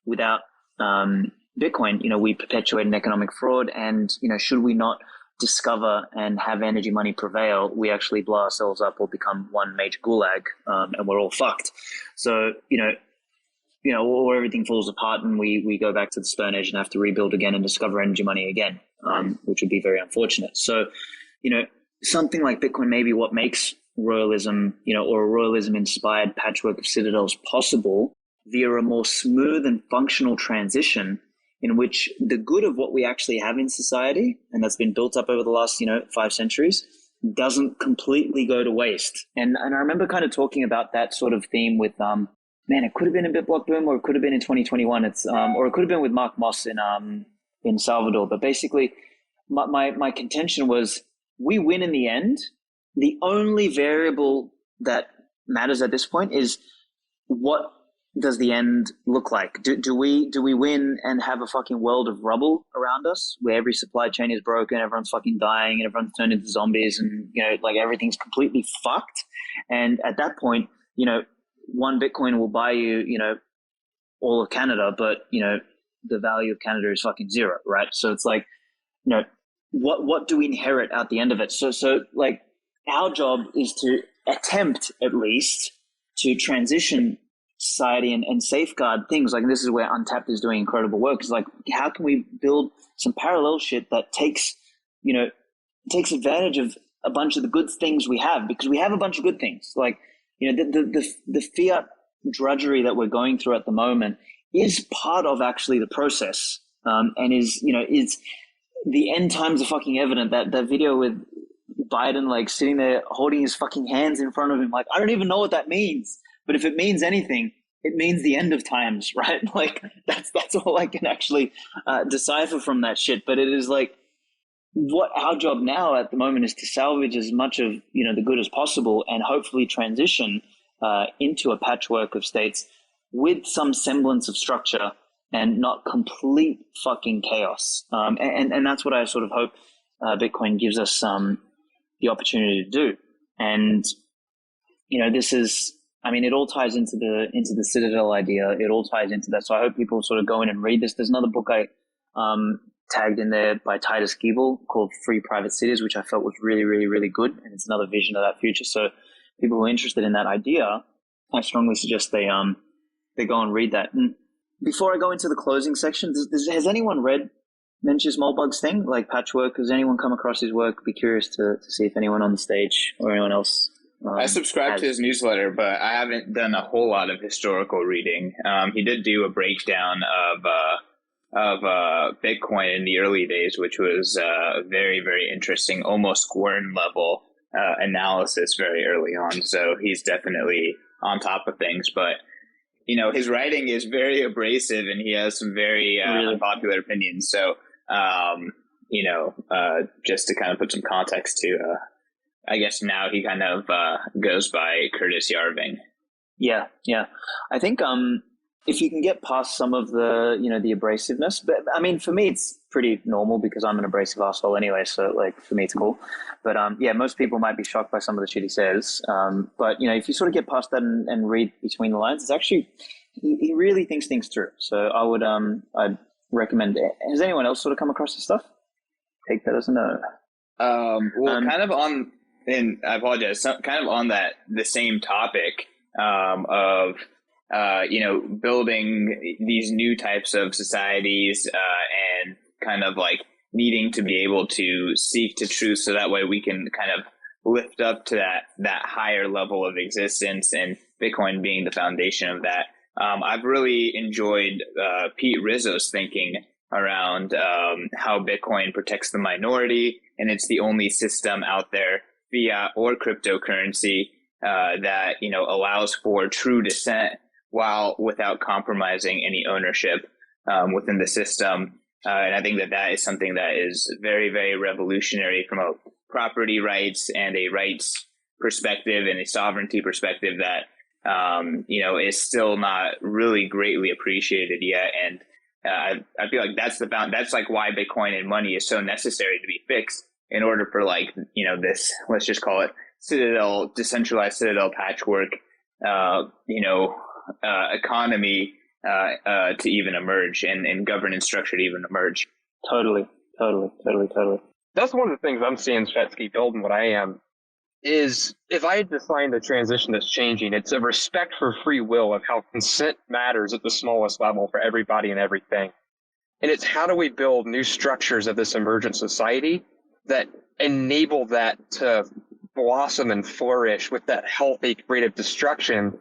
without Bitcoin, we perpetuate an economic fraud, and should we not discover and have energy money prevail, we actually blow ourselves up or become one major gulag, and we're all fucked. So, or everything falls apart and we go back to the Stone Age and have to rebuild again and discover energy money again, which would be very unfortunate. So, something like Bitcoin may be what makes royalism, or a royalism-inspired patchwork of citadels possible via a more smooth and functional transition in which the good of what we actually have in society, and that's been built up over the last, 5 centuries, doesn't completely go to waste. And I remember kind of talking about that sort of theme with, it could have been in BitBlock Boom, or it could have been in 2021. It's, or it could have been with Mark Moss in Salvador. But basically, my contention was, we win in the end. The only variable that matters at this point is what does the end look like? Do we win and have a fucking world of rubble around us where every supply chain is broken, everyone's fucking dying, and everyone's turned into zombies, and like everything's completely fucked? And at that point, one Bitcoin will buy you, all of Canada, but the value of Canada is fucking zero, right? So it's like, what do we inherit at the end of it? So like our job is to attempt at least to transition society and safeguard things. Like this is where Untapped is doing incredible work. It's like, how can we build some parallel shit that takes advantage of a bunch of the good things we have, because we have a bunch of good things. Like, the fiat drudgery that we're going through at the moment is part of actually the process. And is the end times are fucking evident. That video with Biden, like sitting there holding his fucking hands in front of him. Like, I don't even know what that means, but if it means anything, it means the end of times, right? Like that's all I can actually decipher from that shit. But it is like, what our job now at the moment is to salvage as much of the good as possible, and hopefully transition into a patchwork of states with some semblance of structure and not complete fucking chaos. And that's what I sort of hope Bitcoin gives us the opportunity to do. And this is, it all ties into the Citadel idea. It all ties into that. So I hope people sort of go in and read this. There's another book I tagged in there by Titus Giebel called Free Private Cities, which I felt was really, really, really good. And it's another vision of that future. So people who are interested in that idea, I strongly suggest they go and read that. And before I go into the closing section, has anyone read Mencius Moldbug's thing, like Patchwork? Has anyone come across his work? Be curious to see if anyone on the stage or anyone else. I subscribe to his newsletter, but I haven't done a whole lot of historical reading. He did do a breakdown of Bitcoin in the early days, which was very, very interesting, almost Squirn level analysis very early on. So he's definitely on top of things. But his writing is very abrasive, and he has some very unpopular opinions. So just to kind of put some context to, I guess now he kind of goes by Curtis Yarving. Yeah. I think if you can get past some of the the abrasiveness, but for me it's pretty normal because I'm an abrasive asshole anyway. So like for me it's cool. But most people might be shocked by some of the shit he says. But if you sort of get past that and read between the lines, it's actually he really thinks things through. So I would I'd recommend it. Has anyone else sort of come across this stuff? Take that as a no. Kind of on, and I apologize, kind of on the same topic of building these new types of societies and kind of like needing to be able to seek to truth, so that way we can kind of lift up to that higher level of existence, and Bitcoin being the foundation of that. I've really enjoyed Pete Rizzo's thinking around how Bitcoin protects the minority, and it's the only system out there, fiat or cryptocurrency, that allows for true dissent without compromising any ownership within the system. And I think that is something that is very, very revolutionary from a property rights and a rights perspective and a sovereignty perspective that is still not really greatly appreciated yet. And I feel like that's like why Bitcoin and money is so necessary to be fixed, in order for this, let's just call it decentralized Citadel patchwork, economy to even emerge, and governance structure to even emerge. Totally. That's one of the things I'm seeing Svetski building what I am, is if I had defined the transition that's changing, it's a respect for free will of how consent matters at the smallest level for everybody and everything. And it's how do we build new structures of this emergent society that enable that to blossom and flourish with that healthy creative destruction,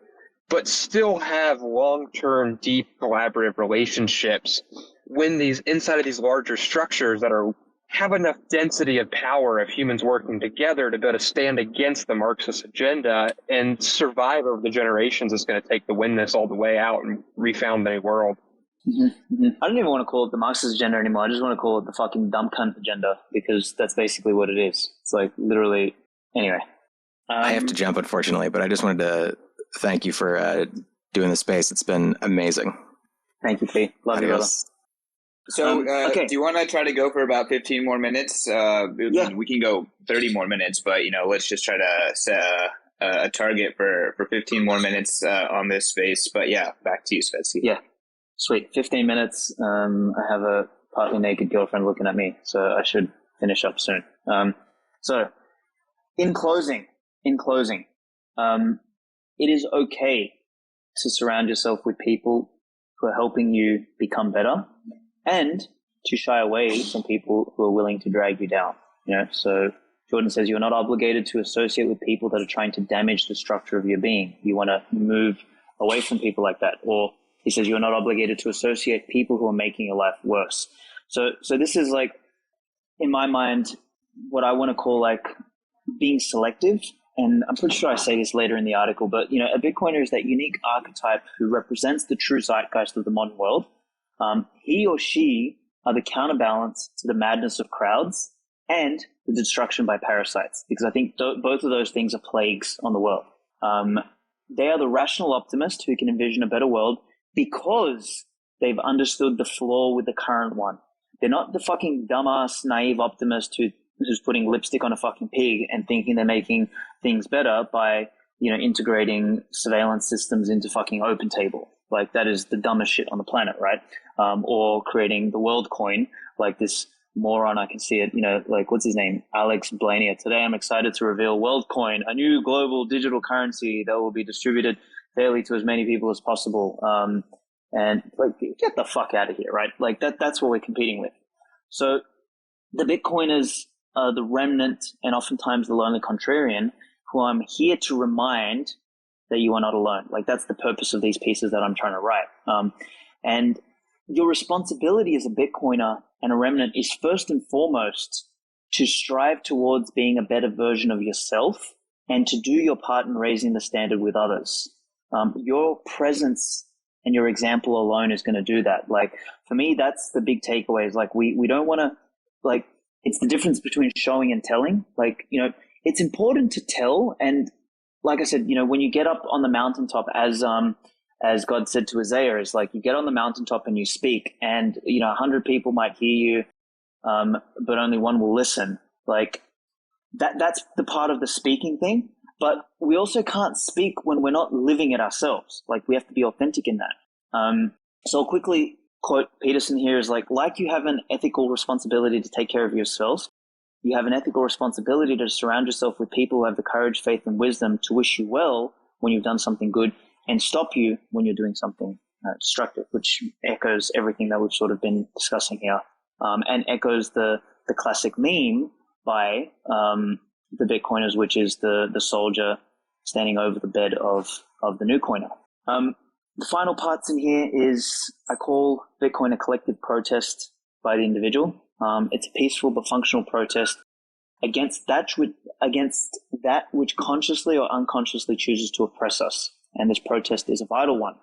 but still have long-term, deep collaborative relationships when these inside of these larger structures that have enough density of power of humans working together to be able to stand against the Marxist agenda and survive over the generations it's going to take to win this all the way out and refound the new world. Mm-hmm. I don't even want to call it the Marxist agenda anymore. I just want to call it the fucking dumb cunt agenda, because that's basically what it is. It's like literally. Anyway. I have to jump, unfortunately, but I just wanted to thank you for doing the space. It's been amazing. Thank you, P. Love you, brother. So, okay. Do you want to try to go for about 15 more minutes? We can go 30 more minutes, but let's just try to set a target for 15 more minutes on this space. But yeah, back to you, Svetski. Yeah, sweet. 15 minutes. I have a partly naked girlfriend looking at me, so I should finish up soon. So, in closing, it is okay to surround yourself with people who are helping you become better, and to shy away from people who are willing to drag you down. So Jordan says you're not obligated to associate with people that are trying to damage the structure of your being. You want to move away from people like that. Or he says you're not obligated to associate people who are making your life worse. So this is like, in my mind, what I want to call like being selective. And I'm pretty sure I say this later in the article, but a Bitcoiner is that unique archetype who represents the true zeitgeist of the modern world. He or she are the counterbalance to the madness of crowds and the destruction by parasites, because I think both of those things are plagues on the world. They are the rational optimist who can envision a better world because they've understood the flaw with the current one. They're not the fucking dumbass, naive optimist who's putting lipstick on a fucking pig and thinking they're making things better by, integrating surveillance systems into fucking OpenTable. Like, that is the dumbest shit on the planet, right? Or creating the world coin, like this moron, I can see it, like, what's his name? Aleks Svetski. Today I'm excited to reveal WorldCoin, a new global digital currency that will be distributed fairly to as many people as possible. And like, get the fuck out of here, right? Like that's what we're competing with. So the Bitcoiners are the remnant and oftentimes the lonely contrarian who I'm here to remind that you are not alone. Like, that's the purpose of these pieces that I'm trying to write. And your responsibility as a Bitcoiner and a remnant is first and foremost to strive towards being a better version of yourself and to do your part in raising the standard with others. Your presence and your example alone is going to do that. Like, for me, that's the big takeaway is like, we don't want to, like, it's the difference between showing and telling. Like, it's important to tell. And like I said, when you get up on the mountaintop, as God said to Isaiah, is like, you get on the mountaintop and you speak, and 100 people might hear you, but only one will listen. Like, that's the part of the speaking thing. But we also can't speak when we're not living it ourselves. Like, we have to be authentic in that. So I'll quickly quote Peterson here is like you have an ethical responsibility to take care of yourself, you have an ethical responsibility to surround yourself with people who have the courage, faith, and wisdom to wish you well when you've done something good and stop you when you're doing something destructive, which echoes everything that we've sort of been discussing here, and echoes the classic meme by the Bitcoiners, which is the soldier standing over the bed of the new coiner. The final parts in here is I call Bitcoin a collective protest by the individual. It's a peaceful but functional protest against that which consciously or unconsciously chooses to oppress us. And this protest is a vital one.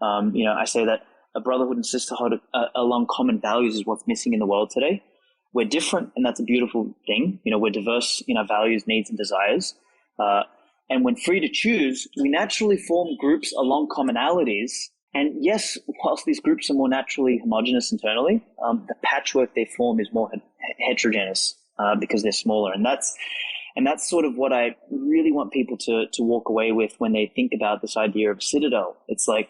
I say that a brotherhood and sisterhood along common values is what's missing in the world today. We're different, and that's a beautiful thing. We're diverse in our values, needs, and desires. And when free to choose, we naturally form groups along commonalities. And yes, whilst these groups are more naturally homogenous internally, the patchwork they form is more heterogeneous because they're smaller. And that's sort of what I really want people to walk away with when they think about this idea of Citadel. It's like,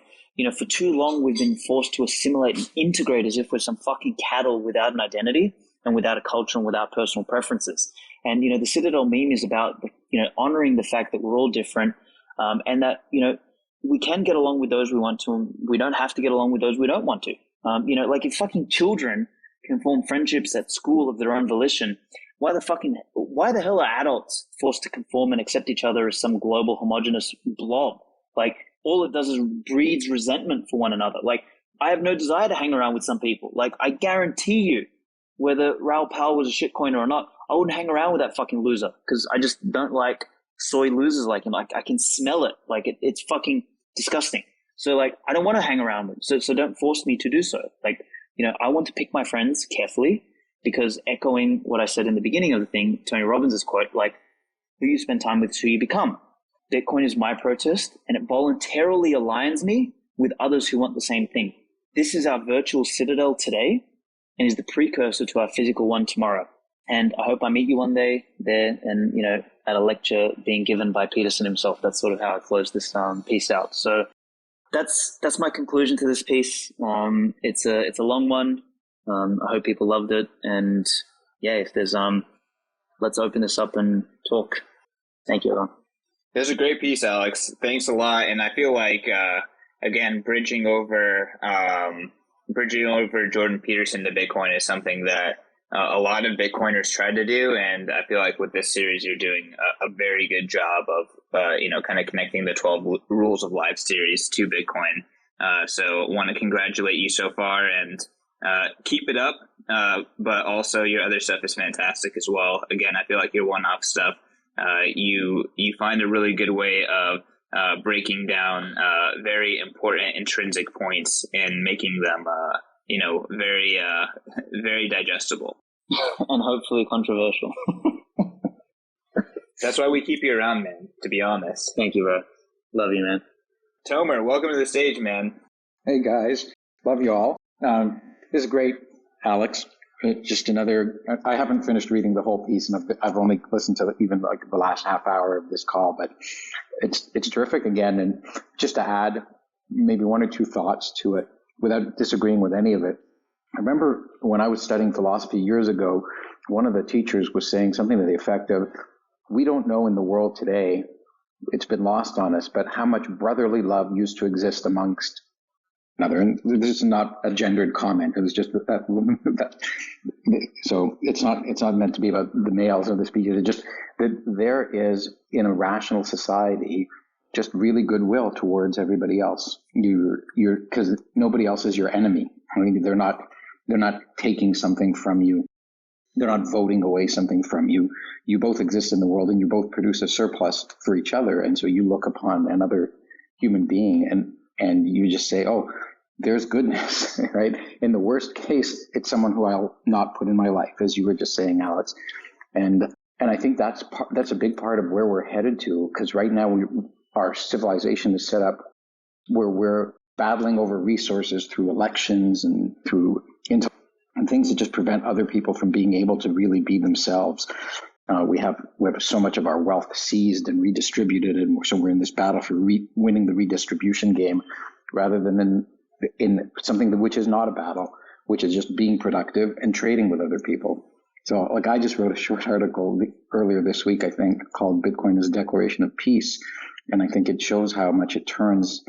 for too long we've been forced to assimilate and integrate as if we're some fucking cattle without an identity and without a culture and without personal preferences. And, the Citadel meme is about, honoring the fact that we're all different, and that, we can get along with those we want to, and we don't have to get along with those we don't want to. Like, if fucking children can form friendships at school of their own volition, why the hell are adults forced to conform and accept each other as some global homogenous blob? Like, all it does is breeds resentment for one another. Like, I have no desire to hang around with some people. Like, I guarantee you, whether Raoul Pal was a shitcoiner or not, I wouldn't hang around with that fucking loser because I just don't like soy losers like him. Like, I can smell it. Like, it's fucking disgusting. So, like, I don't want to hang around with him. So don't force me to do so. Like, I want to pick my friends carefully because, echoing what I said in the beginning of the thing, Tony Robbins' quote, like, who you spend time with is who you become. Bitcoin is my protest, and it voluntarily aligns me with others who want the same thing. This is our virtual Citadel today and is the precursor to our physical one tomorrow. And I hope I meet you one day there and, at a lecture being given by Peterson himself. That's sort of how I close this piece out. So that's my conclusion to this piece. It's a long one. I hope people loved it. And yeah, if there's let's open this up and talk. Thank you, everyone. It was a great piece, Aleks. Thanks a lot. And I feel like, again, bridging over Jordan Peterson to Bitcoin is something that a lot of Bitcoiners try to do. And I feel like with this series, you're doing a very good job of, kind of connecting the 12 Rules of Life series to Bitcoin. So want to congratulate you so far and keep it up. But also your other stuff is fantastic as well. Again, I feel like your one-off stuff, you find a really good way of breaking down very important intrinsic points and making them, very, very digestible. And hopefully controversial. That's why we keep you around, man, to be honest. Thank you, bro. Love you, man. Tomer, welcome to the stage, man. Hey, guys. Love you all. This is great, Aleks. Just another, I haven't finished reading the whole piece, and I've only listened to even like the last half hour of this call, but it's terrific again. And just to add maybe one or two thoughts to it without disagreeing with any of it. I remember when I was studying philosophy years ago, one of the teachers was saying something to the effect of, we don't know in the world today, it's been lost on us, but how much brotherly love used to exist amongst another. And this is not a gendered comment. It was just that so it's not meant to be about the males of the species. It's just that there is in a rational society just really goodwill towards everybody else. You're because nobody else is your enemy. I mean, they're not taking something from you. They're not voting away something from you. You both exist in the world and you both produce a surplus for each other. And so you look upon another human being and you just say, oh, there's goodness, right? In the worst case, it's someone who I'll not put in my life, as you were just saying, Aleks. And I think that's a big part of where we're headed to, because right now our civilization is set up where we're battling over resources through elections and through and things that just prevent other people from being able to really be themselves. We have so much of our wealth seized and redistributed, and so we're in this battle for winning the redistribution game, rather than in something which is not a battle, which is just being productive and trading with other people. So, like, I just wrote a short article earlier this week, I think, called "Bitcoin is a Declaration of Peace," and I think it shows how much it turns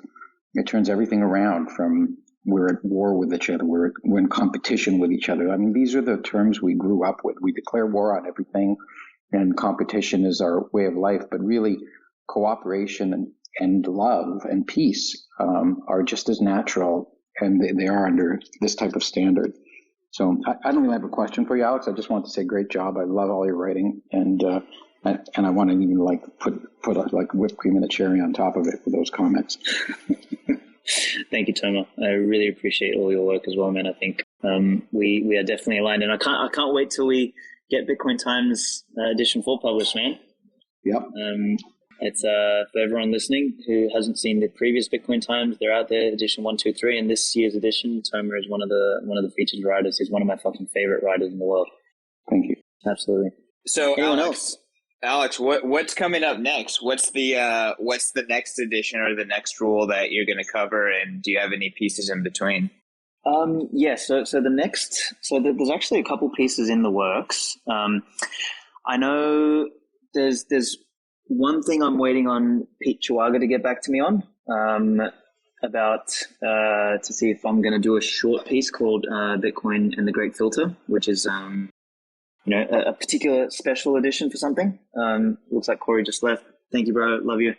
everything around from we're at war with each other, we're in competition with each other. I mean, these are the terms we grew up with. We declare war on everything, and competition is our way of life. But really, cooperation and love and peace are just as natural, and they are under this type of standard. So I don't really have a question for you, Aleks. I just want to say great job. I love all your writing, and I want to even put like whipped cream and a cherry on top of it with those comments. Thank you, Tomer. I really appreciate all your work as well, man. I think we are definitely aligned, and I can't wait till we get Bitcoin Times edition 4 published, man. Yep. It's for everyone listening who hasn't seen the previous Bitcoin Times. They're out there, edition 1, 2, 3, and this year's edition, Tomer is one of the featured writers. He's one of my fucking favorite writers in the world. Thank you. Absolutely. So, anyone else? Aleks, what's coming up next? What's the next edition or the next rule that you're going to cover, and do you have any pieces in between? So there's actually a couple pieces in the works. I know there's one thing I'm waiting on Pete Chihuahua to get back to me on about to see if I'm going to do a short piece called Bitcoin and the Great Filter, which is a particular special edition for something. Looks like Corey just left. Thank you, bro. Love you.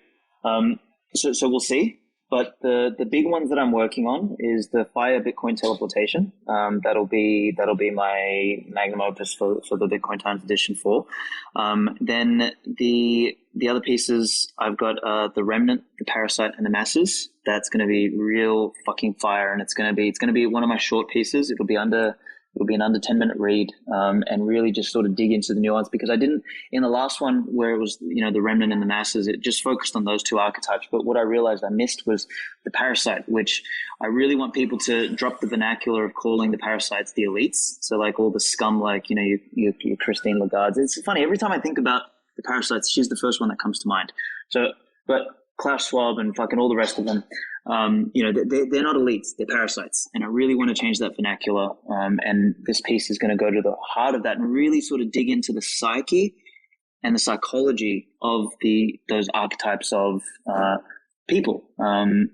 So we'll see. But the big ones that I'm working on is the Fire Bitcoin teleportation. That'll be my magnum opus for the Bitcoin Times edition 4. Then the other pieces, I've got the Remnant, the Parasite, and the Masses. That's going to be real fucking fire, and it's going to be one of my short pieces. It'll be under It'll be an under 10-minute read, and really just sort of dig into the nuance, because I didn't, in the last one where it was, the Remnant and the Masses, it just focused on those two archetypes. But what I realized I missed was the parasite, which I really want people to drop the vernacular of calling the parasites the elites. So like all the scum, like, your Christine Lagarde. It's funny, every time I think about the parasites, she's the first one that comes to mind. So, but Klaus Schwab and fucking all the rest of them, they're not elites, they're parasites. And I really want to change that vernacular. And this piece is going to go to the heart of that and really sort of dig into the psyche and the psychology of those archetypes of people, and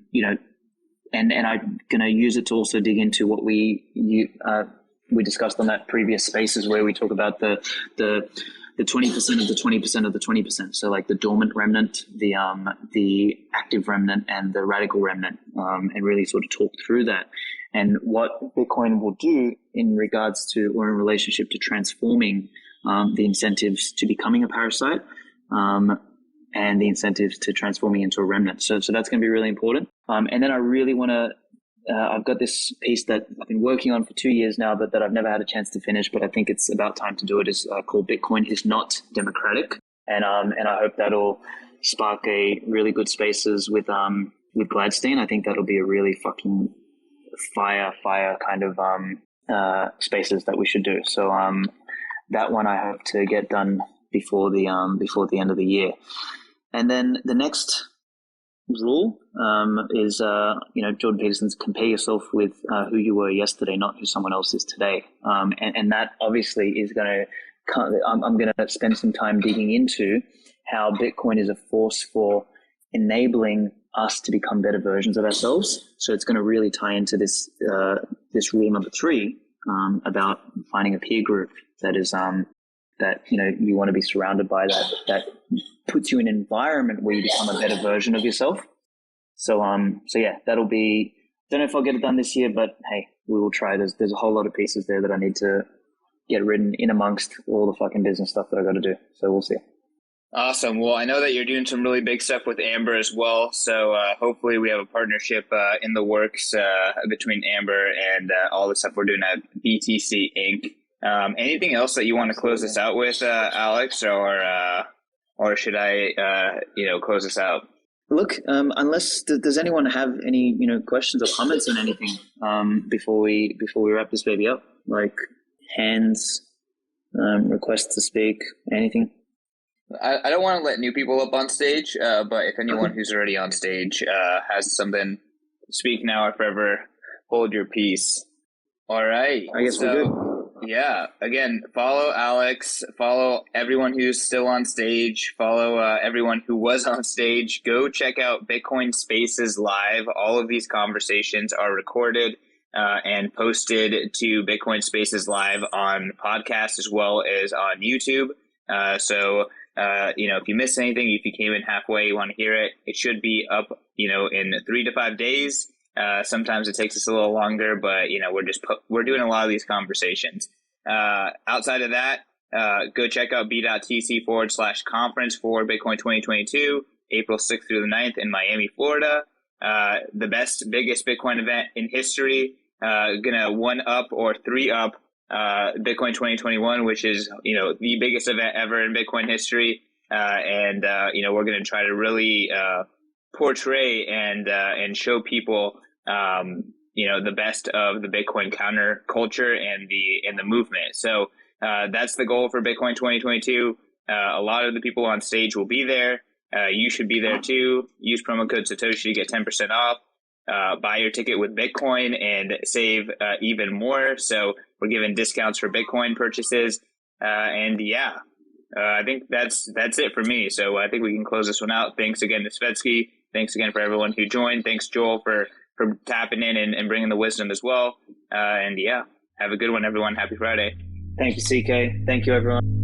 I'm going to use it to also dig into what we discussed on that previous spaces where we talk about the 20% of the 20% of the 20%. So like the dormant remnant, the active remnant, and the radical remnant, and really sort of talk through that and what Bitcoin will do in regards to, or in relationship to, transforming the incentives to becoming a parasite, and the incentives to transforming into a remnant. So that's going to be really important. And then I really want to, I've got this piece that I've been working on for 2 years now, but that I've never had a chance to finish, but I think it's about time to do it. Is called Bitcoin is Not Democratic. And I hope that'll spark a really good spaces with Gladstein. I think that'll be a really fucking fire kind of spaces that we should do. So that one I hope to get done before the end of the year. And then the next rule is Jordan Peterson's compare yourself with who you were yesterday, not who someone else is today. And that obviously is going to, I'm going to spend some time digging into how Bitcoin is a force for enabling us to become better versions of ourselves. So it's going to really tie into this rule number 3 about finding a peer group that is that you want to be surrounded by, that puts you in an environment where you become a better version of yourself. So yeah, that'll be, don't know if I'll get it done this year, but hey, we will try. There's a whole lot of pieces there that I need to get written in amongst all the fucking business stuff that I got to do. So we'll see. Awesome. Well, I know that you're doing some really big stuff with Amber as well. So hopefully we have a partnership in the works between Amber and all the stuff we're doing at BTC Inc. Anything else that you want to close us out with, Alex, or should I, close us out? Look, unless does anyone have any questions or comments on anything before we wrap this baby up, like hands, requests to speak, anything? I don't want to let new people up on stage, but if anyone who's already on stage has something, speak now or forever hold your peace. All right. I guess we're good. Yeah. Again, follow Alex, follow everyone who's still on stage, follow everyone who was on stage. Go check out Bitcoin Spaces Live. All of these conversations are recorded and posted to Bitcoin Spaces Live on podcast as well as on YouTube. So if you missed anything, if you came in halfway, you want to hear it, it should be up, in 3 to 5 days. Sometimes it takes us a little longer, but we're doing a lot of these conversations. Outside of that, go check out b.tc/conference for Bitcoin 2022, April 6th through the 9th in Miami, Florida. The biggest Bitcoin event in history, gonna 1-up or 3-up Bitcoin 2021, which is, the biggest event ever in Bitcoin history. And we're going to try to really portray and show people, the best of the Bitcoin counter culture and the movement. So that's the goal for Bitcoin 2022. A lot of the people on stage will be there. You should be there too. Use promo code Satoshi to get 10% off. Buy your ticket with Bitcoin and save even more. So we're giving discounts for Bitcoin purchases. I think that's it for me. So I think we can close this one out. Thanks again to Svetski. Thanks again for everyone who joined. Thanks, Joel, for tapping in and bringing the wisdom as well. Have a good one, everyone. Happy Friday. Thank you, CK. Thank you, everyone.